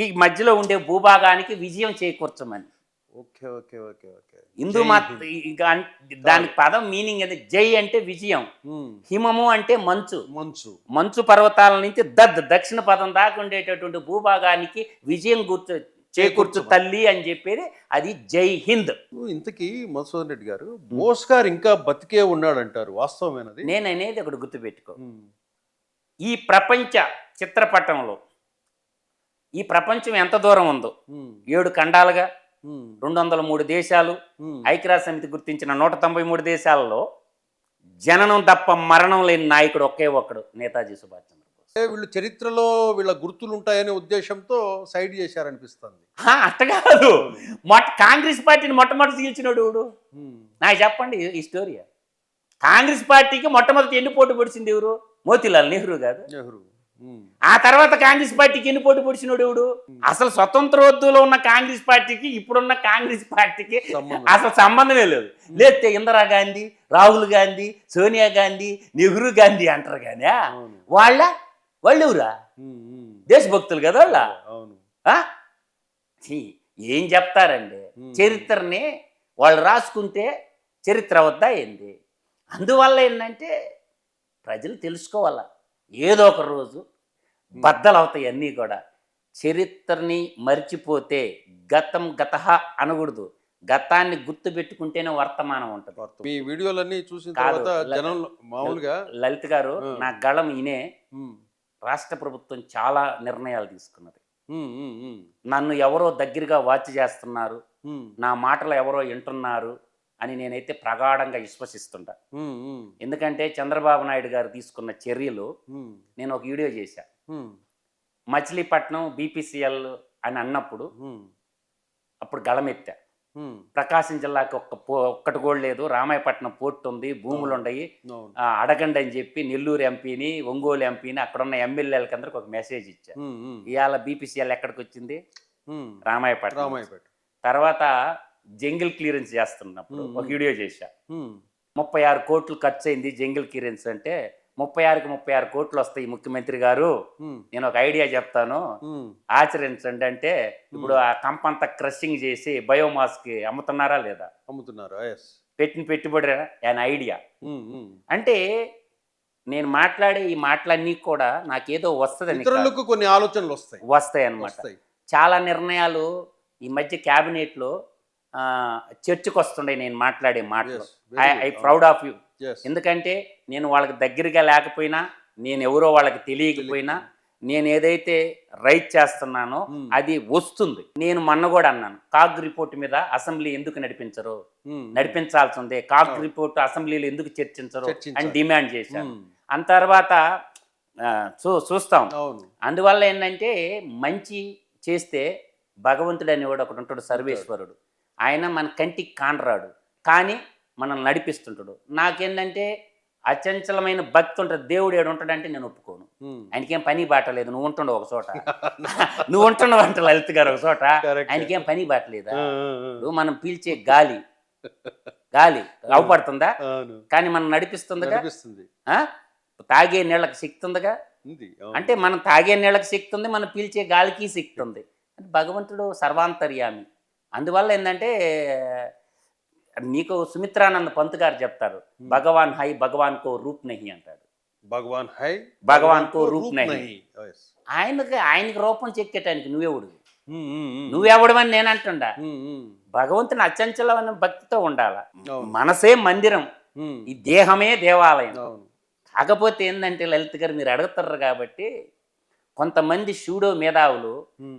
ఈ మధ్యలో ఉండే భూభాగానికి విజయం చేకూర్చమని. హిందూ దానికి పదం మీనింగ్ అంటే జై అంటే విజయం, హిమము అంటే మంచు, మంచు పర్వతాల నుంచి దక్షిణ పదం దాకా ఉండేటటువంటి భూభాగానికి విజయం చేకూర్చు తల్లి అని చెప్పేది అది జై హింద్. ఇంతకీ మధుసూదన్ రెడ్డి గారు, బోస్ గారు ఇంకా బతికే ఉన్నాడంటారు, వాస్తవమేనది? నేను అనేది ఒకటి గుర్తుపెట్టుకో, ఈ ప్రపంచ చిత్రపటంలో ఈ ప్రపంచం ఎంత దూరం ఉందో, 7 ఖండాలుగా 203 దేశాలు, ఐక్యరాజ్య సమితి గుర్తించిన 193 దేశాలలో జననం తప్ప మరణం లేని నాయకుడు ఒకే ఒక్కడు, నేతాజీ సుభాష్ చంద్రబోస్. వీళ్ళు చరిత్రలో వీళ్ళ గుర్తులు ఉంటాయనే ఉద్దేశంతో సైడ్ చేశారనిపిస్తుంది. అట్ట కాదు, కాంగ్రెస్ పార్టీని మొట్టమొదటి తీల్చినోడు నాకు చెప్పండి ఈ స్టోరీ. కాంగ్రెస్ పార్టీకి మొట్టమొదటి ఎన్ని పోటీ పడిచింది ఎవరు? మోతీలాల్ నెహ్రూ కాదు. ఆ తర్వాత కాంగ్రెస్ పార్టీకి ఎన్ని పోటీ పొడిచినోడు ఎవడు? అసలు స్వతంత్రోద్యమంలో ఉన్న కాంగ్రెస్ పార్టీకి ఇప్పుడున్న కాంగ్రెస్ పార్టీకి అసలు సంబంధమే లేదు. లేతే ఇందిరాగాంధీ, రాహుల్ గాంధీ, సోనియా గాంధీ, నెహ్రూ గాంధీ అంటారు కానీ వాళ్ళు ఎవరా? దేశభక్తులు కదా వాళ్ళ. ఏం చెప్తారండి? చరిత్రని వాళ్ళు రాసుకుంటే చరిత్ర వద్దా ఏంది? అందువల్ల ఏంటంటే ప్రజలు తెలుసుకోవాలా, ఏదో ఒక రోజు బద్దలు అవుతాయి అన్నీ కూడా. చరిత్రని మర్చిపోతే గతహ అనకూడదు, గతాన్ని గుర్తు పెట్టుకుంటేనే వర్తమానం ఉంటుంది. మీ వీడియోలన్నీ చూసిన తర్వాత జనం మామూలుగా లలిత్ గారు నా గళం ఇనే రాష్ట్ర ప్రభుత్వం చాలా నిర్ణయాలు తీసుకున్నది. నన్ను ఎవరో దగ్గరగా వాచ్ చేస్తున్నారు, నా మాటలు ఎవరో వింటున్నారు అని నేనైతే ప్రగాఢంగా విశ్వసిస్తుంటా. ఎందుకంటే చంద్రబాబు నాయుడు గారు తీసుకున్న చర్యలు నేను ఒక వీడియో చేశా. మచిలీపట్నం బీపీసీఎల్ అని అన్నప్పుడు అప్పుడు గళమెత్తా. ప్రకాశం జిల్లాకి ఒక్కటి కూడా లేదు, రామాయపట్నం పోర్టు ఉంది, భూములు ఉన్నాయి, అడగండి అని చెప్పి నెల్లూరు ఎంపీని, ఒంగోలు ఎంపీని, అక్కడున్న ఎమ్మెల్యేలకి అందరికి ఒక మెసేజ్ ఇచ్చా. ఇవాళ బీపీసీఎల్ ఎక్కడికి వచ్చింది? రామాయపట్నం. తర్వాత జంగిల్ క్లియరెన్స్ చేస్తున్నప్పుడు ఒక వీడియో చేశా. 36 కోట్లు ఖర్చు అయింది జంగిల్ క్లియరెన్స్ అంటే, 36 కోట్లు వస్తాయి ముఖ్యమంత్రి గారు, నేను ఒక ఐడియా చెప్తాను ఆచరించండి అంటే, ఇప్పుడు ఆ కంపంతా క్రషింగ్ చేసి బయోమాస్ కి అమ్ముతున్నారా లేదా? అమ్ముతున్నారు. పెట్టిన పెట్టుబడి అని ఐడియా. అంటే నేను మాట్లాడే ఈ మాటలన్నీ కూడా నాకేదో వస్తుందని, కొన్ని ఆలోచనలు వస్తాయి అన్నమాట. చాలా నిర్ణయాలు ఈ మధ్య క్యాబినెట్లో చర్చకు వస్తుండే నేను మాట్లాడే మాటలు. I proud of you. ఎందుకంటే నేను వాళ్ళకి దగ్గరగా లేకపోయినా, నేను ఎవరో వాళ్ళకి తెలియకపోయినా, నేను ఏదైతే రైట్ చేస్తున్నానో అది వస్తుంది. నేను మొన్న కూడా అన్నాను, కాగ్ రిపోర్ట్ మీద అసెంబ్లీ ఎందుకు నడిపించరు? నడిపించాల్సిందే. కాగ్ రిపోర్ట్ అసెంబ్లీలో ఎందుకు చర్చించరు అని డిమాండ్ చేశాను. ఆ తర్వాత చూస్తాం. అందువల్ల ఏంటంటే మంచి చేస్తే భగవంతుడు అనేవాడు ఒకటి ఉంటాడు, సర్వేశ్వరుడు. ఆయన మన కంటికి కానరాడు, కానీ మనల్ని నడిపిస్తుంటాడు. నాకేంటంటే అచంచలమైన భక్తి ఉంటుంది. దేవుడు ఏడు ఉంటాడంటే నేను ఒప్పుకోను. ఆయనకేం పని బాటలేదు. నువ్వు ఉంటుండవు ఒక చోట, నువ్వు ఉంటుండవు అంట లలిత్ గారు ఒక చోట, ఆయనకేం పని బాటలేదా? నువ్వు మనం పీల్చే గాలి అవపడుతుందా? కానీ మనం నడిపిస్తుందిగా. తాగే నీళ్ళకి శక్తి ఉందిగా. అంటే మనం తాగే నీళ్ళకి శక్తి ఉంది, మనం పీల్చే గాలికి శక్తి ఉంది. అంటే భగవంతుడు సర్వాంతర్యామి. అందువల్ల ఏంటంటే నీకు సుమిత్రానంద పంత్ గారు చెప్తారు, భగవాన్ హై భగవాన్ కో రూప్ నహి అంటాడు. భగవాన్ హై భగవాన్ కో రూప్ నహి. ఆయనకి రూపం చెక్కేటానికి నువ్వెవడమని నేను అంటుండా. భగవంతుని అచంచలమైన భక్తితో ఉండాల. మనసే మందిరం, ఈ దేహమే దేవాలయం. కాకపోతే ఏంటంటే లలిత్ గారు మీరు అడుగుతారు కాబట్టి, కొంతమంది షూడో మేధావులు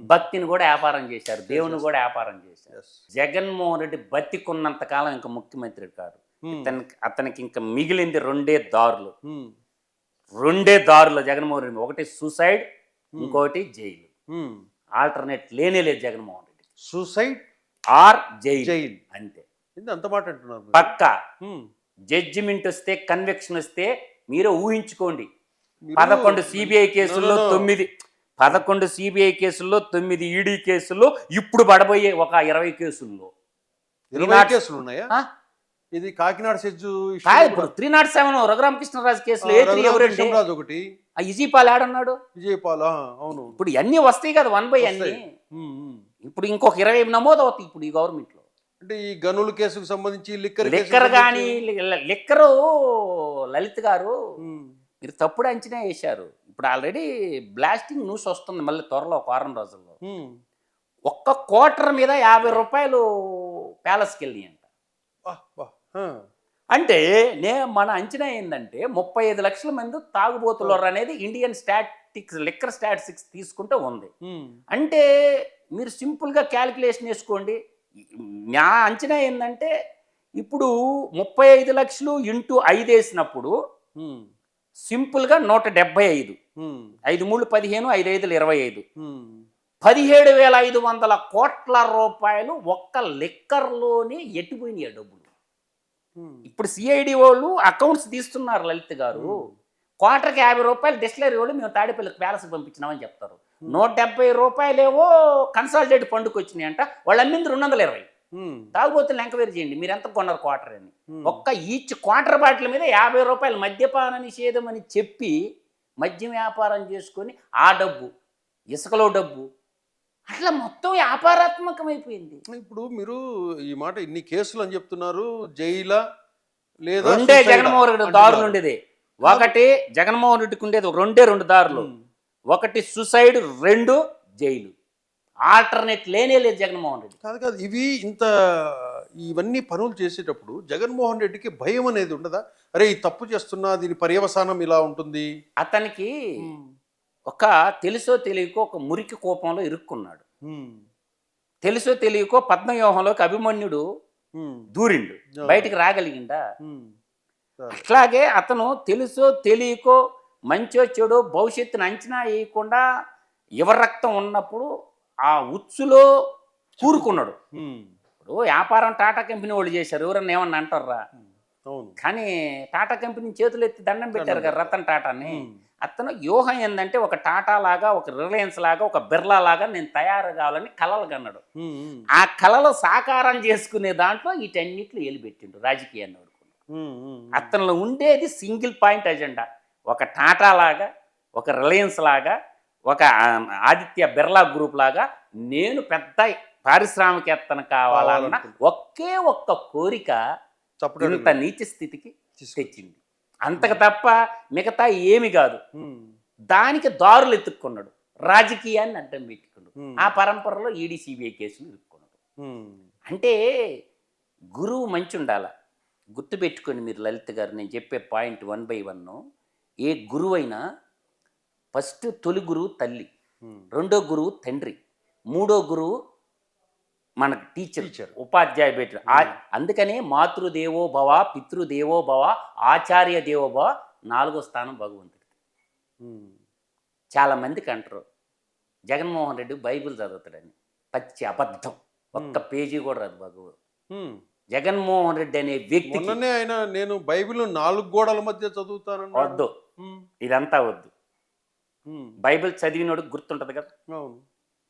భక్తిని కూడా వ్యాపారం చేశారు, దేవుని కూడా వ్యాపారం చేశారు. జగన్మోహన్ రెడ్డి బతికున్నంత కాలం ఇంకా ముఖ్యమంత్రి కాదు. అతనికి ఇంకా మిగిలింది రెండే దారులు జగన్మోహన్ రెడ్డి. ఒకటి సూసైడ్, ఇంకోటి జైలు. ఆల్టర్నేట్ లేనే లేదు Jaganmohan Reddy. Suicide or jail అంతే. అంత మాట అంటున్నారు. పక్కా జడ్జిమెంట్ వస్తే, కన్విక్షన్ వస్తే మీరే ఊహించుకోండి. 11 సిబిఐ కేసుల్లో 9 ఈడీ కేసుల్లో, ఇప్పుడు పడబోయే ఒక 20 కేసుల్లో. 20 కేసులు ఉన్నాయా? ఇది కాకినాడ సెజ్జు ఇప్పుడు 307 రఘురామకృష్ణరాజు కేసులో ఒకటి. ఆ విజయపాల్ ఆడన్నాడు. అవును. ఇప్పుడు అన్నీ వస్తాయి కదా, 1 by అన్ని. ఇప్పుడు ఇంకొక 20 నమోదు అవుతాయి ఇప్పుడు ఈ గవర్నమెంట్ లో. అంటే ఈ గనుల కేసుకు సంబంధించి లిక్కర్ కానీ, లిక్కరు లలిత్ గారు మీరు తప్పుడు అంచనా వేశారు. ఇప్పుడు ఆల్రెడీ బ్లాస్టింగ్ న్యూస్ వస్తుంది మళ్ళీ త్వరలో, ఒక వారం రోజుల్లో. ఒక్క క్వార్టర్ మీద 50 రూపాయలు ప్యాలెస్కి వెళ్ళి అంట. అంటే మన అంచనా ఏంటంటే 35 లక్షల మంది తాగుబోతులు అనేది ఇండియన్ లిక్కర్ స్టాటిస్టిక్స్ తీసుకుంటే ఉంది. అంటే మీరు సింపుల్గా క్యాలిక్యులేషన్ వేసుకోండి. నా అంచనా ఏంటంటే ఇప్పుడు 35 లక్షలు ఇంటూ 5 వేసినప్పుడు సింపుల్గా 175, 5 3 15, 5 5 25, 17,500 కోట్ల రూపాయలు ఒక్క లిక్కర్లోనే ఎట్టిపోయినాయి డబ్బులు. ఇప్పుడు సిఐడి వాళ్ళు అకౌంట్స్ తీస్తున్నారు లలిత్ గారు. క్వార్టర్కి 50 రూపాయలు డిస్టిలరీ వాళ్ళు మేము తాడేపల్లికి ప్యాలెస్కి పంపించినామని చెప్తారు. 170 రూపాయలేవో కన్సాలిడేట్ ఫండ్కి వచ్చినాయి అంట, వాళ్ళు అమ్మింది 220. తాగుబోతులు ఎంక్వైరీ చేయండి మీరు ఎంత కొన్నారు క్వార్టర్ అని. ఒక్క ఈచ్ క్వార్టర్ బాటిల్ మీద 50 రూపాయలు మద్యపాన నిషేధం అని చెప్పి మద్యం వ్యాపారం చేసుకొని ఆ డబ్బు, ఇసుకలో డబ్బు, అట్లా మొత్తం వ్యాపారాత్మకమైపోయింది. ఇప్పుడు మీరు ఈ మాట ఇన్ని కేసులు అని చెప్తున్నారు, జైలా లేదా రెండే suicide ఆ జగన్మోహన్ రెడ్డి అంటున్నారు. దారులు ఉండేది. ఒకటి జగన్మోహన్ రెడ్డికి ఉండేది రెండు దారులు. ఒకటి సుసైడ్, 2 జైలు. ఆల్టర్నేట్ లేనే లేదు జగన్మోహన్ రెడ్డి. కాదు ఇవి ఇవన్నీ పనులు చేసేటప్పుడు జగన్మోహన్ రెడ్డికి భయం అనేది ఉండదా? అరే ఈ తప్పు చేస్తున్నా, దీని పర్యవసానం ఇలా ఉంటుంది. అతనికి ఒక తెలుసో తెలియకో ఒక మురికి కోపంలో ఇరుక్కున్నాడు. తెలుసో తెలియకో పద్మవ్యూహంలోకి అభిమన్యుడు దూరిండు, బయటికి రాగలిగిండా? అట్లాగే అతను తెలుసో తెలియకో మంచో చెడో భవిష్యత్తును అంచనా వేయకుండా యువ రక్తం ఉన్నప్పుడు ఆ ఉచ్చులో కూరుకున్నాడు. ఇప్పుడు వ్యాపారం టాటా కంపెనీ వాళ్ళు చేశారు, ఎవరన్నా ఏమన్నా అంటారా? కానీ టాటా కంపెనీ చేతులు ఎత్తి దండం పెట్టారు కదా రతన్ టాటాని. అతను వ్యూహం ఏంటంటే ఒక టాటా లాగా, ఒక రిలయన్స్ లాగా, ఒక బిర్లా లాగా నేను తయారు కావాలని కలలు కన్నాడు. ఆ కళలు సాకారం చేసుకునే దాంట్లో వీటన్నిట్లు ఎలిపెట్టిండు రాజకీయాన్ని. అతనిలో ఉండేది సింగిల్ పాయింట్ ఎజెండా. ఒక టాటా లాగా, ఒక రిలయన్స్ లాగా, ఒక ఆదిత్య బిర్లా గ్రూప్ లాగా నేను పెద్ద పారిశ్రామికవేత్తను కావాలన్న ఒకే ఒక్క కోరిక ఇంత నీచ స్థితికి తెచ్చింది. అంతకు తప్ప మిగతా ఏమి కాదు. దానికి దారులు ఎత్తుక్కున్నాడు, రాజకీయాన్ని అడ్డం పెట్టుకున్నాడు. ఆ పరంపరలో ఈడీ సిబిఐ కేసులు ఎత్తుక్కున్నాడు. అంటే గురువు మంచి ఉండాల. గుర్తుపెట్టుకొని మీరు లలిత్ గారు, నేను చెప్పే పాయింట్ 1 by 1. ఏ గురువు అయినా ఫస్ట్ తొలి గురువు తల్లి, రెండో గురువు తండ్రి, మూడో గురువు మనకు టీచర్, ఉపాధ్యాయ బెటర్. అందుకనే మాతృదేవో భవ, పితృదేవో భవ, ఆచార్య దేవో భవ, 4వ స్థానం భగవంతుడికి. చాలా మందికి అంటారు జగన్మోహన్ రెడ్డి బైబిల్ చదువుతాడని. పచ్చి అబద్ధం. ఒక్క పేజీ కూడా రాదు భగవద్గీత. జగన్మోహన్ రెడ్డి అనే వ్యక్తి నేను బైబిల్ 4 గోడల మధ్య చదువుతాను. వద్దు, ఇదంతా వద్దు. బైబిల్ చదివినోడికి గుర్తుంటది కదా.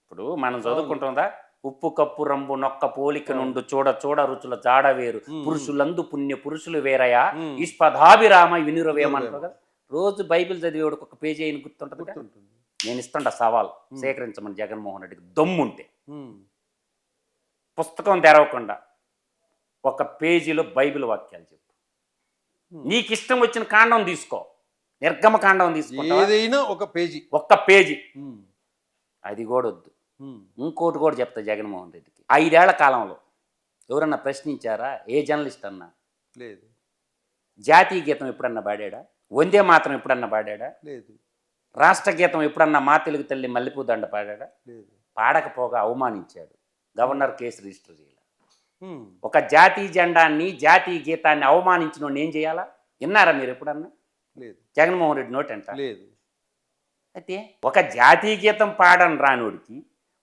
ఇప్పుడు మనం చదువుకుంటుందా, ఉప్పు కప్పు రంబు నొక్క పోలిక నుండు చూడ చూడ రుచుల జాడ వేరు, పురుషులందు పుణ్య పురుషులు వేరయా, ఇష్పదాభిరామ వినురవేమంటారు కదా. రోజు బైబిల్ చదివేవాడికి ఒక పేజీ అయిన గుర్తుంటది. నేను ఇస్తుంటా సవాల్, సేకరించమని జగన్మోహన్ రెడ్డికి దమ్ముంటే. పుస్తకం తెరవకుండా ఒక పేజీలో బైబిల్ వాక్యాలు చెప్పు. నీకు ఇష్టం వచ్చిన కాండం తీసుకో, నిర్గమ కాండం తీసుకో, ఏదైనా ఒక పేజీ, ఒక్క పేజీ. అది కూడా వద్దు. ఇంకోటి కూడా చెప్తా జగన్మోహన్ రెడ్డికి. 5 ఏళ్ల కాలంలో ఎవరన్నా ప్రశ్నించారా? ఏ జర్నలిస్ట్ అన్నా లేదు. జాతీయ గీతం ఎప్పుడన్నా పాడాడా? వందే మాత్రం ఎప్పుడన్నా పాడాడా? లేదు. రాష్ట్ర గీతం ఎప్పుడన్నా మా తెలుగు తల్లి మల్లెపూ దండ పాడాడా? లేదు. పాడకపోగా అవమానించాడు. గవర్నర్ కేసు రిజిస్టర్ చేయాలి. ఒక జాతీయ జెండాన్ని, జాతీయ గీతాన్ని అవమానించిన ఏం చేయాలా? విన్నారా మీరు ఎప్పుడన్నా? లేదు. జగన్మోహన్ రెడ్డి నోట్ అంట లేదు. అయితే ఒక జాతీయ గీతం పాడని రానోడికి,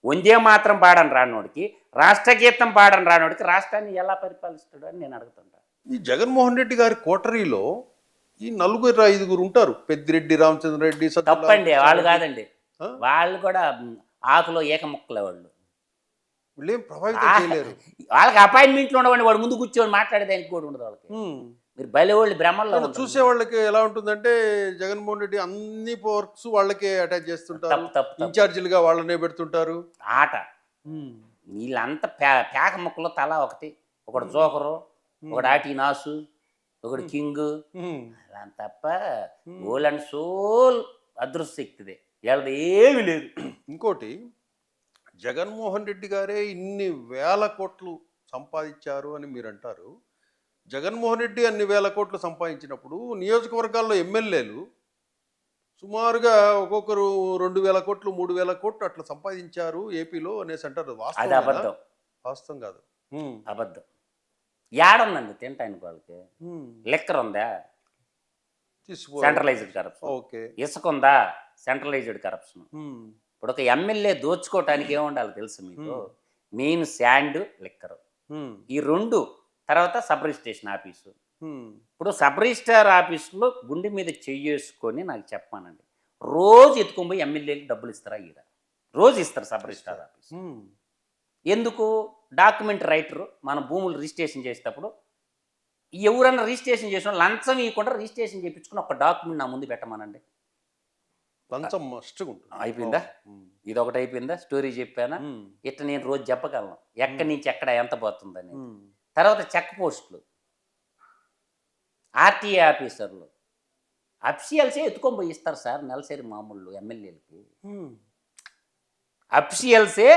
వందే మాత్రం పాడని రానోడికి, రాష్ట్ర గీతం పాడని రానోడికి రాష్ట్రాన్ని ఎలా పరిపాలిస్తాడు అని నేను అడుగుతుంటా. ఈ జగన్మోహన్ రెడ్డి గారి కోటరీలో ఈ 4-5 ఉంటారు. పెద్దిరెడ్డి, రామచంద్రరెడ్డి. తప్పండి, వాళ్ళు కాదండి. వాళ్ళు కూడా ఆకులో ఏక ముక్కలే. వాళ్ళు ఏం ప్రభావితం చేయలేరు. వాళ్ళకి అపాయింట్మెంట్లు ఉండవండి. వాడు ముందు కూర్చొని మాట్లాడేదానికి కూడా ఉండదు వాళ్ళకి. మీరు బయలువాళ్ళు భ్రమల్లో చూసే వాళ్ళకి ఎలా ఉంటుందంటే జగన్మోహన్ రెడ్డి అన్ని వర్క్స్ వాళ్ళకే అటాచ్ చేస్తుంటారు, ఇన్ఛార్జీలుగా వాళ్ళనే పెడుతుంటారు. ఆట వీళ్ళంతా పేక ముక్కలో తలా ఒకటి, ఒకటి జోకరు, ఒకటి ఆటి నాసు, ఒకటి కింగ్. అలా తప్ప ఓల్ అండ్ సోల్ అదృష్టశక్తిదే, వీళ్ళది ఏమీ లేదు. ఇంకోటి, జగన్మోహన్ రెడ్డి గారే ఇన్ని వేల కోట్లు సంపాదించారు అని మీరు అంటారు. జగన్మోహన్ రెడ్డి అన్ని వేల కోట్లు సంపాదించినప్పుడు నియోజకవర్గాల్లో ఎమ్మెల్యేలు సుమారుగా ఒక్కొక్కరు 2,000 కోట్లు 3,000 కోట్లు అట్లా సంపాదించారు ఏపీలో అనేసి అంటారు. వాస్తవం కాదు, అబద్ధం. ఏడుందండి తింటానికి వాళ్ళకి? లెక్కర్ ఉందా? Centralized corruption. ఓకే. ఇసుక ఉందా? Centralized corruption. ఇప్పుడు ఒక ఎమ్మెల్యే దోచుకోవటానికి ఏముండాలి తెలుసు మీకు? మెయిన్ శాండ్, లిక్కర్, ఈ 2. తర్వాత సబ్ రిజిస్ట్రేషన్ ఆఫీసు, ఇప్పుడు సబ్ రిజిస్ట్రార్ ఆఫీసులో గుండె మీద చెయ్యేసుకొని నాకు చెప్పానండి, రోజు ఎత్తుకొని పోయి ఎమ్మెల్యేకి డబ్బులు ఇస్తారా? ఈడ రోజు ఇస్తారు సబ్ రిజిస్ట్రార్ ఆఫీస్. ఎందుకు? డాక్యుమెంట్ రైటరు మన భూములు రిజిస్ట్రేషన్ చేసేటప్పుడు ఎవరన్నా రిజిస్ట్రేషన్ చేసిన లంచం ఇవ్వకుండా రిజిస్ట్రేషన్ చేయించుకుని ఒక డాక్యుమెంట్ నా ముందు పెట్టమనండి. లంచం మస్ట్గా ఉంటుంది. అయిపోయిందా? ఇది ఒకటి అయిపోయిందా? స్టోరీ చెప్పానా? ఇట్లా నేను రోజు చెప్పగలను ఎక్కడి నుంచి ఎక్కడ ఎంత పోతుందని. తర్వాత చెక్ పోస్టులు, ఆర్టీఏ ఆఫీసర్లు, అఫిషియల్సే ఎత్తుకొని పోయి ఇస్తారు సార్ నెలసరి మామూలు ఎమ్మెల్యేలకి. అఫిషియల్సే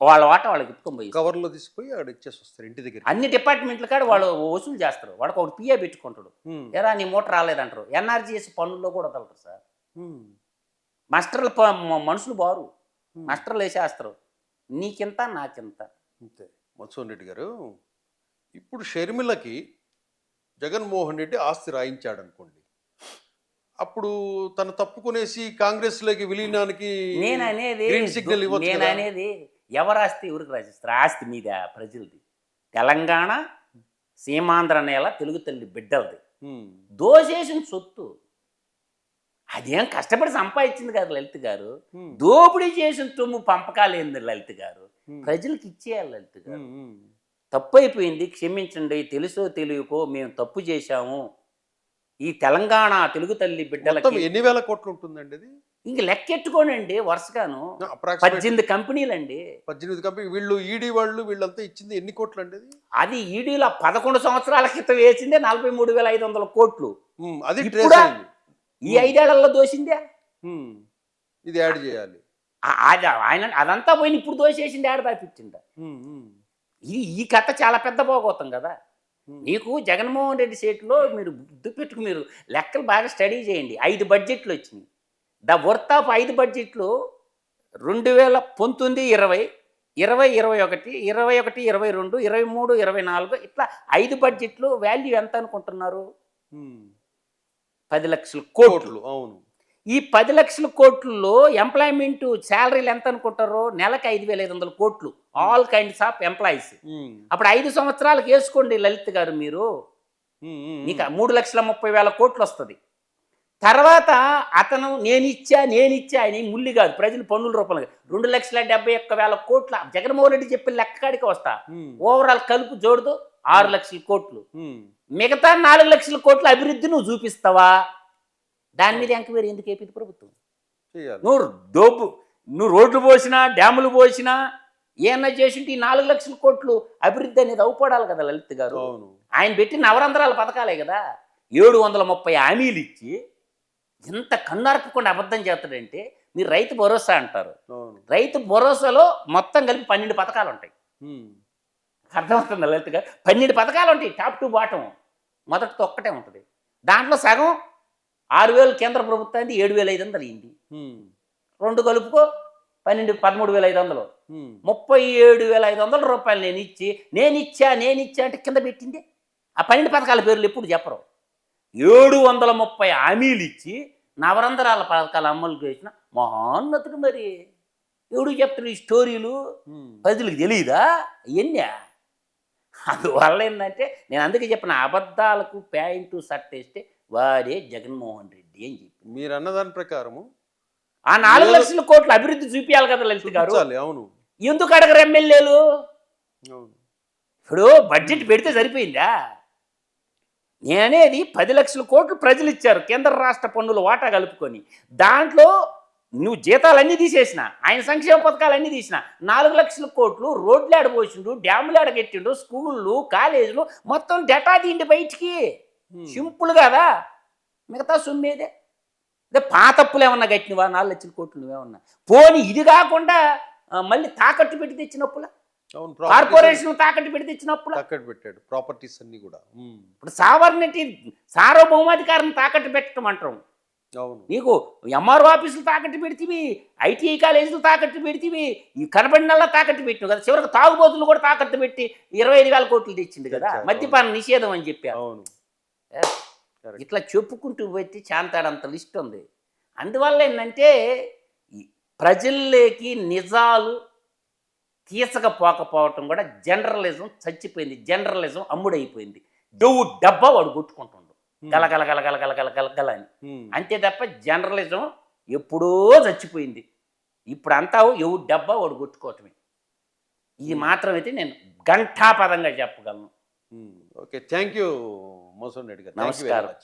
వాళ్ళ వాట వాళ్ళకి ఎత్తుకొని పోయి కవర్లో తీసుకుపోయి ఆడ ఇచ్చేసి వస్తారు ఇంటి దగ్గర. అన్ని డిపార్ట్మెంట్ల కాడ వాళ్ళు వసూలు చేస్తారు. వాడికి ఒకటి పిఏ పెట్టుకుంటాడు, ఎరా నీ మూట రాలేదంటారు. ఎన్ఆర్జీఎస్ పనుల్లో కూడా వదలరు సార్. మాస్టర్లు మనుషులు బారు, మాస్టర్లు వేసేస్తారు. నీకింత నాకింత అంతే. మధుసూదన్ రెడ్డి గారు, ఇప్పుడు షర్మిలకి జగన్మోహన్ రెడ్డి ఆస్తి రాయించాడు అనుకోండి, అప్పుడు తను తప్పుకునేసి కాంగ్రెస్లోకి విలీనానికి గ్రీన్ సిగ్నల్ ఇవ్వచ్చు. నేను అనేది ఎవరు ఆస్తి ఎవరికి రాసిస్తారు? ఆస్తి మీద ప్రజలది. తెలంగాణ సీమాంధ్ర నేల తెలుగు తల్లి బిడ్డలది. దోచేసిన సొత్తు అదేం కష్టపడి సంపాదించింది కాదు లలిత్ గారు. దోపిడీ చేసిన తొమ్ము పంపకాలు ఏంది లలిత్ గారు? ప్రజలకు ఇచ్చేయాలి లలిత్ గారు. తప్పు అయిపోయింది, క్షమించండి, తెలుసో తెలియకో మేము తప్పు చేశాము. ఈ తెలంగాణ తెలుగు తల్లి బిడ్డలకి ఎన్ని వేల కోట్లు ఉంటుందండి అది? ఇంక లెక్కెట్టుకోనండి వరుసగాను 18 కంపెనీలండి. 18 కంపెనీ. వీళ్ళు ఈడీ వాళ్ళు వీళ్ళంతా ఇచ్చింది ఎన్ని కోట్లు అండి అది? అది ఈడీలో 11 సంవత్సరాల క్రితం వేసిందే 43,500 కోట్లు. అది ఈ 5 ఏళ్లలో దోసిందే. ఇది యాడ్ చేయాలి. అది ఆయన అదంతా పోయి ఇప్పుడు దోసేసింది యాడ్ దాపించిండ. ఈ కథ చాలా పెద్ద పోగొత్తాం కదా. నీకు జగన్మోహన్ రెడ్డి సీట్లో మీరు గుర్తుపెట్టుకు, మీరు లెక్కలు బాగా స్టడీ చేయండి. 5 బడ్జెట్లు వచ్చినాయి. ద వర్త్ ఆఫ్ 5 బడ్జెట్లు 2019, 20, 20, 21, 22, 23, 24 ఇట్లా 5 బడ్జెట్లు వాల్యూ ఎంత అనుకుంటున్నారు? 10 లక్షల కోట్లు. అవును. ఈ 10 లక్షల కోట్లలో ఎంప్లాయ్మెంట్ శాలరీలు ఎంత అనుకుంటారు? నెలకు 5,500 కోట్లు, ఆల్ కైండ్స్ ఆఫ్ ఎంప్లాయీస్. అప్పుడు 5 సంవత్సరాలకు వేసుకోండి లలిత్ గారు, మీరు మీకు 3,30,000 కోట్లు వస్తుంది. తర్వాత అతను నేనిచ్చా అని ముల్లి కాదు, ప్రజలు పన్నుల రూపంలో 2,71,000 కోట్ల జగన్మోహన్ రెడ్డి చెప్పిన లెక్క కాడికి వస్తా. ఓవరాల్ కలుపు జోడుతో 6 లక్షల కోట్లు. మిగతా 4 లక్షల కోట్ల అభివృద్ధి నువ్వు చూపిస్తావా? దాని మీద ఎంక్వైరీ ఎందుకు ఏపీ ప్రభుత్వం? నువ్వు రోడ్లు పోసినా, డ్యాములు పోసినా, ఏమన్నా చేసింటే ఈ 4 లక్షల కోట్లు అభివృద్ధి అనేది అవుపడాలి కదా లలిత్ గారు. ఆయన పెట్టి నవరంధ్రాల పథకాలే కదా. 730 హామీలు ఇచ్చి ఎంత కన్నార్పకుండా అబద్ధం చేస్తాడంటే, మీరు రైతు భరోసా అంటారు. రైతు భరోసాలో మొత్తం కలిపి 12 పథకాలు ఉంటాయి. అర్థమవుతుంది లలిత్ గారు? 12 పథకాలు ఉంటాయి, టాప్ టు బాటం. మొదటితో ఒక్కటే ఉంటుంది. దాంట్లో సగం 6,000 కేంద్ర ప్రభుత్వానికి 7,500 అయింది. 2 కలుపుకో 13,500, 37,500 రూపాయలు నేను ఇచ్చా అంటే కింద పెట్టింది. ఆ 12 పథకాల పేర్లు ఎప్పుడు చెప్పరు. 730 హామీలు ఇచ్చి నవరంధ్రాల పథకాలు అమలు చేసిన మహోన్నతుడు. మరి ఎవడు చెప్తాడు ఈ స్టోరీలు? ప్రజలకు తెలియదా ఇవన్నీ? అందువల్ల ఏంటంటే నేను అందుకే చెప్పిన, అబద్ధాలకు ప్యాంటు షర్ట్ వేస్తే వాడే జగన్మోహన్ రెడ్డి అని చెప్పి. మీరు అన్నదాని ప్రకారము ఆ 4 లక్షల కోట్ల అభివృద్ధి చూపించాలి కదా లలిత్ గారు. అవును. ఎందుకు అడగరు ఎమ్మెల్యేలు? ఇప్పుడు బడ్జెట్ పెడితే సరిపోయిందా? నేనేది 10 లక్షల కోట్లు ప్రజలు ఇచ్చారు, కేంద్ర రాష్ట్ర పన్నుల వాటా కలుపుకొని. దాంట్లో నువ్వు జీతాలన్నీ తీసేసిన, ఆయన సంక్షేమ పథకాలన్నీ తీసిన, 4 లక్షల కోట్లు రోడ్లు ఆడబోసిండు, డ్యాములు ఆడగెట్టిండు, స్కూళ్ళు, కాలేజీలు మొత్తం డేటా తీయండి బయటికి. సింపుల్ కదా. మిగతా సొమ్మేదే. అదే పాతప్పులు ఏమన్నా కట్టినవా? 4 లక్షల కోట్లు నువ్వేమన్నా? పోనీ ఇది కాకుండా మళ్ళీ తాకట్టు పెట్టి తెచ్చినప్పుల, కార్పొరేషన్ తాకట్టు పెట్టి తెచ్చినప్పుడు తాకట్టు పెట్టాడు ప్రాపర్టీస్ అన్ని కూడా. ఇప్పుడు సార్వభౌమాధికారిని తాకట్టు పెట్టడం అంటాం. నీకు ఎంఆర్ఓ ఆఫీసులు తాకట్టు పెడితేవి, ఐటీఐ కాలేజీలు తాకట్టు పెడితేవి, ఈ కనబడినల్లా తాకట్టు పెట్టినావు కదా. చివరికి తాగుబోతులు కూడా తాకట్టు పెట్టి 25,000 కోట్లు తెచ్చింది కదా. మద్యపాన నిషేధం అని చెప్పారు. ఇట్లా చెప్పుకుంటూ పెట్టి చాంతాడంత లిస్ట్ ఉంది. అందువల్ల ఏంటంటే ప్రజల్లోకి నిజాలు తీసకపోకపోవటం కూడా జనరలిజం చచ్చిపోయింది. జనరలిజం అమ్ముడైపోయింది. డొవ్వు డబ్బా వాడు కొట్టుకుంటుండు గలగల గలగల గలగల గలగల అని. ఉమ్. అంతే తప్ప జర్నలిజం ఎప్పుడో చచ్చిపోయింది. ఇప్పుడు అంతా ఎవడు డబ్బా వాడు కొట్టుకోవటమే. ఇది మాత్రం అయితే నేను ఘంటాపదంగా చెప్పగలను. ఓకే, థ్యాంక్ యూ మోసన్ రెడ్డి గారు. నమస్కారం.